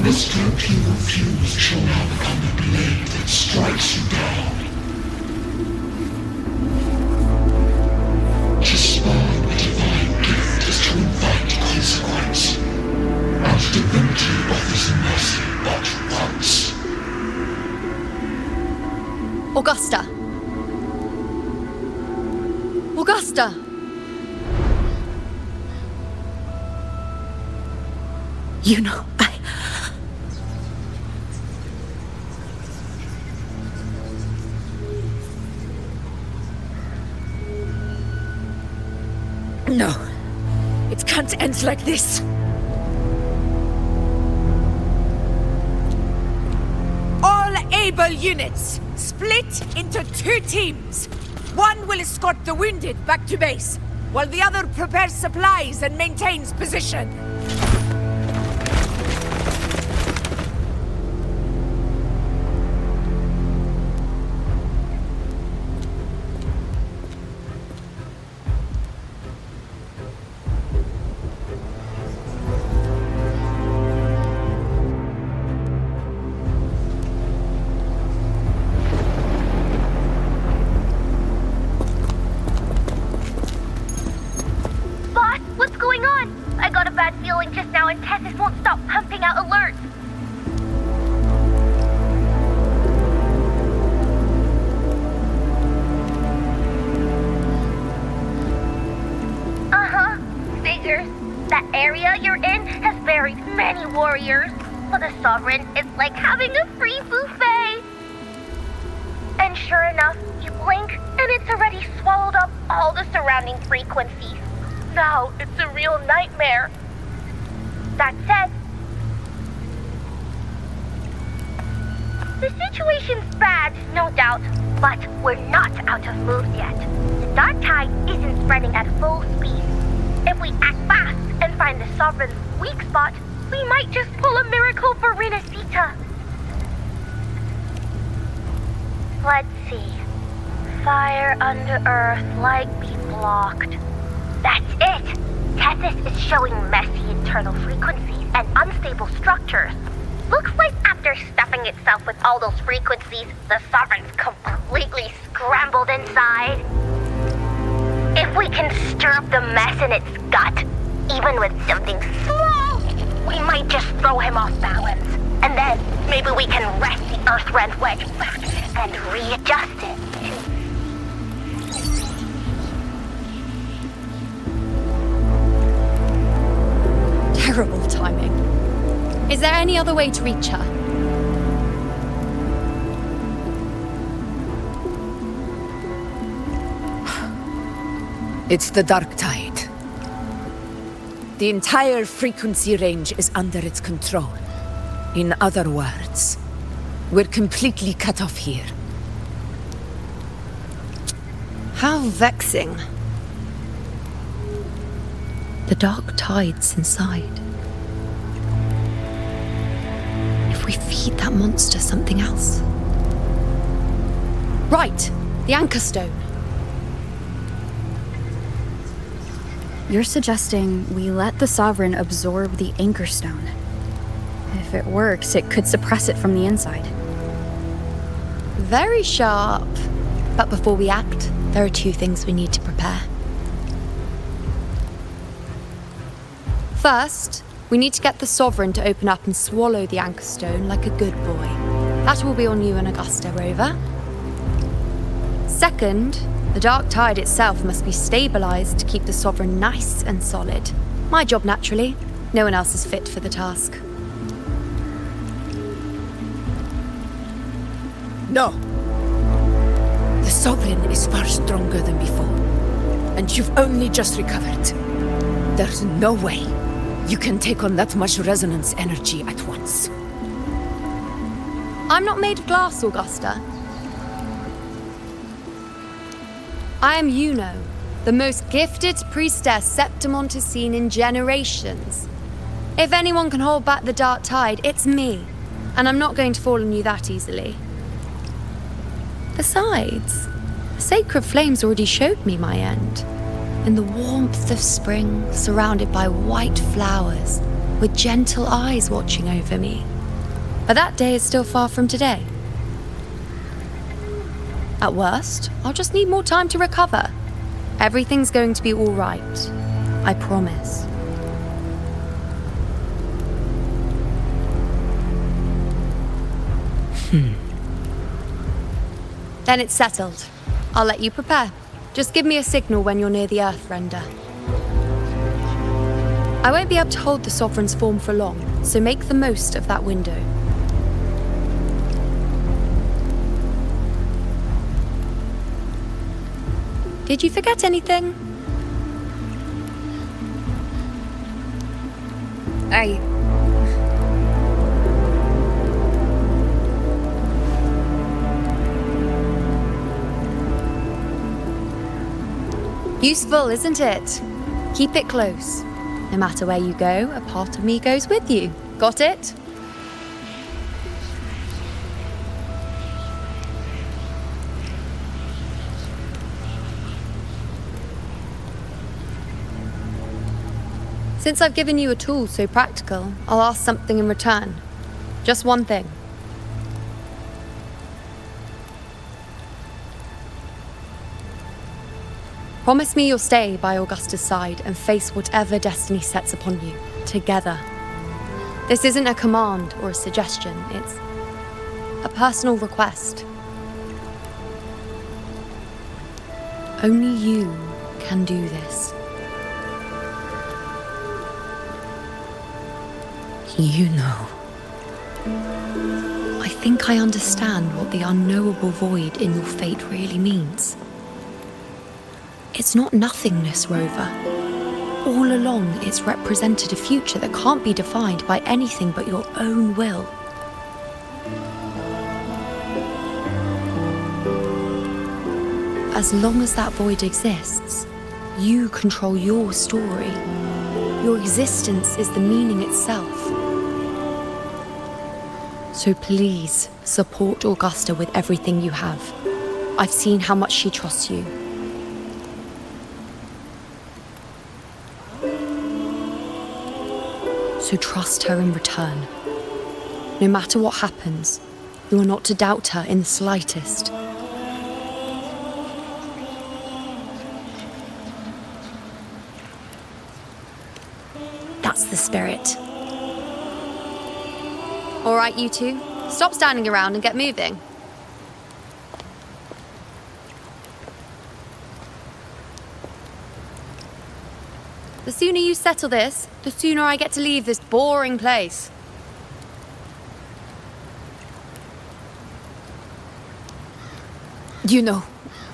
This stroke you refuse shall now become the blade that strikes you down. To spawn a divine gift is to invite consequence. And divinity offers mercy but once. Augusta! Augusta! You know, No. It can't end like this. All able units, split into 2 teams. One will escort the wounded back to base, while the other prepares supplies and maintains position. It's like having a free buffet. And sure enough, you blink and it's already swallowed up all the surrounding frequencies. Now it's a real nightmare. That said, the situation's bad, no doubt, but we're not out of moves yet. The dark tide isn't spreading at full speed. If we act fast and find the Sovereign's weak spot, we might just pull a miracle for Renacita. Let's see. Fire under earth, light be blocked. That's it! Tethys is showing messy internal frequencies and unstable structures. Looks like after stuffing itself with all those frequencies, the Sovereign's completely scrambled inside. If we can stir up the mess in its gut, even with something small, we might just throw him off balance. And then maybe we can wrest the Earth-rend wedge back and readjust it. Terrible timing. Is there any other way to reach her? It's the dark tide. The entire frequency range is under its control. In other words, we're completely cut off here. How vexing. The dark tide's inside. If we feed that monster something else. Right, the anchor stone. You're suggesting we let the Sovereign absorb the anchor stone. If it works, it could suppress it from the inside. Very sharp. But before we act, there are 2 things we need to prepare. First, we need to get the Sovereign to open up and swallow the anchor stone like a good boy. That will be on you and Augusta, Rover. Second, the dark tide itself must be stabilized to keep the Sovereign nice and solid. My job, naturally. No one else is fit for the task. No. The Sovereign is far stronger than before. And you've only just recovered. There's no way you can take on that much resonance energy at once. I'm not made of glass, Augusta. I am Juno, the most gifted priestess Septimont has seen in generations. If anyone can hold back the dark tide, it's me. And I'm not going to fall on you that easily. Besides, the sacred flames already showed me my end. In the warmth of spring, surrounded by white flowers, with gentle eyes watching over me. But that day is still far from today. At worst, I'll just need more time to recover. Everything's going to be all right. I promise. Then it's settled. I'll let you prepare. Just give me a signal when you're near the Earth Render. I won't be able to hold the Sovereign's form for long, so make the most of that window. Did you forget anything? Useful, isn't it? Keep it close. No matter where you go, a part of me goes with you. Got it? Since I've given you a tool so practical, I'll ask something in return. Just one thing. Promise me you'll stay by Augusta's side and face whatever destiny sets upon you, together. This isn't a command or a suggestion, it's a personal request. Only you can do this. You know. I think I understand what the unknowable void in your fate really means. It's not nothingness, Rover. All along, it's represented a future that can't be defined by anything but your own will. As long as that void exists, you control your story. Your existence is the meaning itself. So please, support Augusta with everything you have. I've seen how much she trusts you. So trust her in return. No matter what happens, you are not to doubt her in the slightest. That's the spirit. All right, you two. Stop standing around and get moving. The sooner you settle this, the sooner I get to leave this boring place. You know,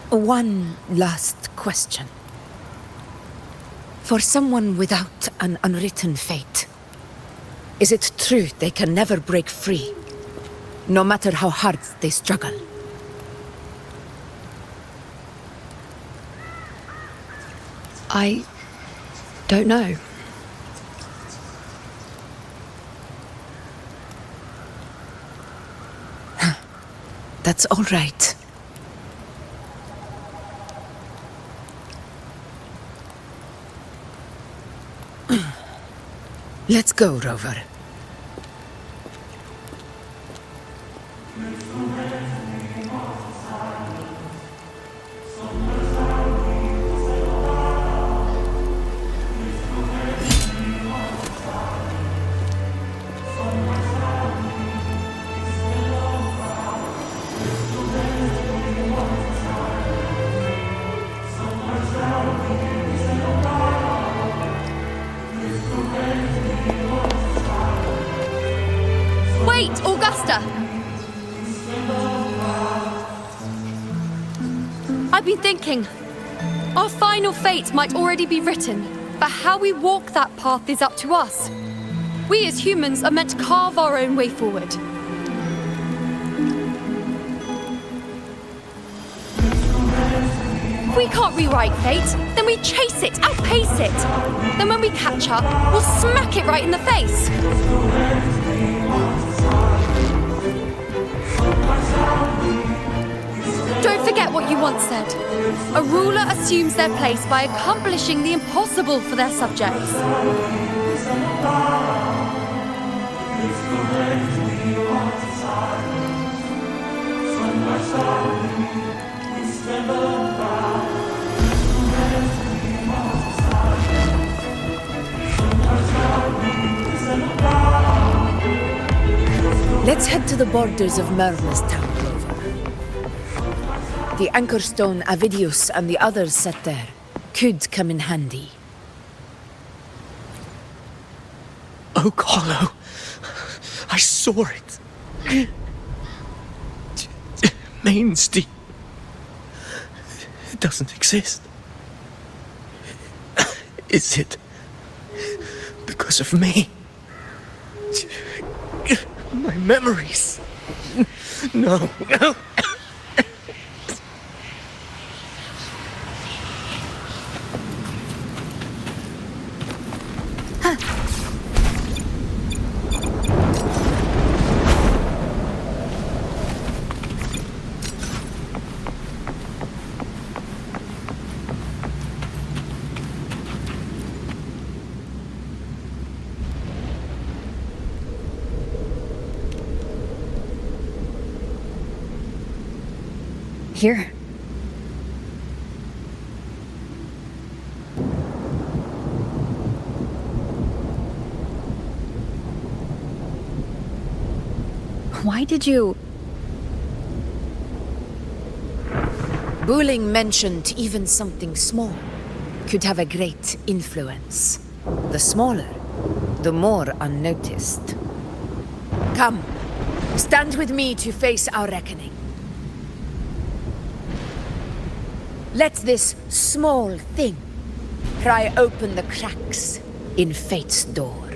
one last question. For someone without an unwritten fate, is it true they can never break free, no matter how hard they struggle? I don't know. That's all right. Let's go, Rover. Wait, Augusta! I've been thinking. Our final fate might already be written, but how we walk that path is up to us. We as humans are meant to carve our own way forward. If we can't rewrite fate, then we chase it, outpace it. Then when we catch up, we'll smack it right in the face. Don't forget what you once said. A ruler assumes their place by accomplishing the impossible for their subjects. Let's head to the borders of Merma's town, Grover. The anchor stone Avidius and the others set there could come in handy. Oak Hollow. I saw it. Mainstein. It doesn't exist. Is it because of me? My memories. No. Here. Why did you... Bulling mentioned even something small could have a great influence. The smaller, the more unnoticed. Come, stand with me to face our reckoning. Let this small thing pry open the cracks in fate's door.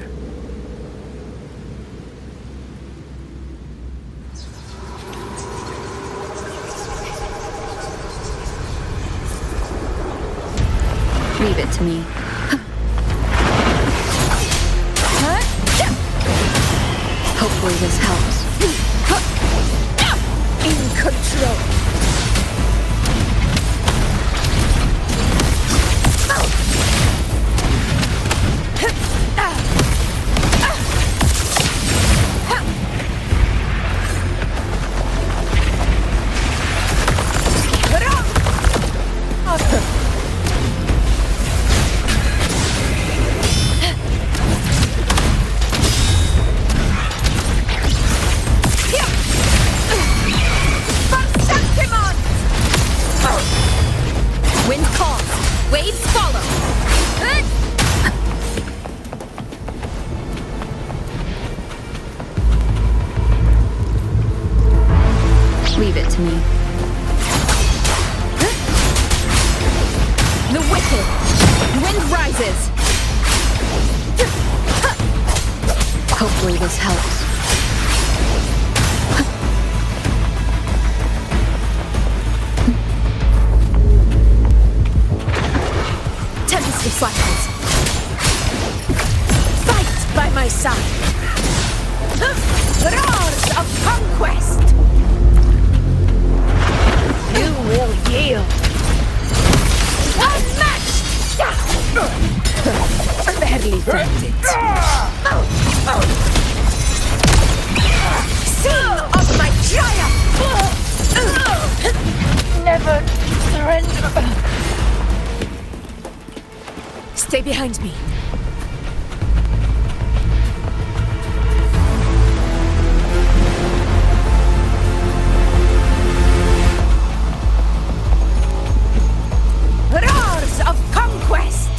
Leave it to me. Hopefully this helps. In control. Leave it to me. The wicked! Wind rises! Hopefully this helps. Tempest reflections. Fight by my side. Roars of conquest! You will yield. Unmatched! Barely felt it. Scene of my triumph! Never surrender. Stay behind me. Roars of conquest!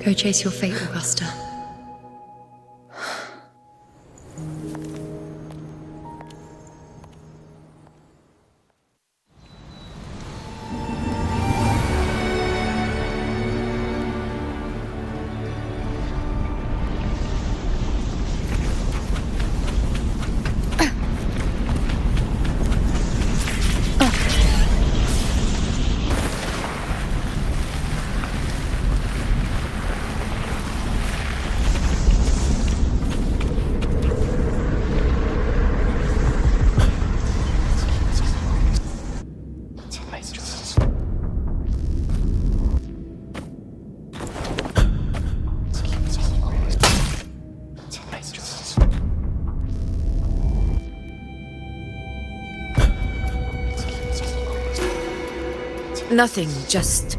Go chase your fate, Augusta. Nothing, just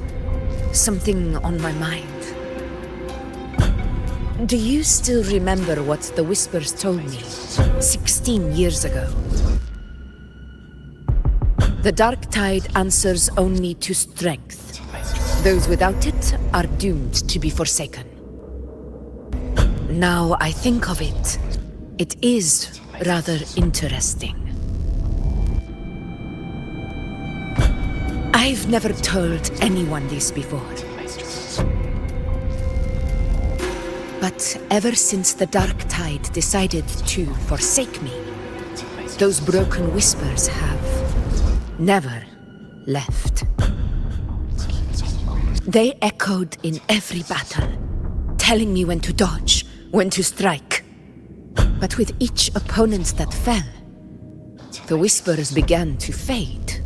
something on my mind. Do you still remember what the Whispers told me 16 years ago? The dark tide answers only to strength. Those without it are doomed to be forsaken. Now I think of it, it is rather interesting. I've never told anyone this before. But ever since the dark tide decided to forsake me, those broken whispers have never left. They echoed in every battle, telling me when to dodge, when to strike. But with each opponent that fell, the whispers began to fade.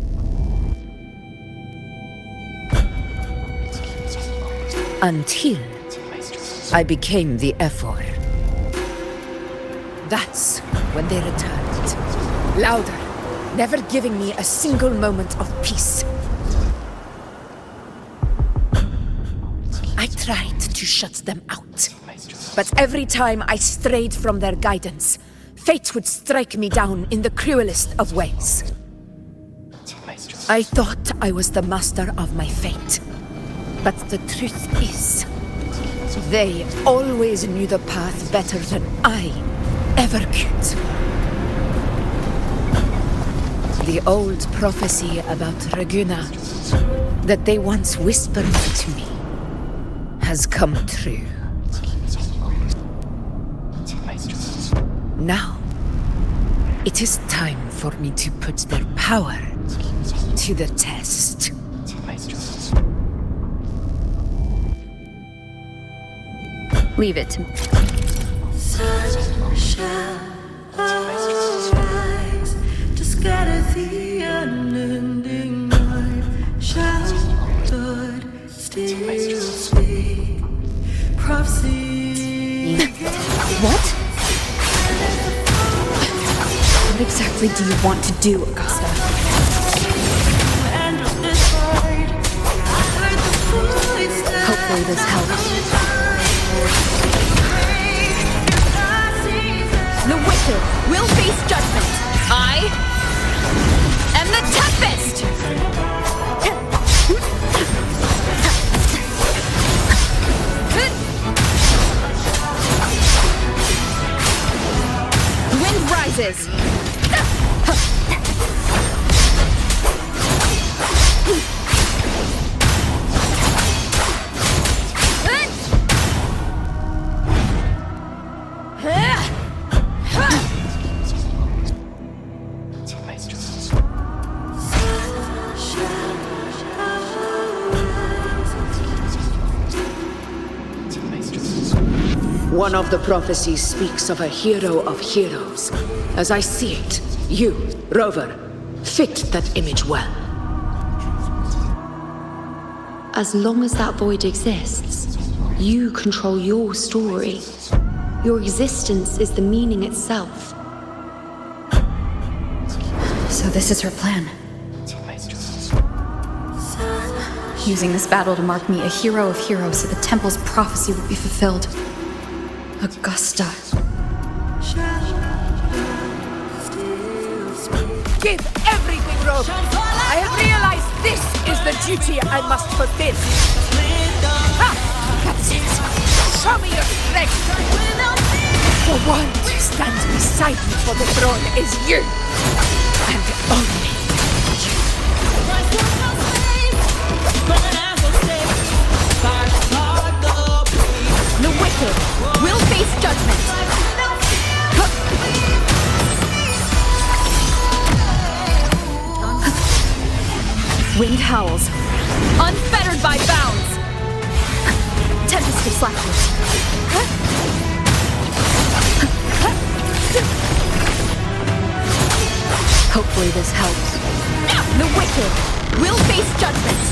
Until I became the Ephor. That's when they returned. Louder, never giving me a single moment of peace. I tried to shut them out. But every time I strayed from their guidance, fate would strike me down in the cruelest of ways. I thought I was the master of my fate. But the truth is, they always knew the path better than I ever could. The old prophecy about Raguna, that they once whispered to me, has come true. Now, it is time for me to put their power to the test. Leave it to me. Sun shall arise to scatter the unending night. Shall God still speak prophecy? What? What exactly do you want to do, Augusta? Hopefully this helps. The wicked will face judgment. I am the Tempest! Wind rises. One of the prophecies speaks of a hero of heroes. As I see it, you, Rover, fit that image well. As long as that void exists, you control your story. Your existence is the meaning itself. So this is her plan. Using this battle to mark me a hero of heroes so the temple's prophecy will be fulfilled. Augusta. Give everything, Rover! I have realized this is the duty I must fulfill. That's it. Show me your strength. The one who stands beside me for the throne is you. And only you. The wicked will face judgment. Wind howls, unfettered by bounds. Tempest of Slackness. Hopefully this helps. The wicked will face judgment.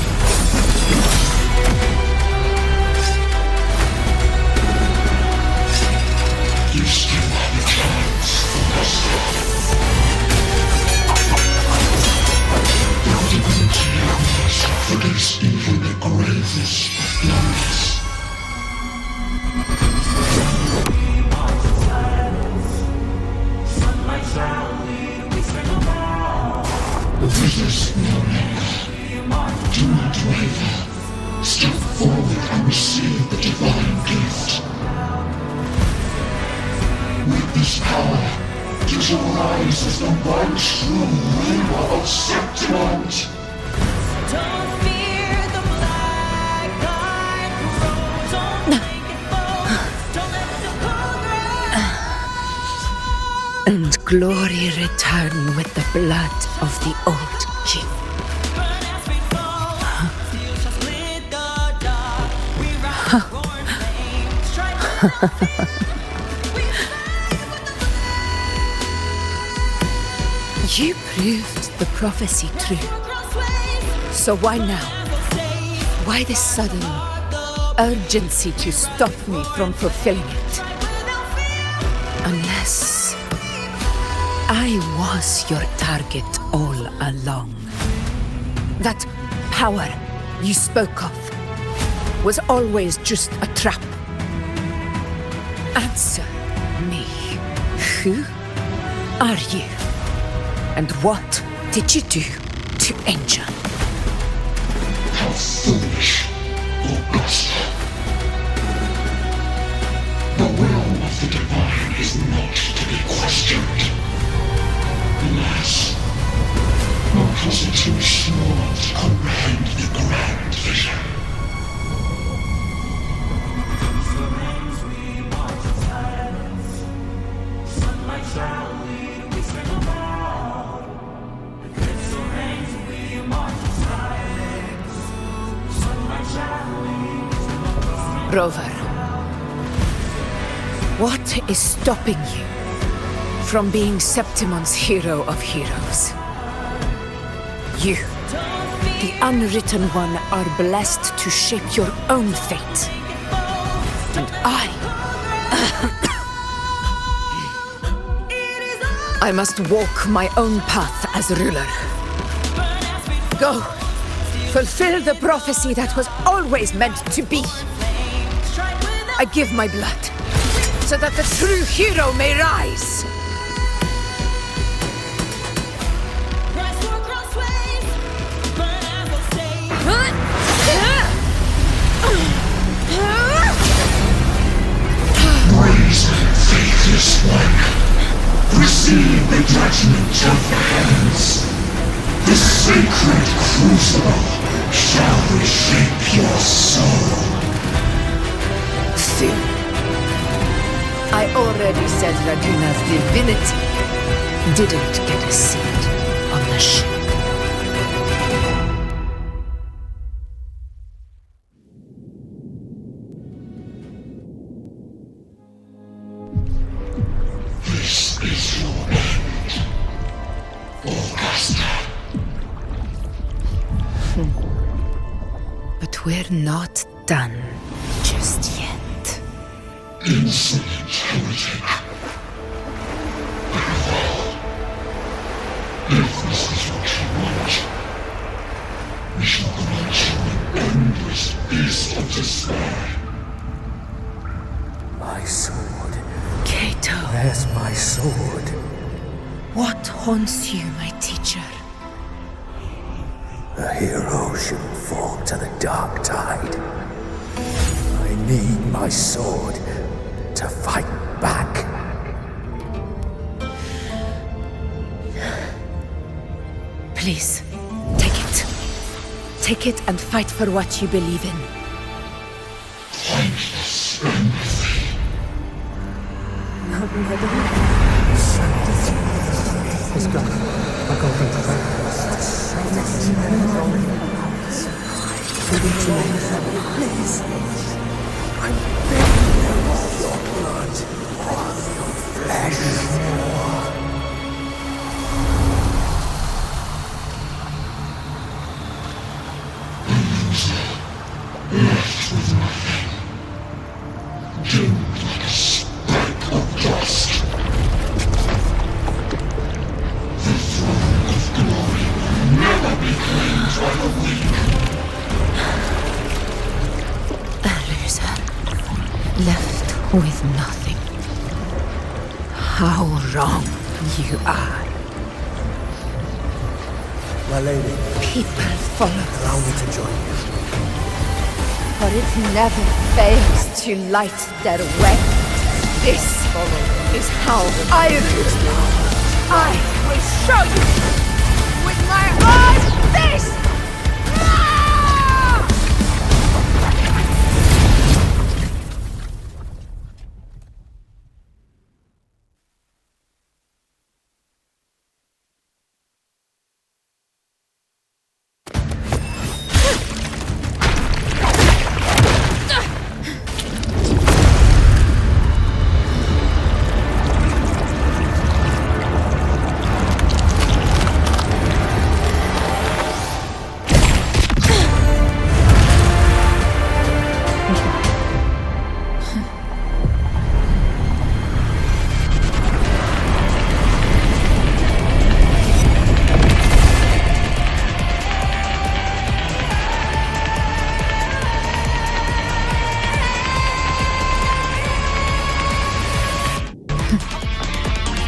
You still have a chance for yourself. The divinity hammers against even the gravest blunders. Resist no longer. Do not waver. Step forward and receive the divine gift. With this power, you shall rise as the one true ruler of Septimont. Don't fear the black-eyed crow. Don't make it bold. Don't let the progress. And glory return with the blood of the old king. You proved the prophecy true. So why now? Why this sudden urgency to stop me from fulfilling it? Unless I was your target all along. That power you spoke of was always just a trap. Answer me. Who are you? And what did you do to Angel? How foolish, Augusta. The will of the divine is not to be questioned. Alas, because it's too small to comprehend the grand vision. Rover, what is stopping you from being Septimon's hero of heroes? You, the unwritten one, are blessed to shape your own fate. And I must walk my own path as ruler. Go, fulfill the prophecy that was always meant to be. I give my blood, so that the true hero may rise. Brazen, faithless one, receive the judgment of the heavens. The sacred crucible shall reshape your soul. I already said Raguna's divinity didn't get a seat on the ship. This is your end, Augusta. But we're not done just yet. Insolent heretic. Very well. If this is what you want, we shall grant you an endless beast of despair. My sword. Cato. Where's my sword? What haunts you, my teacher? A hero shouldn't fall to the dark tide. I need my sword to fight back. Please, take it. Take it and fight for what you believe in. Pointless empathy. Let's go. I'll go bring Please. I'm begging you of your blood, of your flesh. Left with nothing. Doomed like a speck of dust. The throne of glory will never be claimed by the weak. A loser. Left with nothing. How wrong you are. My lady. People follow. Allow me to join you. For it never fails to light their way. This is how I rule. I will show you with my own fist!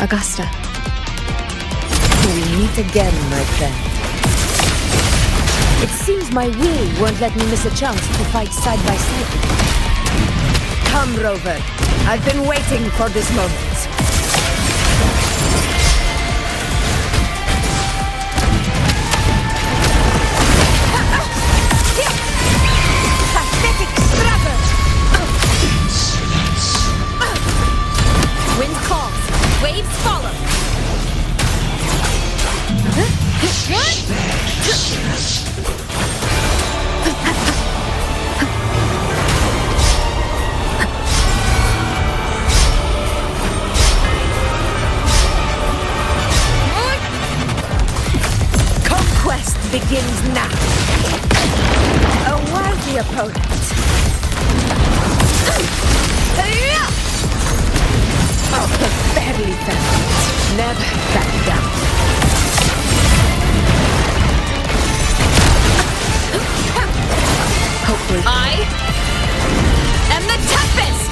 Augusta. We meet again, my friend. It seems my will won't let me miss a chance to fight side by side. Come, Rover. I've been waiting for this moment. Pathetic struggle! Wind calls. Waves follow. Conquest begins now. A worthy opponent. Oh, barely found. Never back down. Hopefully. I am the toughest!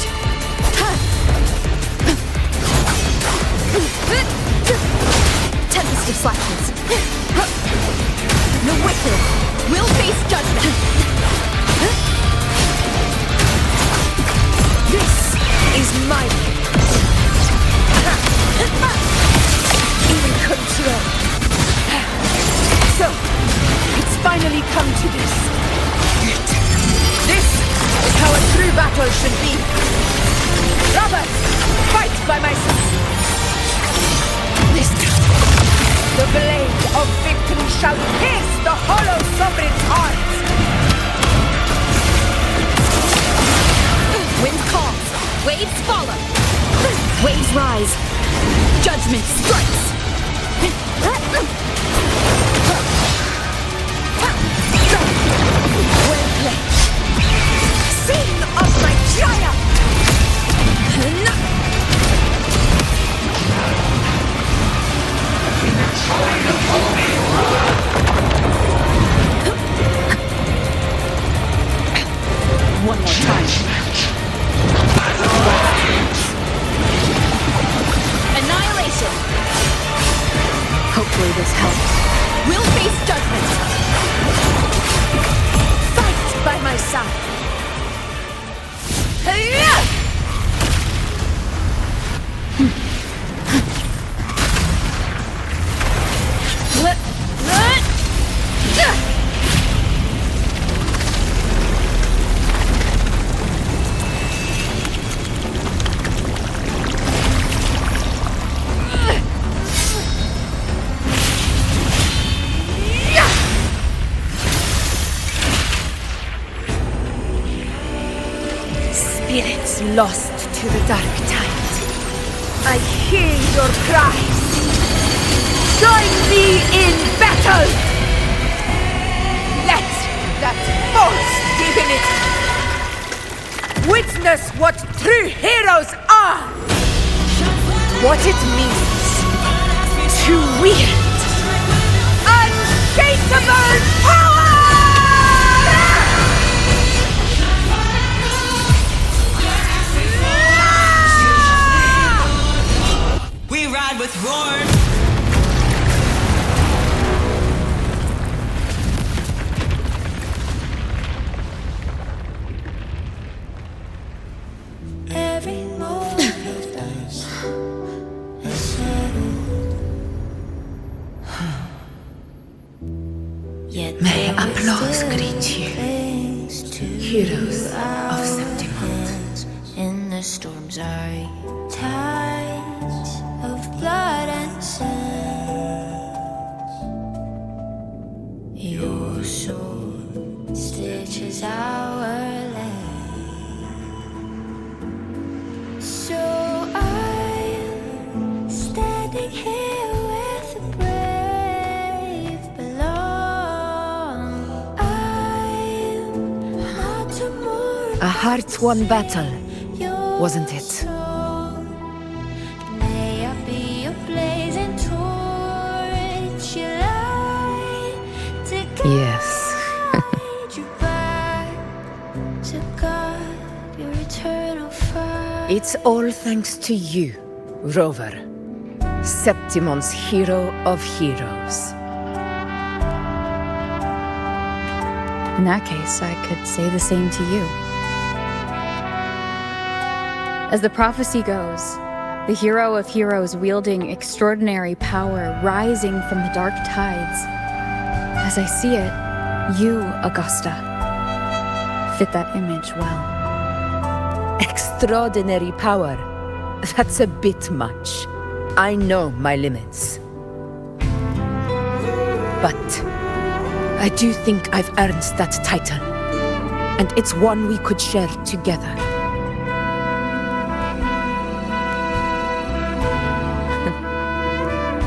Tempest of Slashes. The wicked will face judgment. This is my even control. So, it's finally come to this. This is how a true battle should be. Brothers, fight by my side. This time, the blade of victory shall pierce the hollow sovereign's heart. Wind calls, waves follow. Waves rise. Judgment strikes. Well played. Scene of my triumph. One more time. Annihilation! Hopefully this helps. We'll face judgment! Fight by my side! Spirits lost to the dark tide. I hear your cries. Join me in battle! Let that false divinity witness what true heroes are! What it means to wield unshakable power! We ride with roars. Every moment is settled. Yet may applause greet you, heroes of Septimont. In the storms are tides of blood and sand. Your sword stitches our land. So I'm standing here where the brave belong. I'm not tomorrow. A heart-won battle, wasn't it? May I be a blazing torch you light to Yes. guide you back to God, your eternal fire. It's all thanks to you, Rover, Septimon's hero of heroes. In that case, I could say the same to you. As the prophecy goes, the hero of heroes wielding extraordinary power rising from the dark tides. As I see it, you, Augusta, fit that image well. Extraordinary power. That's a bit much. I know my limits. But I do think I've earned that title. And it's one we could share together.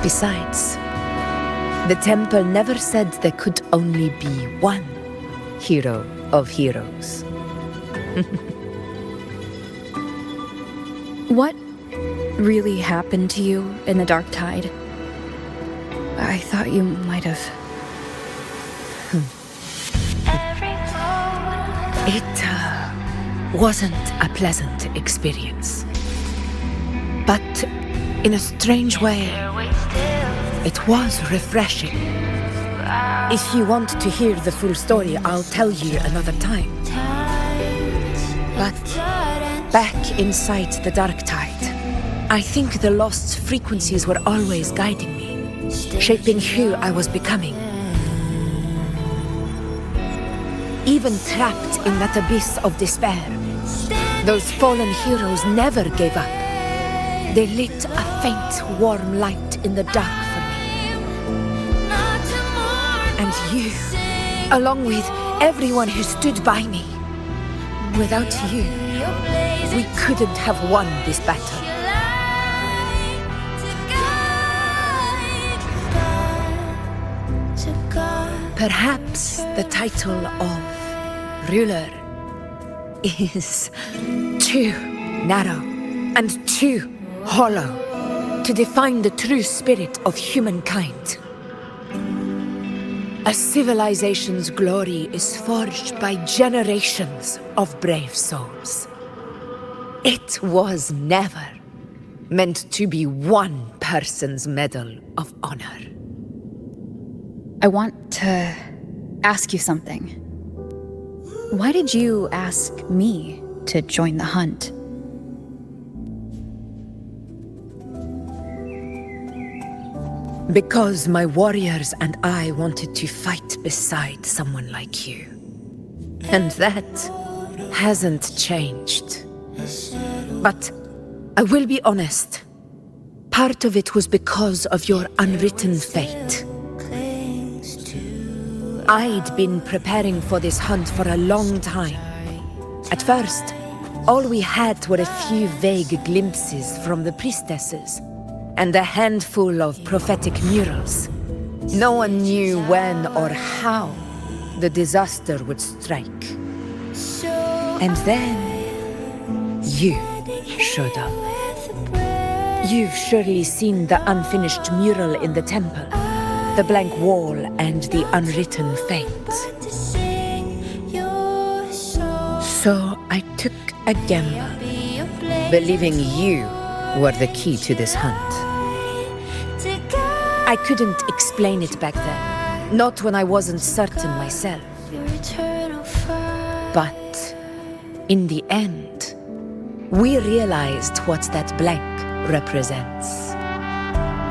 Besides, the temple never said there could only be one hero of heroes. What really happened to you in the dark tide? I thought you might have... It wasn't a pleasant experience. But in a strange way, it was refreshing. If you want to hear the full story, I'll tell you another time. But back inside the dark tide, I think the lost frequencies were always guiding me, shaping who I was becoming. Even trapped in that abyss of despair, those fallen heroes never gave up. They lit a faint, warm light in the dark for me. And you, along with everyone who stood by me. Without you, we couldn't have won this battle. Perhaps the title of ruler is too narrow and too hollow to define the true spirit of humankind. A civilization's glory is forged by generations of brave souls. It was never meant to be one person's medal of honor. I want to ask you something. Why did you ask me to join the hunt. Because my warriors and I wanted to fight beside someone like you. And that hasn't changed. But I will be honest. Part of it was because of your unwritten fate. I'd been preparing for this hunt for a long time. At first, all we had were a few vague glimpses from the priestesses, and a handful of prophetic murals. No one knew when or how the disaster would strike. And then, you showed up. You've surely seen the unfinished mural in the temple, the blank wall and the unwritten fate. So I took a gamble, believing you were the key to this hunt. I couldn't explain it back then, not when I wasn't certain myself. But in the end, we realized what that blank represents.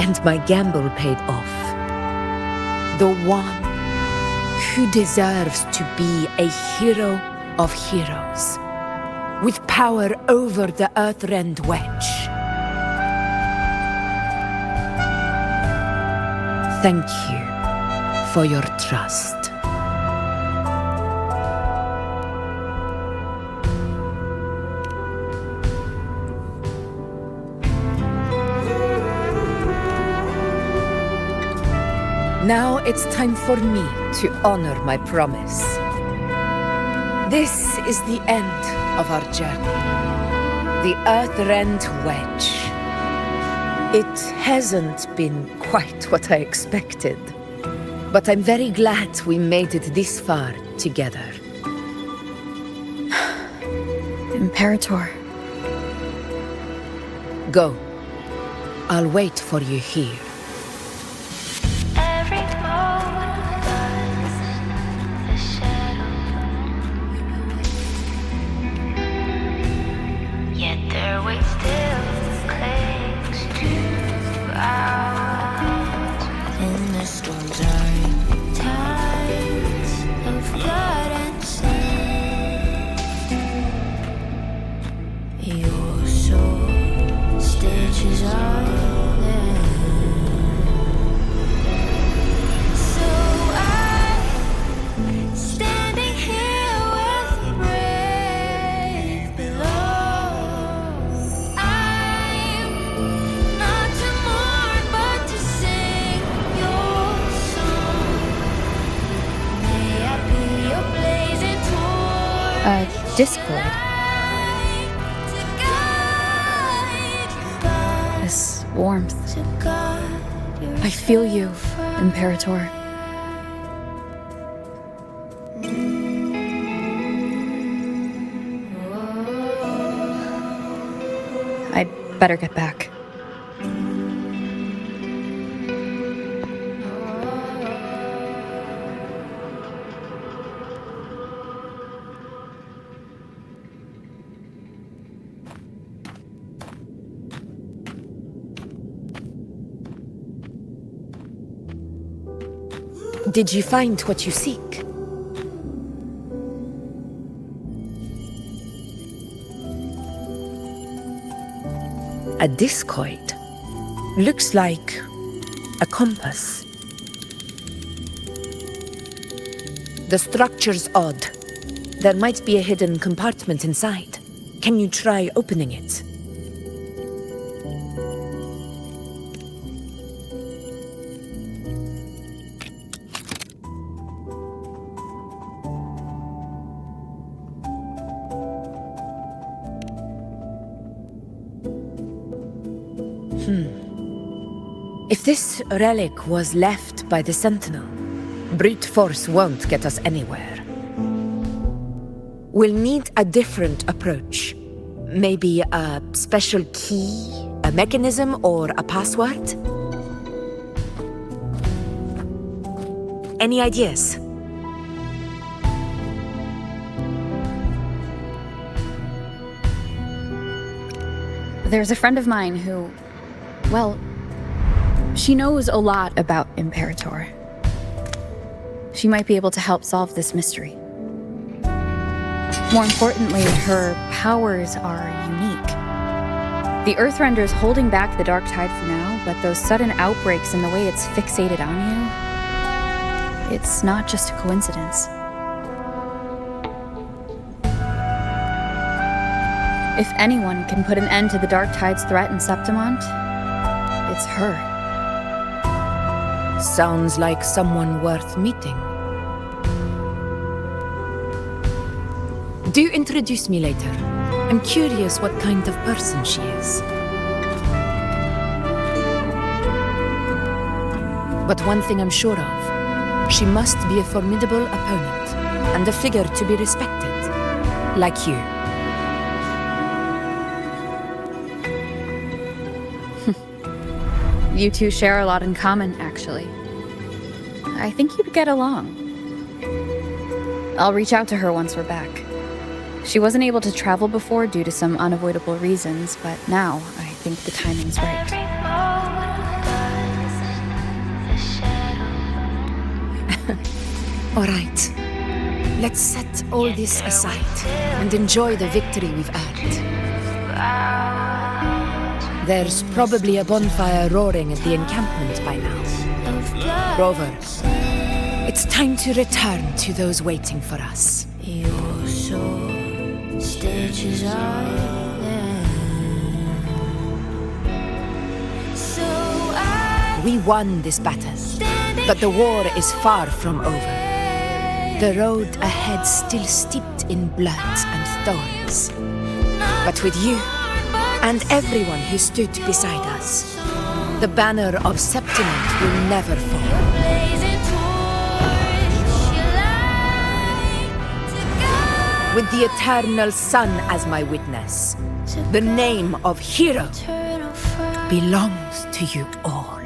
And my gamble paid off. The one who deserves to be a hero of heroes, with power over the Earthrend Wedge. Thank you for your trust. Now it's time for me to honor my promise. This is the end of our journey. The Earthrend Wedge. It hasn't been quite what I expected, but I'm very glad we made it this far together. Imperator. Go. I'll wait for you here. Discord. This warmth. I feel you, Imperator. I'd better get back. Did you find what you seek? A discoid. Looks like a compass. The structure's odd. There might be a hidden compartment inside. Can you try opening it? If this relic was left by the Sentinel, brute force won't get us anywhere. We'll need a different approach. Maybe a special key, a mechanism, or a password? Any ideas? There's a friend of mine who, well, she knows a lot about Imperator. She might be able to help solve this mystery. More importantly, her powers are unique. The Earthrender's holding back the dark tide for now, but those sudden outbreaks and the way it's fixated on you, it's not just a coincidence. If anyone can put an end to the dark tide's threat in Septimont, it's her. Sounds like someone worth meeting. Do introduce me later. I'm curious what kind of person she is. But one thing I'm sure of, she must be a formidable opponent, and a figure to be respected, like you. You two share a lot in common, actually. I think you'd get along. I'll reach out to her once we're back. She wasn't able to travel before due to some unavoidable reasons, but now I think the timing's right. All right. Let's set all this aside and enjoy the victory we've earned. There's probably a bonfire roaring at the encampment by now. Rover, it's time to return to those waiting for us. Your sword stitches We won this battle, but the war is far from over. The road ahead still steeped in blood and thorns. But with you, and everyone who stood beside us, the banner of Septimont will never fall. With the eternal sun as my witness, the name of hero belongs to you all.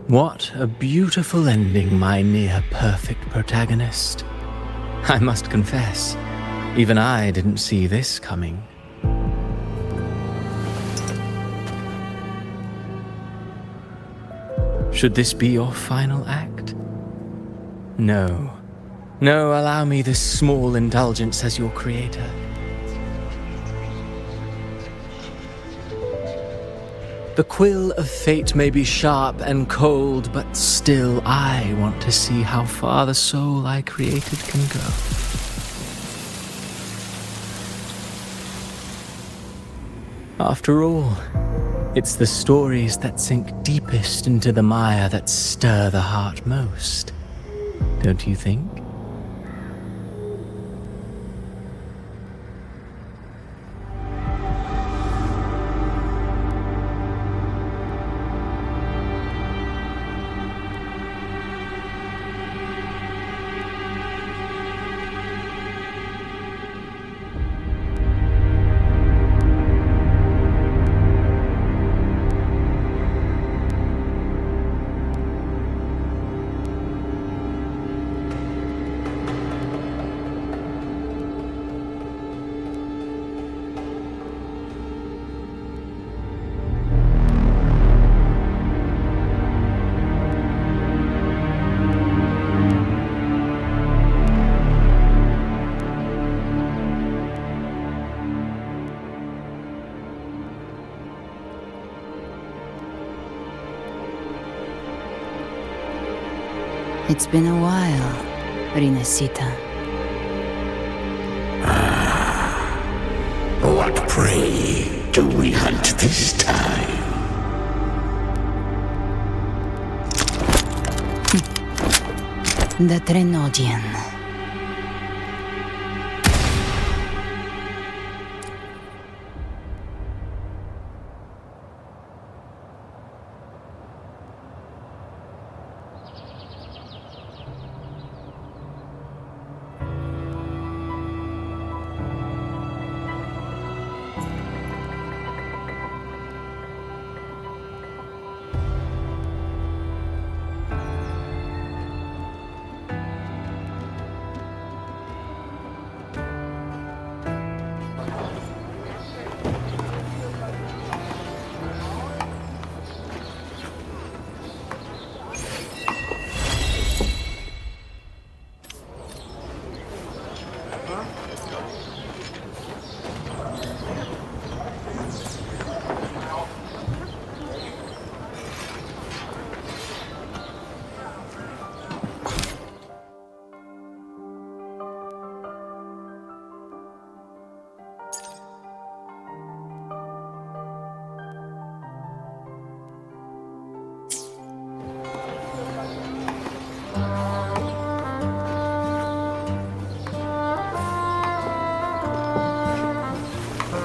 What a beautiful ending, my near-perfect protagonist. I must confess, even I didn't see this coming. Should this be your final act? No. No, allow me this small indulgence as your creator. The quill of fate may be sharp and cold, but still I want to see how far the soul I created can go. After all, it's the stories that sink deepest into the mire that stir the heart most, don't you think? It's been a while, Rinesita. What prey do we hunt this time? The Trenodian.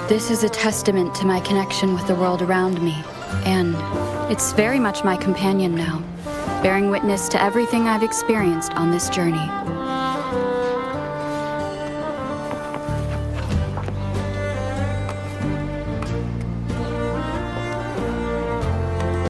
This is a testament to my connection with the world around me, and it's very much my companion now, bearing witness to everything I've experienced on this journey.